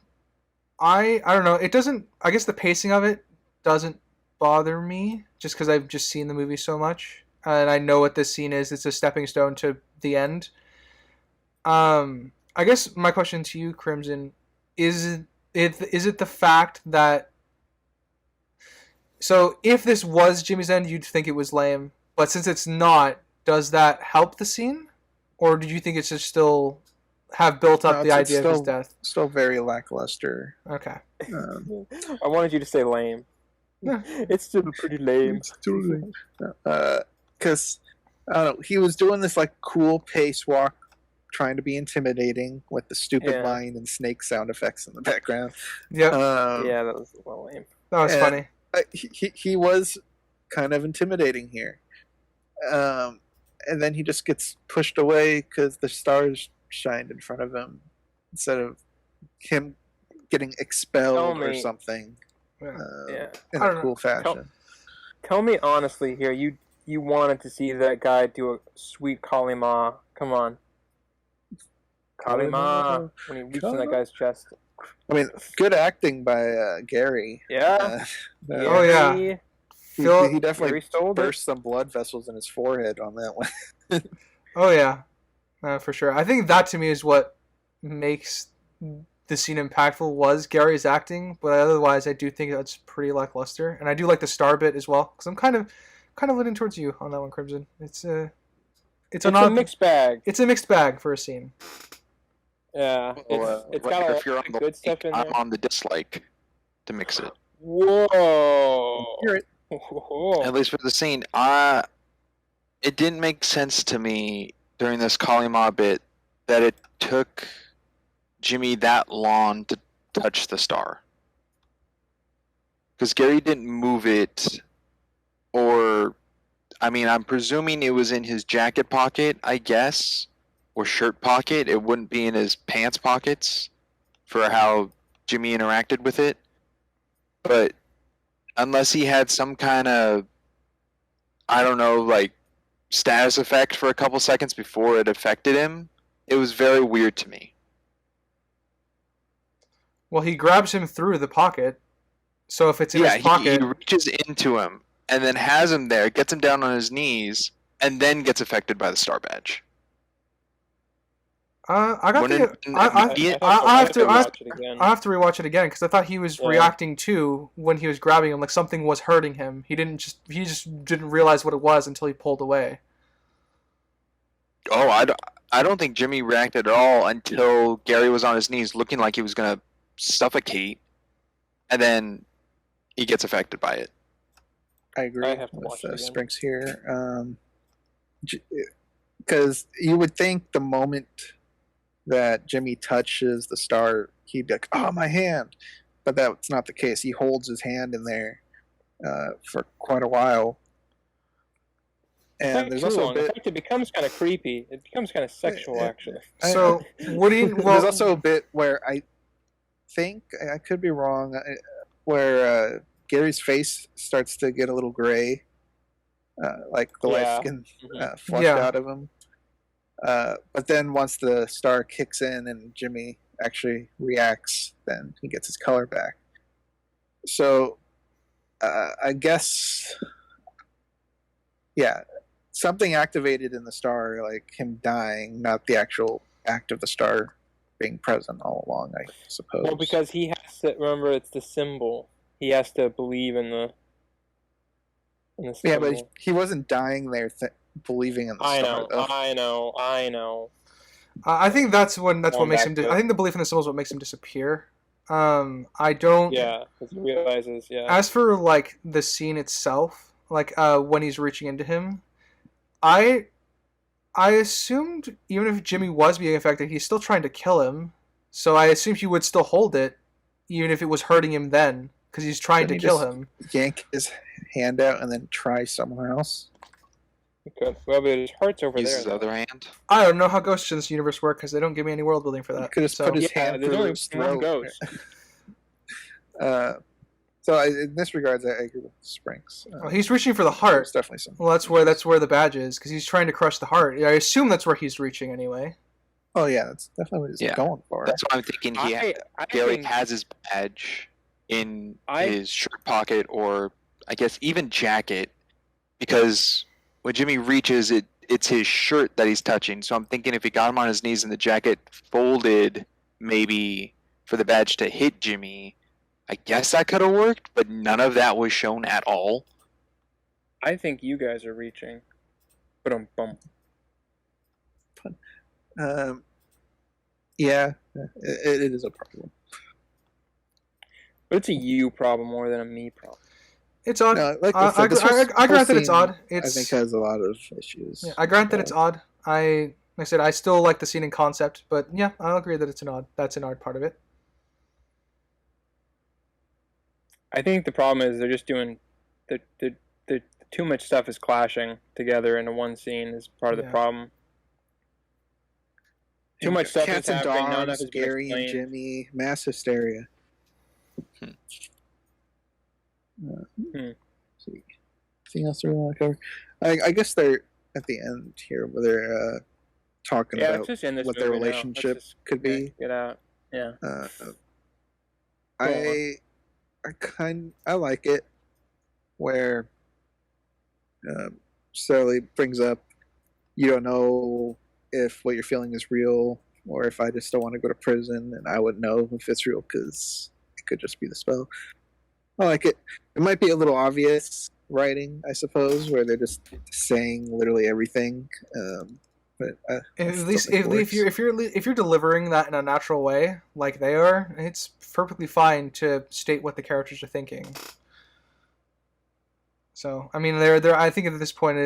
know. It doesn't. I guess the pacing of it doesn't bother me, just because I've just seen the movie so much, and I know what this scene is. It's a stepping stone to the end. I guess my question to you, Crimson, is it the fact that so if this was Jimmy's end, you'd think it was lame, but since it's not, does that help the scene, or did you think it should still have built up the idea of his death? Still very lackluster. Okay. I wanted you to say lame. Yeah. It's still pretty lame. Because I don't know, he was doing this like cool pace walk, trying to be intimidating with the stupid line and snake sound effects in the background. Yep. Yeah, that was a little lame. That was funny. He was kind of intimidating here. And then he just gets pushed away because the stars shined in front of him instead of him getting expelled or something in a cool fashion. Tell me honestly here, you wanted to see that guy do a sweet Kalima. Come on. Kalima. When he reached in that guy's chest. I mean, good acting by Gary. Yeah. Oh yeah. Phil, he definitely Gary stole it. burst some blood vessels in his forehead on that one. oh yeah, for sure. I think that to me is what makes the scene impactful was Gary's acting, but otherwise I do think that's pretty lackluster, and I do like the star bit as well because I'm kind of leaning towards you on that one, Crimson. It's a mixed bag. It's a mixed bag for a scene. Yeah, it's got a lot if you're on of the good stuff in there. I'm on the dislike to mix it. Whoa. You're right. Whoa. At least for the scene, it didn't make sense to me during this Kalima bit that it took Jimmy that long to touch the star. Because Gary didn't move it, or, I mean, I'm presuming it was in his jacket pocket, I guess, or shirt pocket. It wouldn't be in his pants pockets for how Jimmy interacted with it. But unless he had some kind of, I don't know, like status effect for a couple seconds before it affected him, it was very weird to me. Well, he grabs him through the pocket, so if it's in his pocket, he reaches into him and then has him there, gets him down on his knees, and then gets affected by the star badge. I got Wouldn't the. I have to. I have to rewatch it again because I thought he was reacting to when he was grabbing him, like something was hurting him. He just didn't realize what it was until he pulled away. Oh, I don't think Jimmy reacted at all until Gary was on his knees, looking like he was gonna suffocate, and then he gets affected by it. I agree I have to with watch it Sprinks here, because you would think the moment that Jimmy touches the star, he'd be like, "Oh, my hand," but that's not the case. He holds his hand in there for quite a while, and there's also a bit. In fact, it becomes kind of creepy. It becomes kind of sexual, actually. So what do you? Well, there's also a bit where I think I could be wrong, where Gary's face starts to get a little gray, like the life skin flushed out of him. But then once the star kicks in and Jimmy actually reacts, then he gets his color back. So I guess, something activated in the star, like him dying, not the actual act of the star being present all along, I suppose. Well, because he has to remember it's the symbol. He has to believe in the symbol. Yeah, but he wasn't dying there believing in the star. I know. I think that's what makes him. I think the belief in the symbol is what makes him disappear. I don't. Yeah, because he realizes. Yeah. As for like the scene itself, like when he's reaching into him, I assumed even if Jimmy was being affected, he's still trying to kill him. So I assumed he would still hold it, even if it was hurting him then, because he's trying to kill him. Yank his hand out and then try somewhere else. He could. Well, but his heart's over Use there. his other hand. I don't know how ghosts in this universe work because they don't give me any world building for that. He could have put his hand through his throat. So in this regards, I agree with Sprinks. Well, he's reaching for the heart. There's definitely some. Well, that's where the badge is because he's trying to crush the heart. I assume that's where he's reaching anyway. Oh yeah, that's definitely what he's going for. That's what I'm thinking. Gary has his badge in his shirt pocket, or I guess even jacket, because when Jimmy reaches it, it's his shirt that he's touching. So I'm thinking if he got him on his knees and the jacket folded, maybe for the badge to hit Jimmy, I guess that could have worked, but none of that was shown at all. I think you guys are reaching. Bum. Yeah, it is a problem. But it's a you problem more than a me problem. It's odd. No, I grant that it's odd. I think has a lot of issues. Yeah, I grant that it's odd. Like I said, I still like the scene in concept, but yeah, I'll agree that that's an odd part of it. I think the problem is they're just doing the too much stuff is clashing together into one scene is part of the problem. Too much stuff Cats is and happening. dogs, None of it is Gary and explained. Jimmy, mass hysteria. See, anything else we want to cover? I guess they're at the end here where they're talking about what their relationship could be. Get out. Yeah. I like it where So it brings up you don't know if what you're feeling is real or if I just don't want to go to prison, and I wouldn't know if it's real because it could just be the spell. I like it. It might be a little obvious writing, I suppose, where they're just saying literally everything. But At least if you're delivering that in a natural way, like they are, it's perfectly fine to state what the characters are thinking. So I mean, they're I think at this point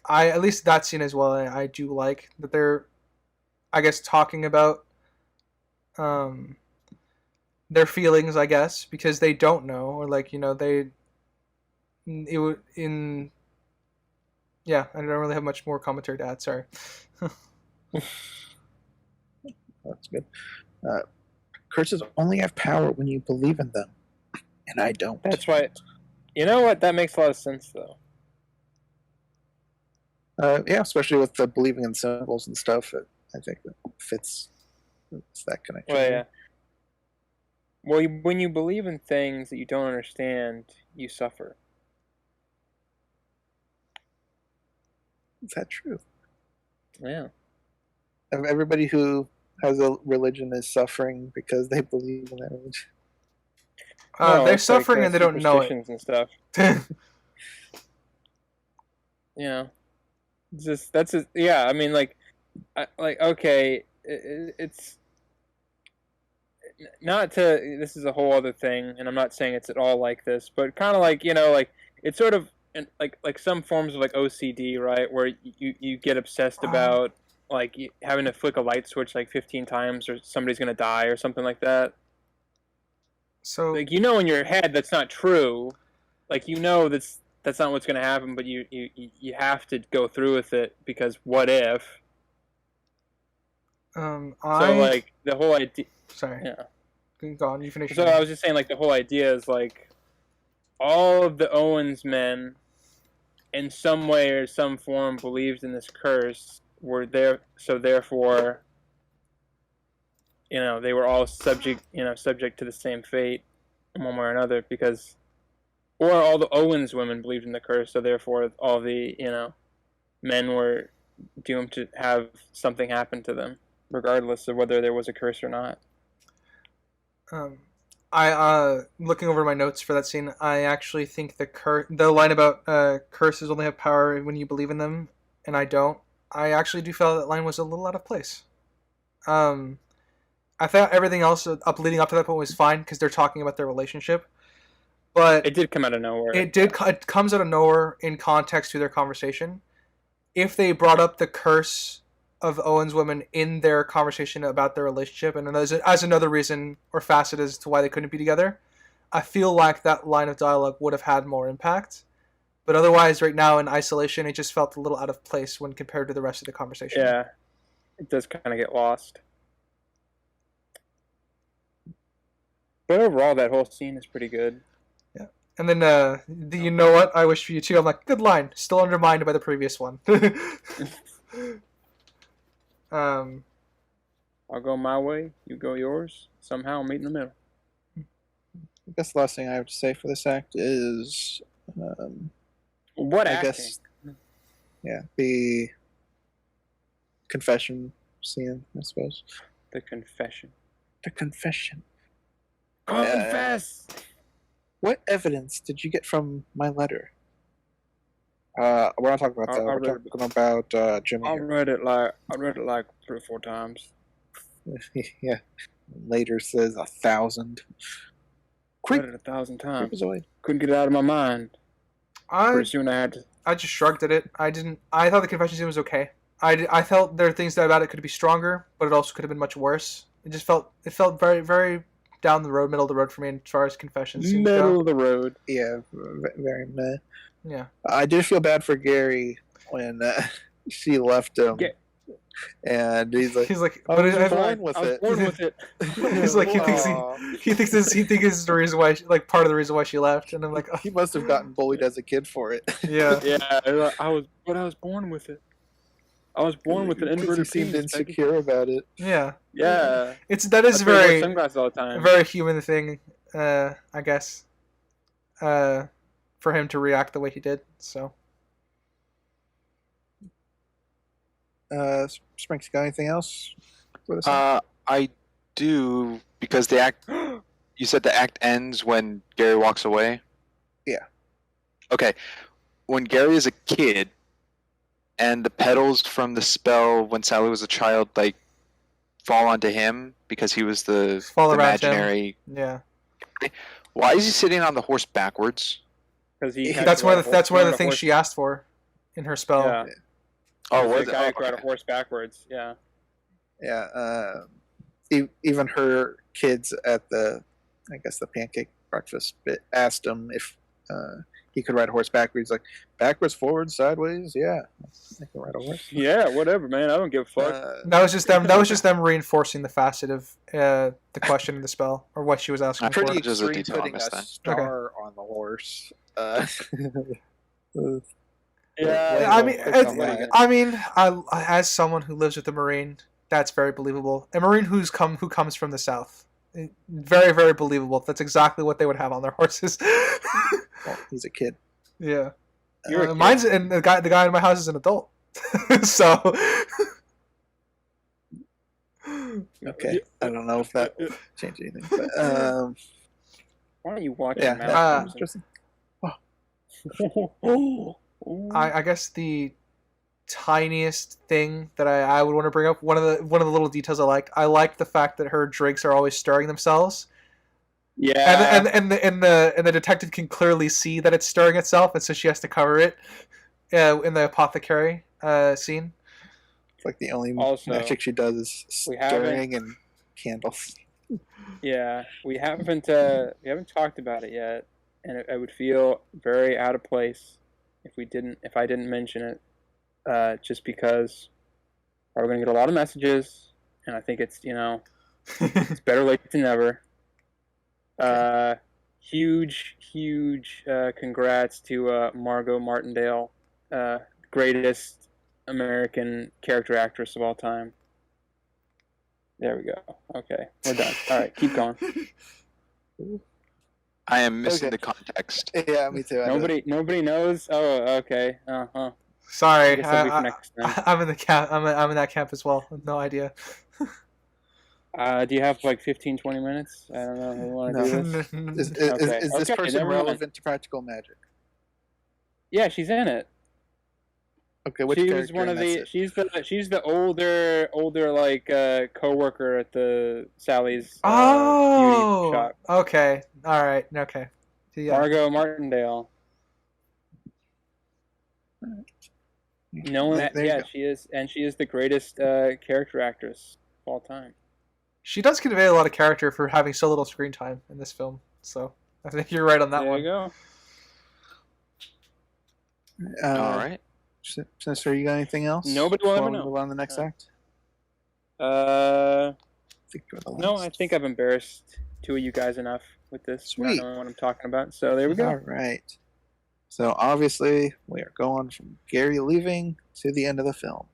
at least that scene as well. I do like that they're, I guess, talking about their feelings, I guess, because they don't know, or like it would in yeah. I don't really have much more commentary to add. Sorry. That's good. Curses only have power when you believe in them, and I don't. That's why. You know what? That makes a lot of sense, though. Yeah, especially with the believing in symbols and stuff. I think it fits. It's that connection. Well, yeah. Well, when you believe in things that you don't understand, you suffer. Is that true? Yeah. Everybody who has a religion is suffering because they believe in that religion. No, they're it's suffering and they don't know it. superstitions and stuff. Yeah. Yeah. I mean, okay, it's not to. This is a whole other thing, and I'm not saying it's at all like this, but kind of like it's sort of like some forms of like OCD, right? Where you get obsessed about like having to flick a light switch like 15 times, or somebody's gonna die, or something like that. So Like in your head that's not true, like that's not what's gonna happen, but you have to go through with it because what if? So like the whole idea. Sorry. Yeah. Go on. You finish. So I was just saying, like the whole idea is like all of the Owens men, in some way or some form, believed in this curse. Were there, so therefore, they were all subject to the same fate in one way or another, because, or all the Owens women believed in the curse, so therefore all the, men were doomed to have something happen to them, regardless of whether there was a curse or not. I looking over my notes for that scene, I actually think the line about curses only have power when you believe in them, and I don't. I actually do feel that line was a little out of place. I thought everything else leading up to that point was fine because they're talking about their relationship, but it did come out of nowhere. It comes out of nowhere in context to their conversation. If they brought up the curse of Owen's women in their conversation about their relationship, and as another reason or facet as to why they couldn't be together, I feel like that line of dialogue would have had more impact. But otherwise, right now in isolation, it just felt a little out of place when compared to the rest of the conversation. Yeah, it does kind of get lost. But overall, that whole scene is pretty good. Yeah. And then, you know what? I wish for you too. I'm like, good line. Still undermined by the previous one. I'll go my way, you go yours. Somehow meet in the middle. I guess the last thing I have to say for this act is... what I acting? guess, yeah, the confession scene, I suppose. The confession. The confession. Confess! What evidence did you get from my letter? We're not talking about that. We're talking about Jimmy. I read it like 3 or 4 times. Yeah. Later says 1,000. Read it 1,000 times. Creepazoid. Couldn't get it out of my mind. Pretty soon I had to. I just shrugged at it. I thought the confession scene was okay. I felt there are things about it could be stronger, but it also could have been much worse. It felt very, very down the road, middle of the road for me as far as confession scenes go. Middle of the road. Yeah, very meh. Yeah. I did feel bad for Gary when she left him. And he's like, I was born with it. He's like, he thinks this is the reason why, part of the reason why she left, and I'm like, he must have gotten bullied as a kid for it. Yeah, yeah. I was born with it. I was born with an inverted penis. He seemed insecure about it. Yeah, yeah. That is very sunglasses all the time. Very human thing, I guess. For him to react the way he did, so. Sprinks, got anything else for this? I do, because the act. You said the act ends when Gary walks away? Yeah. Okay. When Gary is a kid, and the petals from the spell when Sally was a child, like, fall onto him because he was the Fall around him. imaginary. Yeah. Why is he sitting on the horse backwards? Because That's one of the things she asked for in her spell. Yeah. Oh, The was it? guy Oh, who ride a okay. horse backwards. Yeah. Yeah. Even her kids at the pancake breakfast bit asked him if he could ride a horse backwards. Like, backwards, forwards, sideways. Yeah, I can ride a horse. Yeah, whatever, man. I don't give a fuck. That was just them. That was just them reinforcing the facet of the question in the spell, or what she was asking I'm for. Pretty Just a extreme detail I putting missed a then. star on the horse. Yeah. I mean, It's- I mean, as someone who lives with a Marine, that's very believable. A Marine who comes from the South, very, very believable. That's exactly what they would have on their horses. Well, he's a kid. Yeah, You're a kid. mine's and the guy in my house is an adult. So Okay, I don't know if that will change anything, but Why don't you watch yeah, your that's mouth? interesting. I guess the tiniest thing that I would want to bring up, one of the little details I liked the fact that her drinks are always stirring themselves. Yeah. And the detective can clearly see that it's stirring itself, and so she has to cover it in the apothecary scene. It's like the only Also, magic she does is we haven't- stirring and candles. Yeah, we haven't talked about it yet, and it would feel very out of place if I didn't mention it, just because we're going to get a lot of messages, and I think it's it's better late than never. Huge congrats to Margot Martindale, greatest American character actress of all time. There we go. Okay, we're done. All right, keep going. I am missing Okay. the context. Yeah, me too. Nobody knows. Oh, okay. I Sorry, guess that'll be for next time. I'm in the camp. I'm in that camp as well. No idea. Do you have like 15, 20 minutes? I don't know. Who want to do this? Is Okay. this Okay, person never mind. relevant to practical magic? Yeah, she's in it. Okay, which She was character? one of and the. that's She's the older like coworker at the Sally's beauty Oh, shop. okay, all right, okay. Yeah. Margot Martindale. it? No one. There you Yeah, go. she is, and she is the greatest character actress of all time. She does convey a lot of character for having so little screen time in this film. So I think you're right on that There one. you go. All right. Sinister, you got anything else? Nobody will before ever we know. move on to the next act? Uh, I think you're the no, last. I think I've embarrassed two of you guys enough with this. Sweet. Not knowing what I'm talking about. So there we go. All right. So obviously we are going from Gary leaving to the end of the film.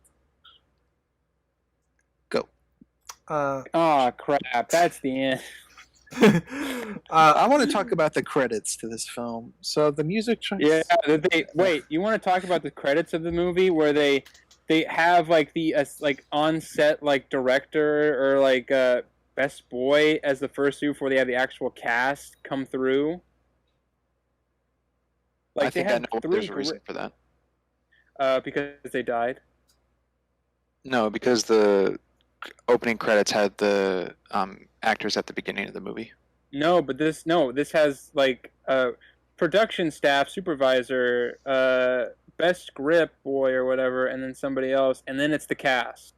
Go. Oh crap! That's the end. I want to talk about the credits to this film. So the music choice. Yeah. Wait. You want to talk about the credits of the movie where they have like the like on set like director or like best boy as the first two before they have the actual cast come through. Like I think I had know there's a reason for that. because they died. No, because the opening credits had the actors at the beginning of the movie. No, but this has like production staff, supervisor, best script boy or whatever, and then somebody else, and then it's the cast.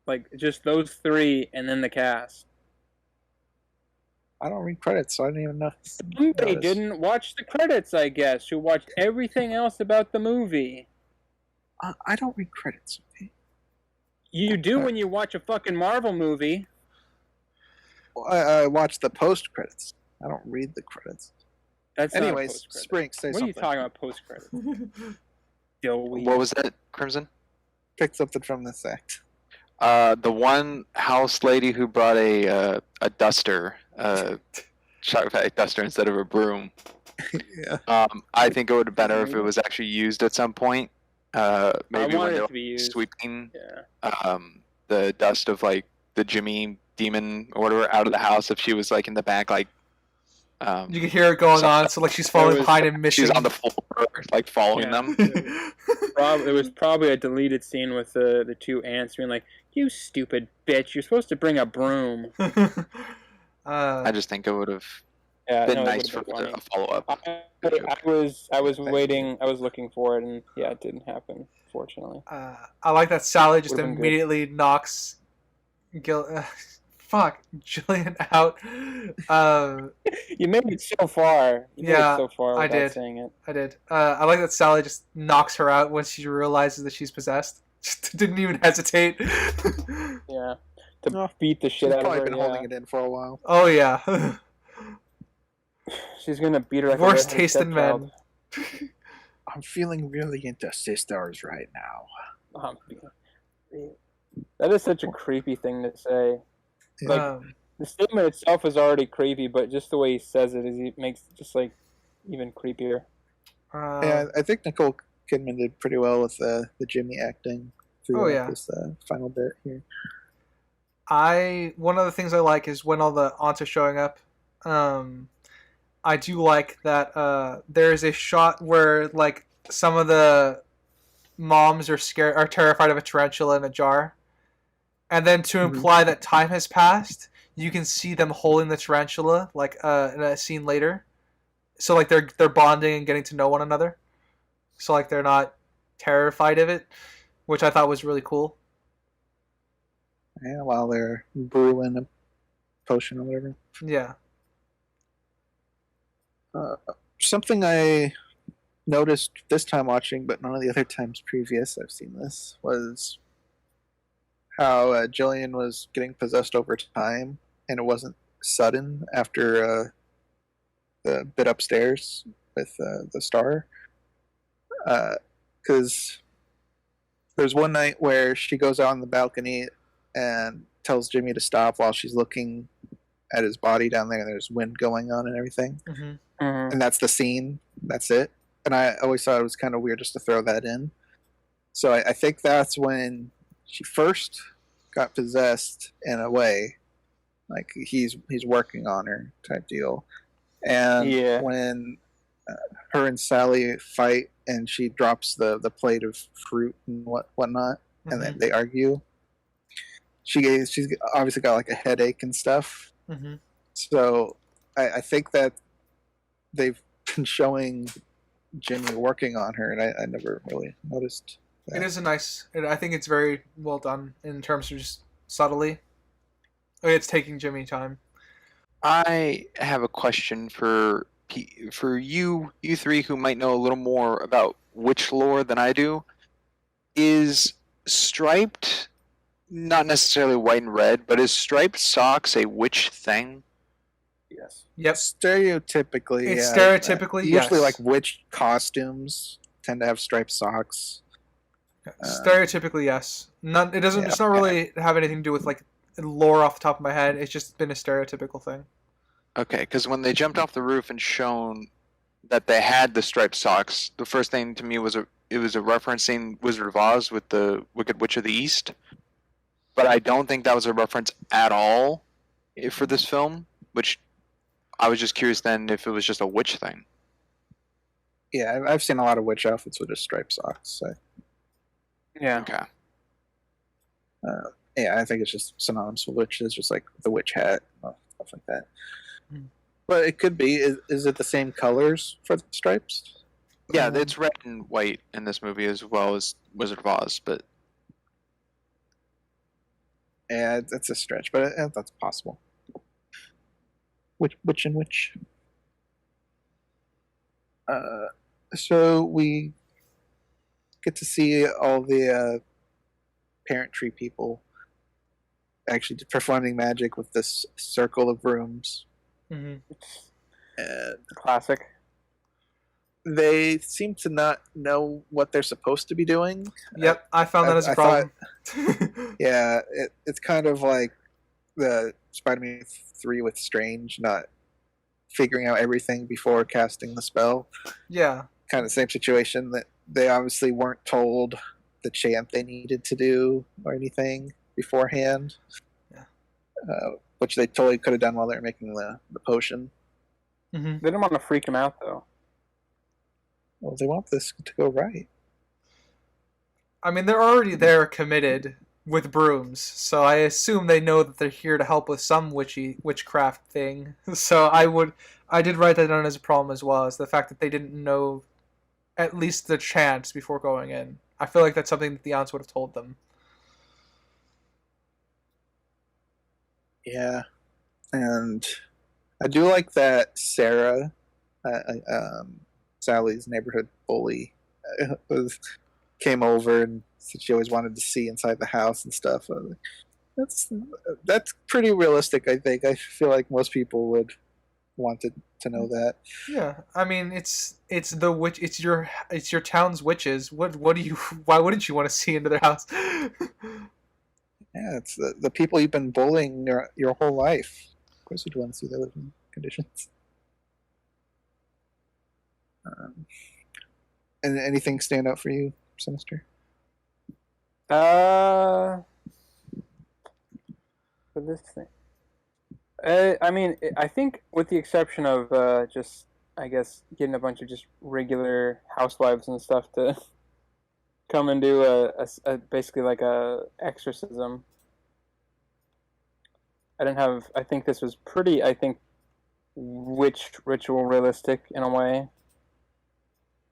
Like just those three, and then the cast. I don't read credits, so I didn't even know. Somebody didn't watch the credits, I guess. Who watched everything else about the movie? I don't read credits. Okay. You do when you watch a fucking Marvel movie. Well, I watch the post credits. I don't read the credits. That's not a Anyways, post-credit. Spring, say What are something. you talking about post credits? What was that, Crimson? Pick something from this act. The one house lady who brought a duster, shock vac duster instead of a broom. Yeah. I think it would have been better if it was actually used at some point. Maybe when wanted they it were to be used. sweeping Yeah. the dust of like the Jimmy demon or whatever out of the house, if she was like in the back, like You can hear it going so- on, so like she's falling was- behind and missing. she's on the floor, like following Yeah. them. It was probably a deleted scene with the two ants being like, "You stupid bitch! You're supposed to bring a broom." I just think it would have Yeah, been no, it nice would've for been funny. a follow up. I was waiting. I was looking for it, and yeah, it didn't happen. Fortunately. I like that Sally just Would've been good. immediately knocks Jillian out. You made it so far. You made Yeah, it so far I without did. saying it. I did. I like that Sally just knocks her out when she realizes that she's possessed. Just didn't even hesitate. Yeah, to No, beat the She's shit out of probably her. been Yeah. holding it in for a while. Oh yeah. She's gonna beat her like Worst a redheaded taste in stepchild. men. I'm feeling really into sisters right now. That is such a creepy thing to say. Like, the statement itself is already creepy, but just the way he says it makes it just like even creepier. Yeah, I think Nicole Kidman did pretty well with the Jimmy acting throughout yeah. this final bit here. One of the things I like is when all the aunts are showing up. I do like that there is a shot where like some of the moms are terrified of a tarantula in a jar, and then to imply that time has passed, you can see them holding the tarantula like in a scene later. So like they're bonding and getting to know one another. So like they're not terrified of it, which I thought was really cool. Yeah, while they're brewing a potion or whatever. Yeah. Something I noticed this time watching, but none of the other times previous I've seen this, was how Jillian was getting possessed over time, and it wasn't sudden after the bit upstairs with the star. Because there's one night where she goes out on the balcony and tells Jimmy to stop while she's looking at his body down there, and there's wind going on and everything. And that's the scene. That's it. And I always thought it was kind of weird just to throw that in. So I think that's when she first got possessed in a way. Like he's working on her type deal. And when her and Sally fight and she drops the plate of fruit and whatnot, and then they argue, she's obviously got like a headache and stuff. So I think that they've been showing Jimmy working on her, and I never really noticed that. It is I think it's very well done in terms of just subtly. It's taking Jimmy time. I have a question for you three who might know a little more about witch lore than I do. Is striped, not necessarily white and red, but is striped socks a witch thing? Yes. Yep. Stereotypically, It's yeah. stereotypically, usually yes. like witch costumes tend to have striped socks. Stereotypically, yes. It doesn't. Yeah, It's not really have anything to do with like lore off the top of my head. It's just been a stereotypical thing. Okay, because when they jumped off the roof and shown that they had the striped socks, the first thing to me was it was a referencing Wizard of Oz with the Wicked Witch of the East, but I don't think that was a reference at all for this film, which I was just curious then if it was just a witch thing. Yeah, I've seen a lot of witch outfits with just striped socks. So. Yeah. Okay. Yeah, I think it's just synonymous with witches, just like the witch hat, stuff like that. But it could be. Is it the same colors for the stripes? Yeah, it's red and white in this movie as well as Wizard of Oz, but Yeah, it's a stretch, but that's possible. Which and which? So we get to see all the parent tree people actually performing magic with this circle of rooms. And Classic. they seem to not know what they're supposed to be doing. Yep, I found that as a problem. Yeah, it's kind of like the Spider-Man 3 with Strange, not figuring out everything before casting the spell. Yeah. Kind of same situation, that they obviously weren't told the chant they needed to do or anything beforehand. Yeah. Which they totally could have done while they were making the potion. Mm-hmm. They didn't want to freak him out though. Well, they want this to go right. I mean, they're already there committed with brooms, so I assume they know that they're here to help with some witchcraft thing. So I did write that down as a problem as well, as the fact that they didn't know at least the chance before going in. I feel like that's something that the aunts would have told them. Yeah, and I do like that Sarah, Sally's neighborhood bully, came over and said she always wanted to see inside the house and stuff. That's pretty realistic. I think. I feel like most people would want to know that. Yeah, I mean it's the witch. It's your town's witches. What do you? Why wouldn't you want to see into their house? Yeah, it's the people you've been bullying your whole life. Of course, you'd want to see their living conditions. And anything stand out for you, Sinister? For this thing, I mean, I think with the exception of just, I guess, getting a bunch of just regular housewives and stuff to come and do a basically like a exorcism. I think this was pretty, I think, witch ritual realistic in a way.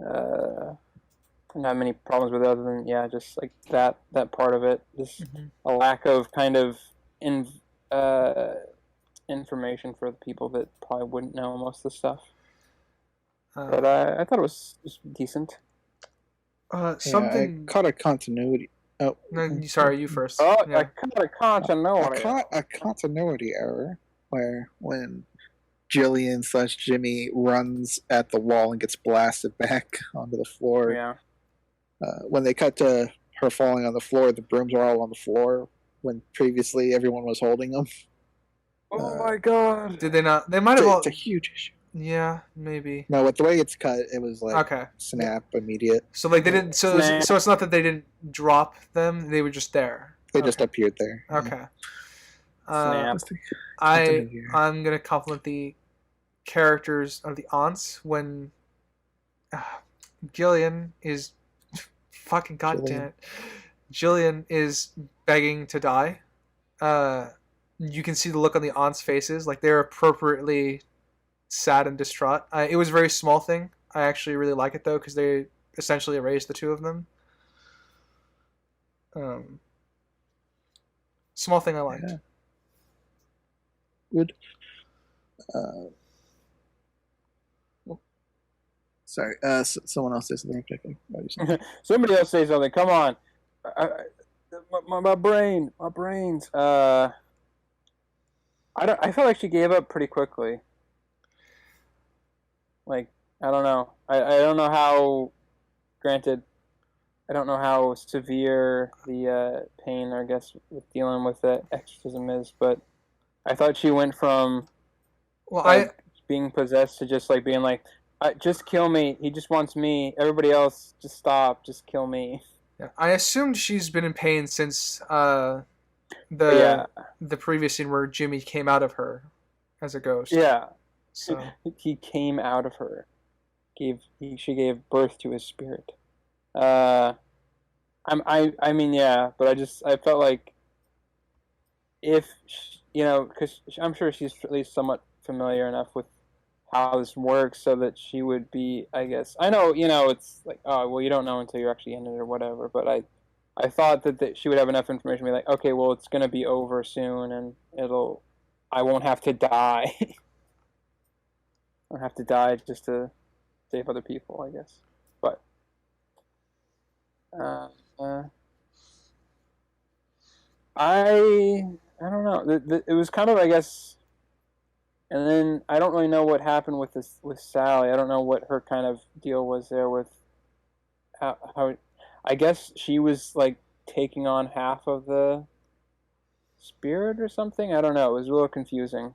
Didn't have many problems with it other than, yeah, just like that part of it. Just a lack of kind of information for the people that probably wouldn't know most of the stuff. But I thought it was decent. Something I caught a continuity. Oh, no, sorry, you first. Oh, yeah. I caught a continuity. A continuity error where when Jillian/Jimmy runs at the wall and gets blasted back onto the floor. Yeah. When they cut to her falling on the floor, the brooms are all on the floor when previously everyone was holding them. Oh my god! Did they not? They might have. It's a huge issue. Yeah, maybe. No, with the way it's cut, it was like okay. Snap immediate. So like they didn't. So it's not that they didn't drop them; they were just there. They just appeared there. Okay. Snap. I'm gonna compliment the characters of the aunts when Gillian is fucking goddamn it. Jillian is begging to die. You can see the look on the aunts' faces, like they're appropriately sad and distraught. It was a very small thing. I actually really like it though because they essentially erased the two of them. Small thing I liked. Yeah. Good. Sorry, someone else says something. Somebody else say something. Come on, my brains. I felt like she gave up pretty quickly. Like, I don't know. I don't know how. Granted, I don't know how severe the pain, I guess, with dealing with the exorcism is, but I thought she went from being possessed to just like being like, just kill me. He just wants me. Everybody else, just stop. Just kill me. Yeah, I assumed she's been in pain since the previous scene where Jimmy came out of her as a ghost. Yeah. So he came out of her. She gave birth to his spirit. I mean, yeah, but I felt like if because I'm sure she's at least somewhat familiar enough with how this works, so that she would be, I guess. I know, it's like, oh, well, you don't know until you're actually in it or whatever. But I thought that she would have enough information to be like, okay, well, it's gonna be over soon, and I won't have to die. I don't have to die just to save other people, I guess. But I don't know. It was kind of, I guess, and then I don't really know what happened with Sally. I don't know what her kind of deal was there with how I guess she was like taking on half of the spirit or something. I don't know. It was a little confusing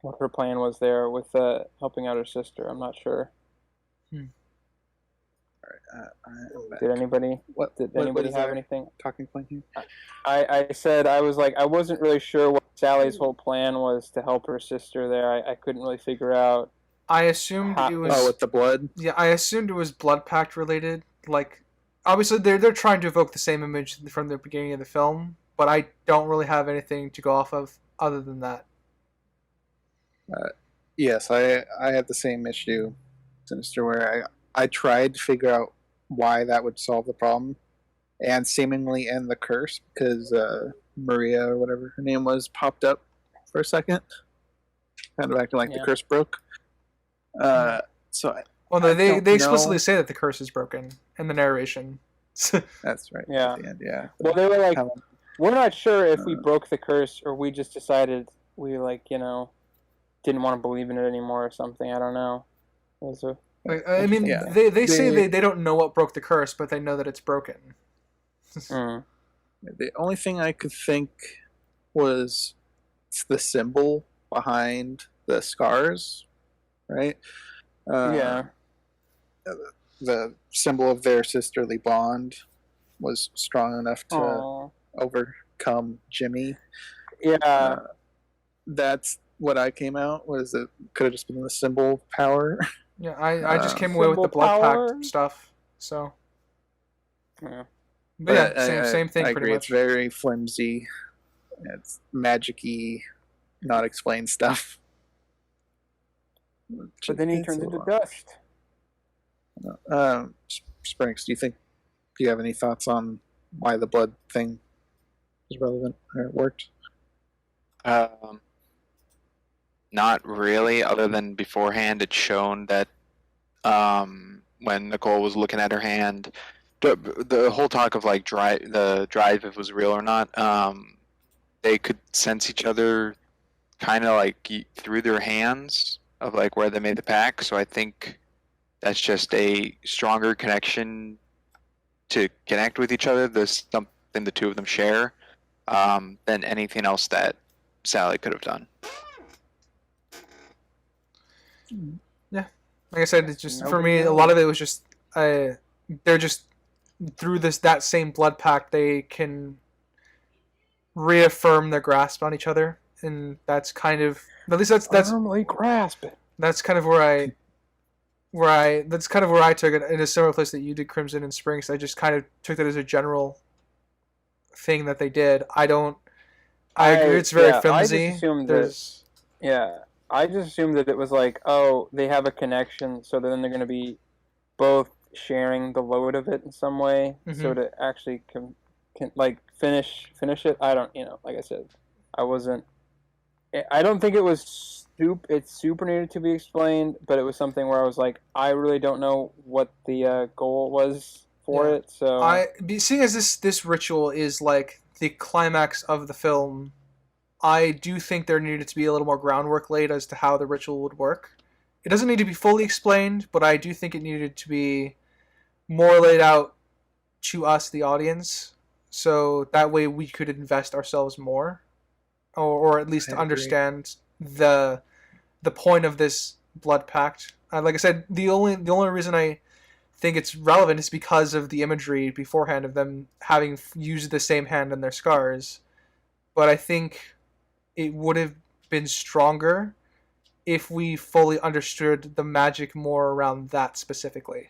what her plan was there with helping out her sister. I'm not sure. Did anybody have anything? Talking point here. I said I was like I wasn't really sure what Sally's whole plan was to help her sister there. I couldn't really figure out. I assumed it was. Oh, with the blood. Yeah, I assumed it was blood pact related. Like, obviously they're trying to evoke the same image from the beginning of the film, but I don't really have anything to go off of other than that. Yes, I had the same issue, Sinister, where I tried to figure out why that would solve the problem, and seemingly end the curse because Maria or whatever her name was popped up for a second, kind of acting like the curse broke. So they explicitly say that the curse is broken in the narration. That's right. Yeah. At the end, yeah. Well, they were like, we're not sure if we broke the curse or we just decided we didn't want to believe in it anymore or something. I don't know. I mean, they say they don't know what broke the curse, but they know that it's broken. The only thing I could think was the symbol behind the scars, right? The symbol of their sisterly bond was strong enough to overcome Jimmy. Yeah. That's what I came out was it could have just been the symbol power. Yeah, I just came away with the blood pact stuff. So. Yeah. But yeah, same thing. I pretty agree. much. It's very flimsy. It's magic-y, not explained stuff. But then he turns into dust. Sprinks, do you have any thoughts on why the blood thing is relevant or it worked? Not really, other than beforehand it's shown that when Nicole was looking at her hand, the whole talk of like the drive, if it was real or not, they could sense each other kind of like through their hands of like where they made the pack. So I think that's just a stronger connection to connect with each other. There's something the two of them share than anything else that Sally could have done. Yeah, like I said, it's just for me. A lot of it was just they're just through that same blood pact they can reaffirm their grasp on each other, and that's kind of at least that's firmly grasp it. That's kind of where I took it in a similar place that you did, Crimson and Springs. I just kind of took that as a general thing that they did. I agree it's very flimsy. I just assumed that it was like, oh, they have a connection, so then they're going to be both sharing the load of it in some way, so to actually can like finish it. I don't, like I said, I don't think it was super needed to be explained, but it was something where I was like, I really don't know what the goal was for it. So seeing as this ritual is like the climax of the film, I do think there needed to be a little more groundwork laid as to how the ritual would work. It doesn't need to be fully explained, but I do think it needed to be more laid out to us, the audience, so that way we could invest ourselves more, or at least understand the point of this blood pact. Like I said, the only reason I think it's relevant is because of the imagery beforehand of them having used the same hand in their scars. But I think it would have been stronger if we fully understood the magic more around that specifically.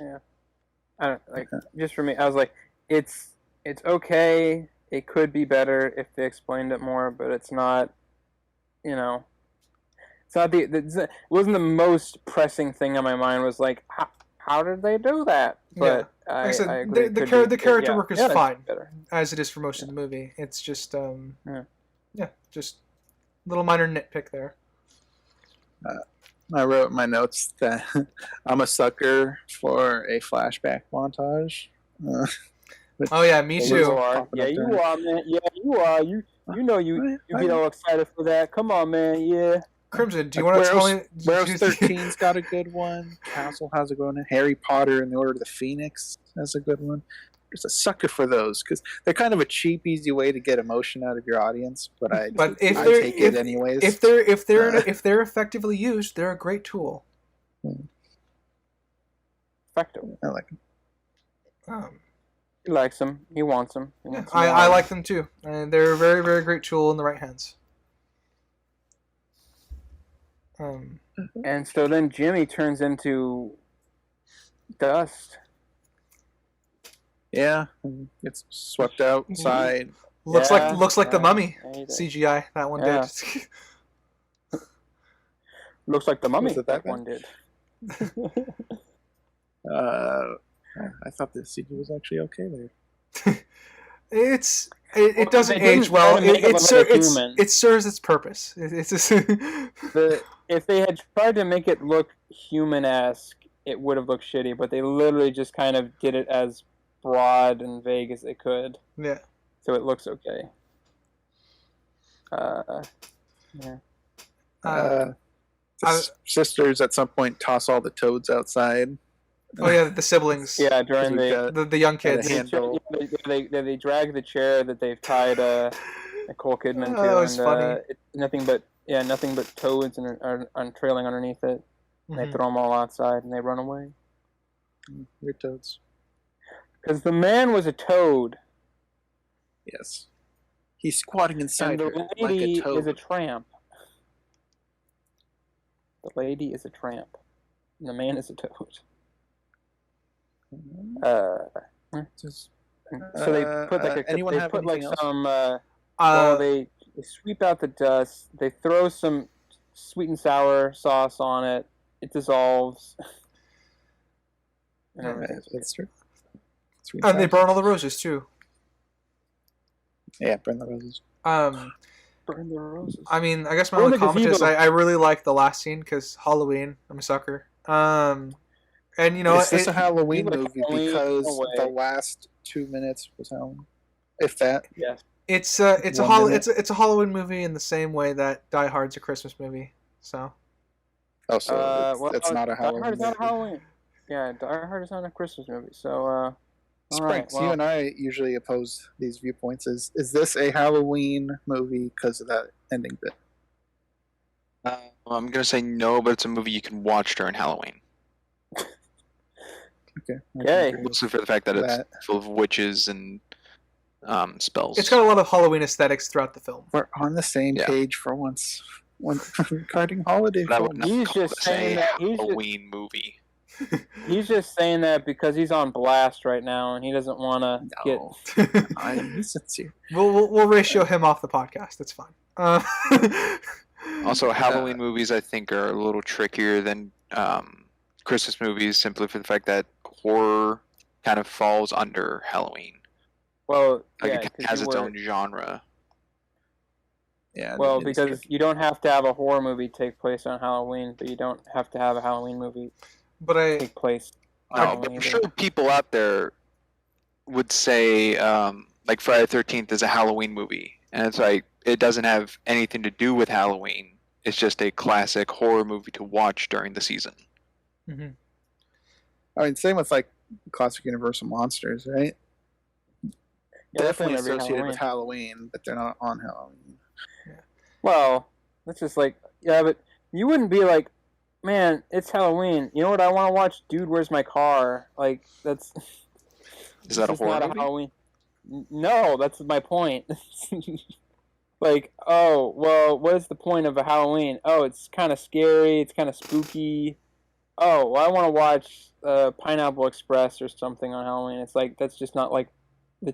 Yeah. I don't just for me, I was like, it's okay. It could be better if they explained it more, but it's not, it's not it wasn't the most pressing thing on my mind. Was like, how did they do that? But like I said, I agree. the character work is fine better, as it is for most of the movie. It's just just a little minor nitpick there. I wrote in my notes that I'm a sucker for a flashback montage. Oh yeah, me too. You are. Yeah, you are, man. Yeah, you are. You get all excited for that. Come on, man. Yeah. Crimson, do you want to tell me? Whereas 13's got a good one. Castle has a good one. Harry Potter and the Order of the Phoenix has a good one. There's a sucker for those because they're kind of a cheap, easy way to get emotion out of your audience. But I take it anyways. If they're effectively used, they're a great tool. effective. I like him. He likes them. He wants them. Yeah, I like them too, and they're a very, very great tool in the right hands. And so then Jimmy turns into dust. Yeah, and gets swept outside. Looks like the Mummy Yeah, CGI that one Yeah. did. Looks like the Mummy Was it that one did. I thouot the CG was actually okay there. It doesn't they didn't age well. try to make it look like a human. It serves its purpose. It's just If they had tried to make it look human-esque, it would have looked shitty. But they literally just kind of did it as broad and vague as they could. Yeah. So it looks okay. Yeah. Sisters at some point toss all the toads outside. Oh yeah, the siblings. Yeah, during the young kids. They drag the chair that they've tied Nicole Kidman to, that was funny. It's nothing but toads and are trailing underneath it. Mm-hmm. They throw them all outside and they run away. We're toads. Because the man was a toad. Yes. He's squatting inside And her the like lady a toad. is a tramp. The lady is a tramp. And the man is a toad. So they put they sweep out the dust. They throw some sweet and sour sauce on it. It dissolves. And everything's okay. That's true. And they burn all the roses too. Yeah, burn the roses. Burn the roses. I mean, I guess my only comment is I really like the last scene because Halloween. I'm a sucker. And you know, is this a Halloween movie because the last 2 minutes was Halloween? If that. Yes. It's a Halloween movie in the same way that Die Hard's a Christmas movie. So. Oh, so it's not a Halloween movie. Not Halloween. Yeah, Die Hard is not a Christmas movie. So. Sprinks, you and I usually oppose these viewpoints. Is this a Halloween movie because of that ending bit? I'm gonna say no, but it's a movie you can watch during Halloween. Okay. Mostly for the fact that it's full of witches and spells. It's got a lot of Halloween aesthetics throughout the film. We're on the same page for once. When regarding holiday films. He's just saying that Halloween movie. He's just saying that because he's on blast right now and he doesn't want to get. I'm sincere. We'll ratio him off the podcast. That's fine. Also, Halloween movies I think are a little trickier than Christmas movies, simply for the fact that horror kind of falls under Halloween. Well, it has its own genre. Yeah. Well, because you don't have to have a horror movie take place on Halloween, but you don't have to have a Halloween movie take place. But I'm sure people out there would say, like Friday the 13th is a Halloween movie, and it's like it doesn't have anything to do with Halloween. It's just a classic horror movie to watch during the season. Mm-hmm. I mean, same with like classic Universal monsters, right? Yeah, definitely associated with Halloween, but they're not on Halloween. Yeah. Well, that's just like but you wouldn't be like, man, it's Halloween. You know what I want to watch? Dude, Where's My Car? Like that's. Is that a horror not movie? A Halloween. No, that's my point. Like, oh, well, what is the point of a Halloween? Oh, it's kind of scary. It's kind of spooky. Oh, well, I want to watch Pineapple Express or something on Halloween. It's like that's just not like the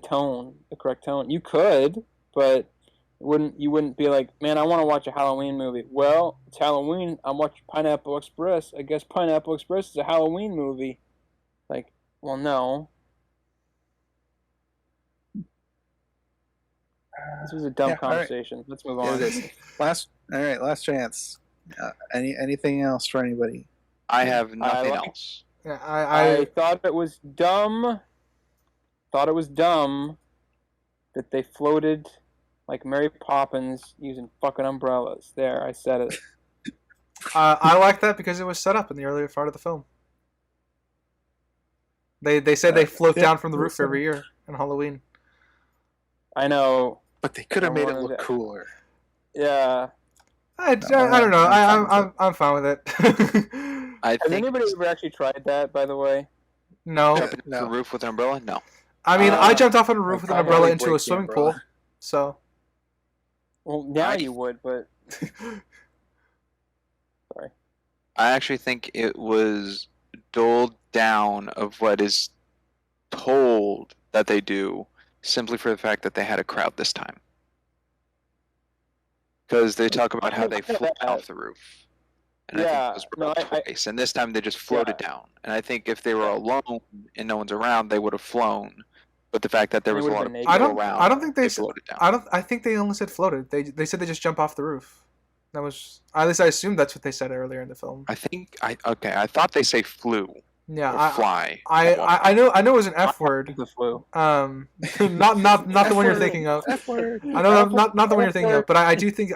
correct tone. You could, but you wouldn't be like, man, I want to watch a Halloween movie. Well, it's Halloween. I'm watching Pineapple Express. I guess Pineapple Express is a Halloween movie. Like, well, no. This was a dumb conversation. Right. Let's move on. Last chance. Anything else for anybody? I have nothing else. Yeah, I thought it was dumb. Thought it was dumb that they floated like Mary Poppins using fucking umbrellas. There, I said it. I like that because it was set up in the earlier part of the film. They said they float down from the roof every year on Halloween. I know. But they could have made it look cooler. Yeah. I don't know. I'm fine with it. Has anybody ever actually tried that, by the way? No. Jumping no. off the roof with an umbrella? No. I mean, I jumped off on a roof with an probably umbrella into break a the swimming umbrella. pool. So. Well, now you would, but I actually think it was doled down of what is told that they do, simply for the fact that they had a crowd this time. Because they talk about how they float off the roof. And I Yeah, think those were up no, twice. And this time they just floated down. And I think if they were alone and no one's around, they would have flown. But the fact that there They was a would've lot of been people naked. around, I don't think they floated down. I think they only said floated. They said they just jump off the roof. That was, at least I assumed that's what they said earlier in the film. I thought they say flew Yeah, or fly. I know it was an F word. The flu. Not the one you're thinking of. F word. I know not the one you're thinking of, but I do think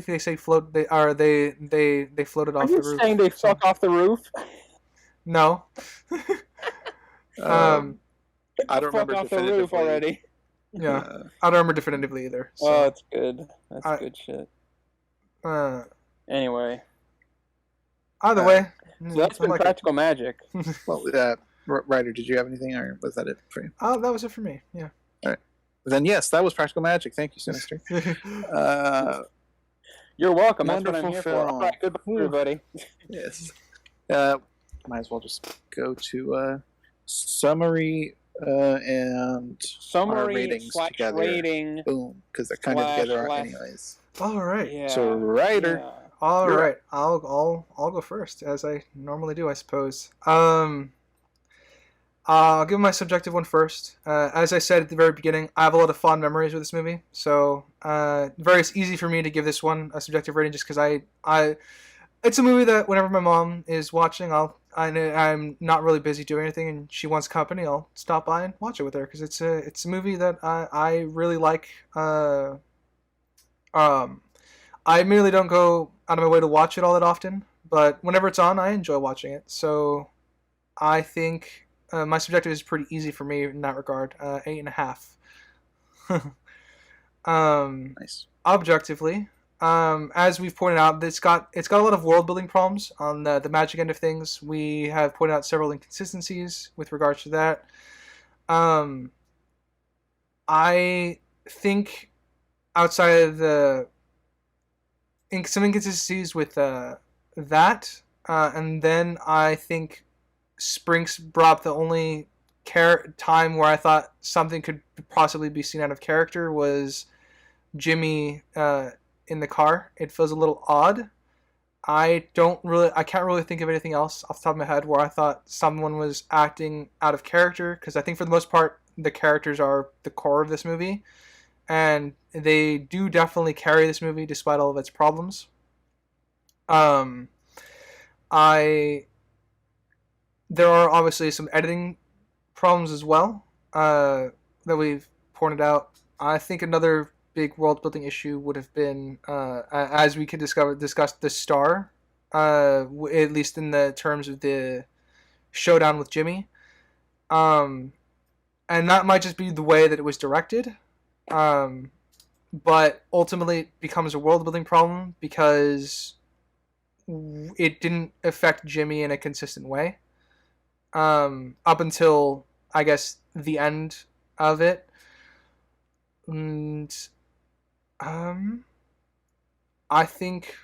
they say float. They floated Are off you the roof. saying they fuck off the roof? No. I don't remember fuck off the roof definitively. already. Yeah, I don't remember definitively either. So. Oh, that's good. That's good shit. Either Anyway, way, so that's been I like practical magic. Well, Ryder, did you have anything, or was that it for you? Oh, that was it for me. Yeah. Then yes, that was practical magic. Thank you, Sinister. You're welcome. That's what I'm Wonderful here for. film. All right, goodbye, everybody. Yes. Might as well just go to summary and our Summary ratings / together. rating. Boom, because they're kind of together / anyways. All right. Yeah. So Ryder, yeah. All You're right. I'll go first, as I normally do, I suppose. I'll give my subjective one first. As I said at the very beginning, I have a lot of fond memories with this movie, so very easy for me to give this one a subjective rating, just because it's a movie that whenever my mom is watching, I'm not really busy doing anything, and she wants company, I'll stop by and watch it with her, because it's a movie that I really like. I merely don't go out of my way to watch it all that often, but whenever it's on, I enjoy watching it. So I think my subjective is pretty easy for me in that regard. 8.5. nice. Objectively, as we've pointed out, it's got a lot of world building problems on the magic end of things. We have pointed out several inconsistencies with regards to that. I think outside of some inconsistencies with that, and then I think Sprinks brought the only time where I thought something could possibly be seen out of character was Jimmy in the car. It feels a little odd. I can't really think of anything else off the top of my head where I thought someone was acting out of character, because I think for the most part the characters are the core of this movie, and they do definitely carry this movie despite all of its problems. There are obviously some editing problems as well that we've pointed out. I think another big world building issue would have been, as we could discuss the star, at least in the terms of the showdown with Jimmy. And that might just be the way that it was directed. But ultimately it becomes a world building problem because it didn't affect Jimmy in a consistent way. Up until, I guess, the end of it. And I think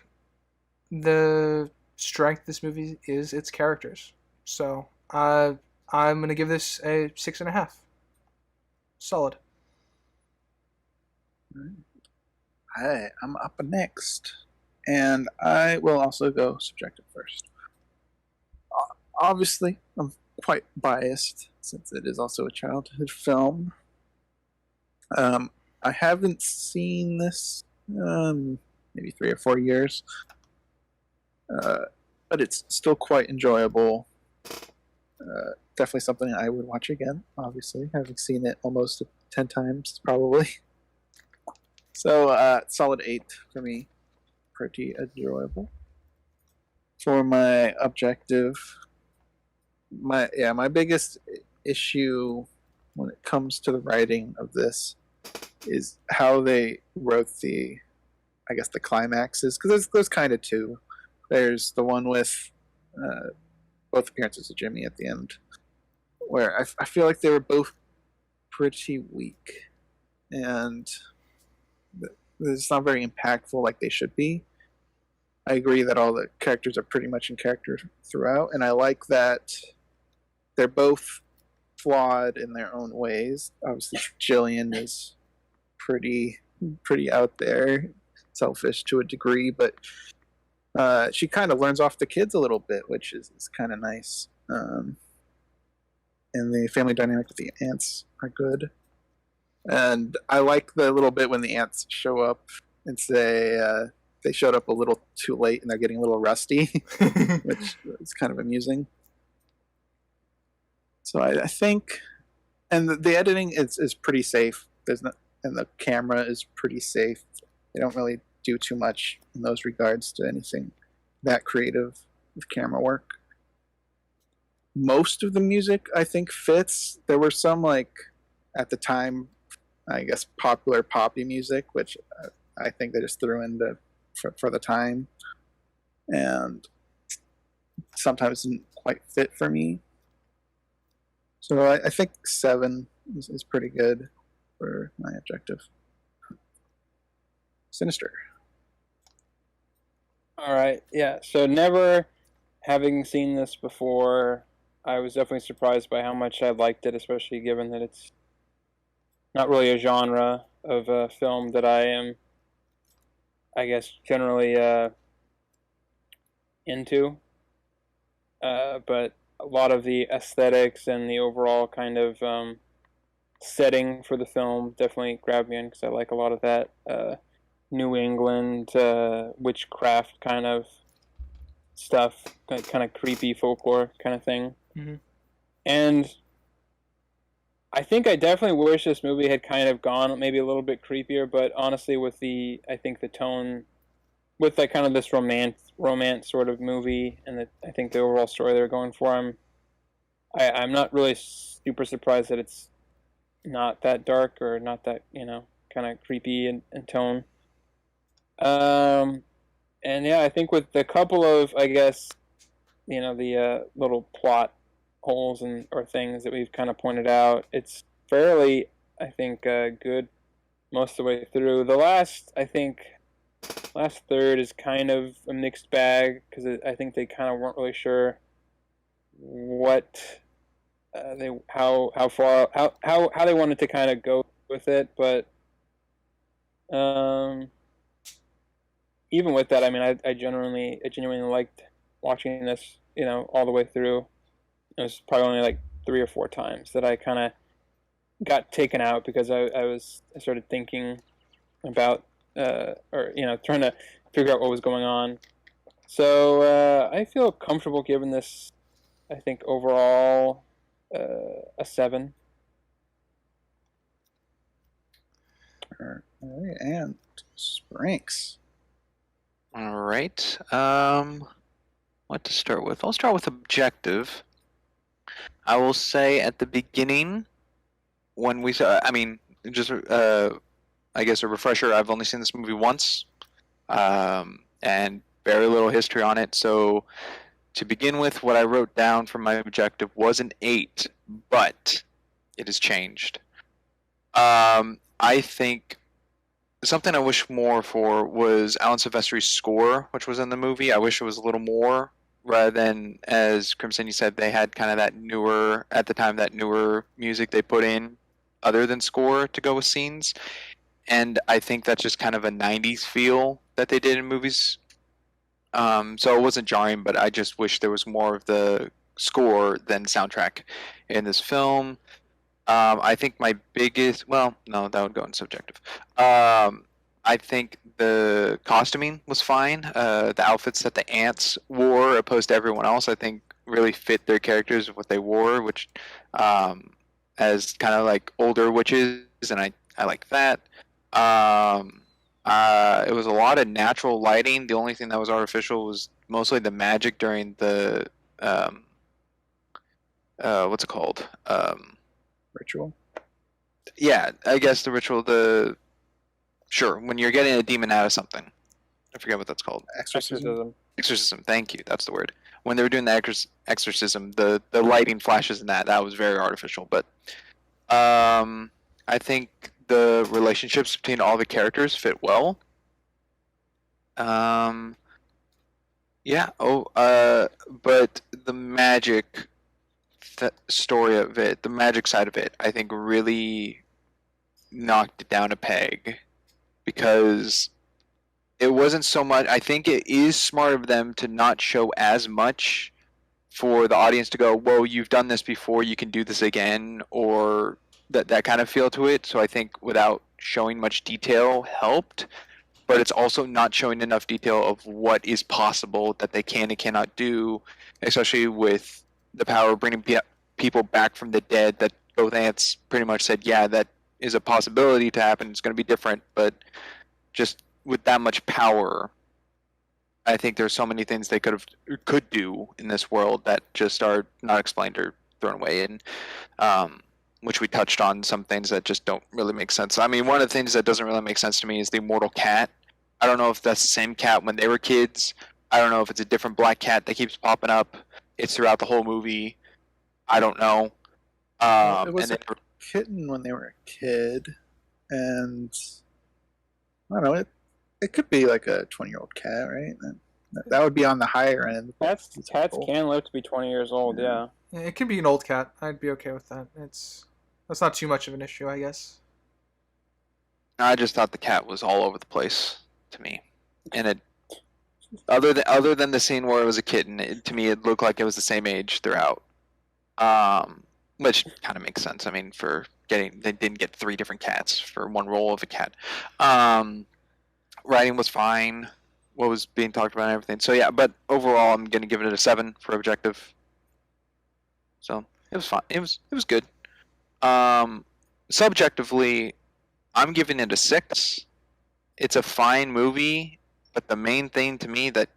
the strength of this movie is its characters. So I'm going to give this a 6.5. Solid. Hi, I'm up next, and I will also go subjective first. Obviously, I'm quite biased since it is also a childhood film. I haven't seen this maybe 3 or 4 years, but it's still quite enjoyable. Definitely something I would watch again, obviously, having seen it almost 10 times, probably. So, solid 8 for me. Pretty enjoyable. For my objective, my biggest issue when it comes to the writing of this is how they wrote the climaxes, because there's kind of two. There's the one with both appearances of Jimmy at the end, where I feel like they were both pretty weak, and it's not very impactful like they should be. I agree that all the characters are pretty much in character throughout, and I like that they're both flawed in their own ways. Obviously, Jillian is pretty out there, selfish to a degree, but she kind of learns off the kids a little bit, which is kind of nice. And the family dynamic with the aunts are good. And I like the little bit when the aunts show up and say they showed up a little too late and they're getting a little rusty, which is kind of amusing. So I think, and the editing is pretty safe. There's not, and the camera is pretty safe. They don't really do too much in those regards to anything that creative with camera work. Most of the music I think fits. There were some, like, at the time, I guess, popular poppy music, which I think they just threw in for the time, and sometimes didn't quite fit for me. So I think 7 is pretty good for my objective. Sinister. All right, yeah. So never having seen this before, I was definitely surprised by how much I liked it, especially given that it's not really a genre of film that I am, I guess, generally into. But a lot of the aesthetics and the overall kind of setting for the film definitely grabbed me in, because I like a lot of that New England witchcraft kind of stuff, kind of creepy folklore kind of thing. Mm-hmm. And I think I definitely wish this movie had kind of gone maybe a little bit creepier, but honestly, I think the tone, with that kind of this romance sort of movie, and I think the overall story they're going for, I'm not really super surprised that it's not that dark or not that, kind of creepy in tone. And yeah, I think with the couple of, I guess, the little plot holes or things that we've kind of pointed out, it's fairly, I think, good most of the way through. The last third is kind of a mixed bag, because I think they kind of weren't really sure what how far they wanted to kind of go with it, but even with that, I mean, I genuinely liked watching this, all the way through. It was probably only like 3 or 4 times that I kind of got taken out, because I started thinking about or trying to figure out what was going on. So I feel comfortable giving this, I think, overall a 7. All right, and Sprinks. All right. What to start with? I'll start with objective. I will say at the beginning, when we saw, I mean, just I guess a refresher, I've only seen this movie once, and very little history on it. So to begin with, what I wrote down for my objective was an 8, but it has changed. I think something I wish more for was Alan Silvestri's score, which was in the movie. I wish it was a little more, rather than, as Crimson, you said, they had kind of that newer, at the time, that newer music they put in other than score to go with scenes. And I think that's just kind of a 90s feel that they did in movies. So it wasn't jarring, but I just wish there was more of the score than soundtrack in this film. I think my biggest, well, no, that would go in subjective. I think the costuming was fine. The outfits that the ants wore, opposed to everyone else, I think really fit their characters of what they wore, which as kind of like older witches, and I like that. It was a lot of natural lighting. The only thing that was artificial was mostly the magic during the what's it called? Ritual. Yeah, I guess the ritual. Sure, when you're getting a demon out of something. I forget what that's called. Exorcism. Exorcism. Thank you. That's the word. when they were doing the exorcism, the lighting flashes in that was very artificial. But I think the relationships between all the characters fit well. Yeah. But the magic story of it, the magic side of it, I think really knocked it down a peg because it wasn't so much. I think it is smart of them to not show as much for the audience to go, "Whoa, you've done this before. You can do this again," or that kind of feel to it. So I think without showing much detail helped, but it's also not showing enough detail of what is possible that they can and cannot do, especially with the power of bringing people back from the dead. That both aunts pretty much said, yeah, that is a possibility to happen. It's going to be different, but just with that much power, I think there's so many things they could do in this world that just are not explained or thrown away, and which we touched on some things that just don't really make sense. I mean, one of the things that doesn't really make sense to me is the immortal cat. I don't know if that's the same cat when they were kids. I don't know if it's a different black cat that keeps popping up. It's throughout the whole movie. I don't know. It was and a kitten when they were a kid, and I don't know. It could be like a 20-year-old cat, right? That would be on the higher end. Cats can live to be 20 years old. Yeah. Yeah, it can be an old cat. I'd be okay with that. That's not too much of an issue, I guess. I just thought the cat was all over the place to me, and it other than the scene where it was a kitten, to me it looked like it was the same age throughout, which kind of makes sense. I mean, they didn't get 3 different cats for one role of a cat. Writing was fine. What was being talked about and everything. So yeah, but overall, I'm gonna give it a 7 for objective. So it was fine. It was good. Subjectively, I'm giving it a 6. It's a fine movie, but the main thing to me that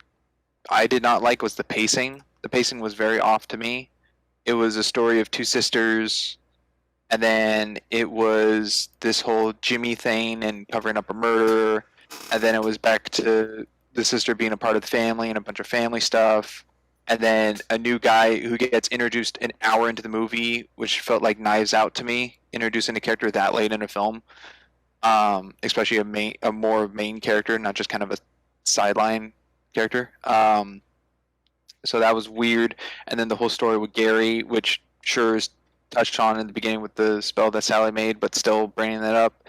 I did not like was the pacing. The pacing was very off to me. It was a story of 2 sisters, and then it was this whole Jimmy thing and covering up a murder, and then it was back to the sister being a part of the family and a bunch of family stuff, and then a new guy who gets introduced an hour into the movie, which felt like Knives Out to me, introducing a character that late in a film, especially a more main character, not just kind of a sideline character. So that was weird. And then the whole story with Gary, which sure is touched on in the beginning with the spell that Sally made, but still bringing that up.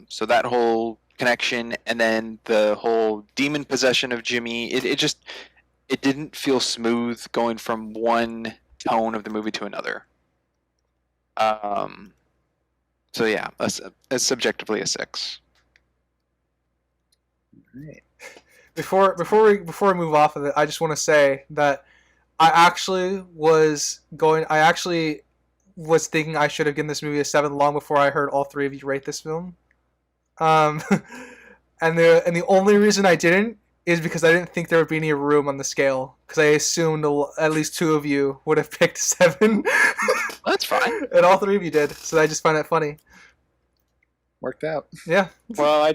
So that whole connection, and then the whole demon possession of Jimmy, it didn't feel smooth going from one tone of the movie to another. So yeah, it's subjectively a 6. Right. Before we move off of it, I just want to say that I actually was thinking I should have given this movie a 7 long before I heard all 3 of you rate this film. And the only reason I didn't is because I didn't think there would be any room on the scale, because I assumed at least 2 of you would have picked 7. That's fine. And all 3 of you did, so I just find that funny. Worked out. Yeah. Well,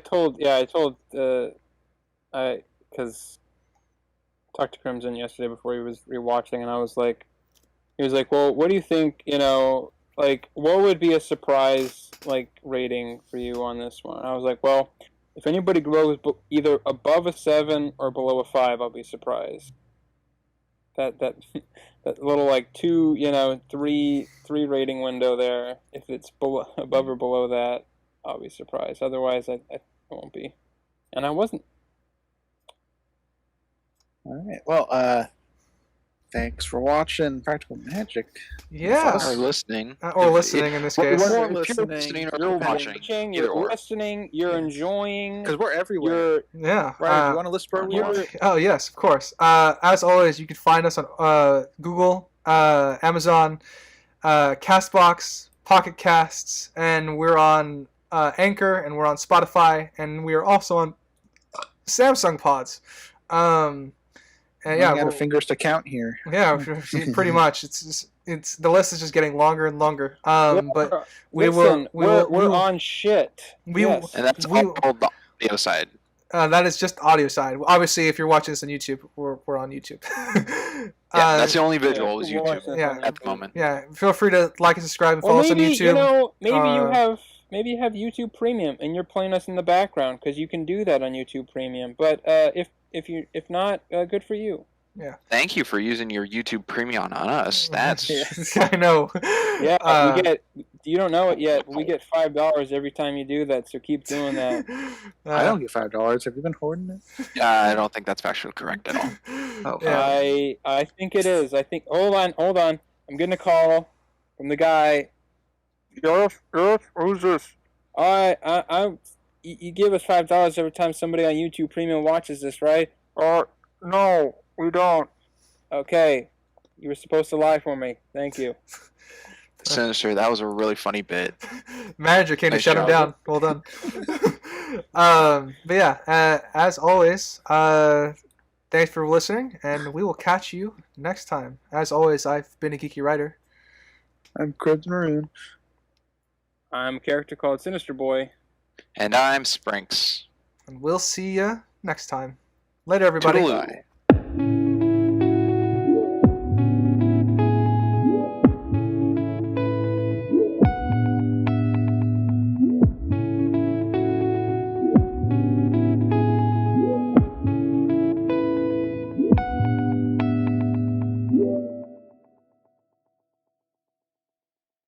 because I talked to Crimson yesterday before he was rewatching, and he was like, well, what do you think, like, what would be a surprise, like, rating for you on this one? And I was like, well, if anybody goes either above a 7 or below a 5, I'll be surprised. That little, like, 2, 3 rating window there, if it's above or below that, I'll be surprised. Otherwise, I won't be. And I wasn't. All right. Well, thanks for watching Practical Magic. Yeah. Or listening. Or listening in this case. If you're listening or you're watching, You're listening, you're enjoying. Because we're everywhere. Yeah. Right, you want to list where we are? Oh, yes, of course. As always, you can find us on Google, Amazon, CastBox, Pocket Casts, and we're on Anchor, and we're on Spotify, and we are also on Samsung Pods. And yeah, got fingers to count here. Yeah, pretty much. It's the list is just getting longer and longer. But we're on shit. And that's all the audio side. That is just audio side. Obviously, if you're watching this on YouTube, we're on YouTube. Yeah, that's the only visual is we're YouTube watching yeah. it. at the moment. Yeah, feel free to like and subscribe and follow Well, us on maybe YouTube. maybe you have YouTube Premium and you're playing us in the background because you can do that on YouTube Premium. But if not, good for you. Yeah. Thank you for using your YouTube Premium on us. That's I know. Yeah, we get. You don't know it yet, but we get $5 every time you do that. So keep doing that. I don't get $5. Have you been hoarding it? I don't think that's factually correct at all. Oh, Yeah. I think it is. I think. Hold on. I'm getting a call from the guy. Yes. Who's this? You give us $5 every time somebody on YouTube Premium watches this, right? No, we don't. Okay, you were supposed to lie for me. Thank you. Sinister, that was a really funny bit. Manager came to Nice shut him job. down. Well done. But yeah, as always, thanks for listening, and we will catch you next time. As always, I've been a geeky writer. I'm Cribs Maroon. I'm a character called Sinister Boy. And I'm Sprinks. And we'll see you next time. Later, everybody. Toodaloo.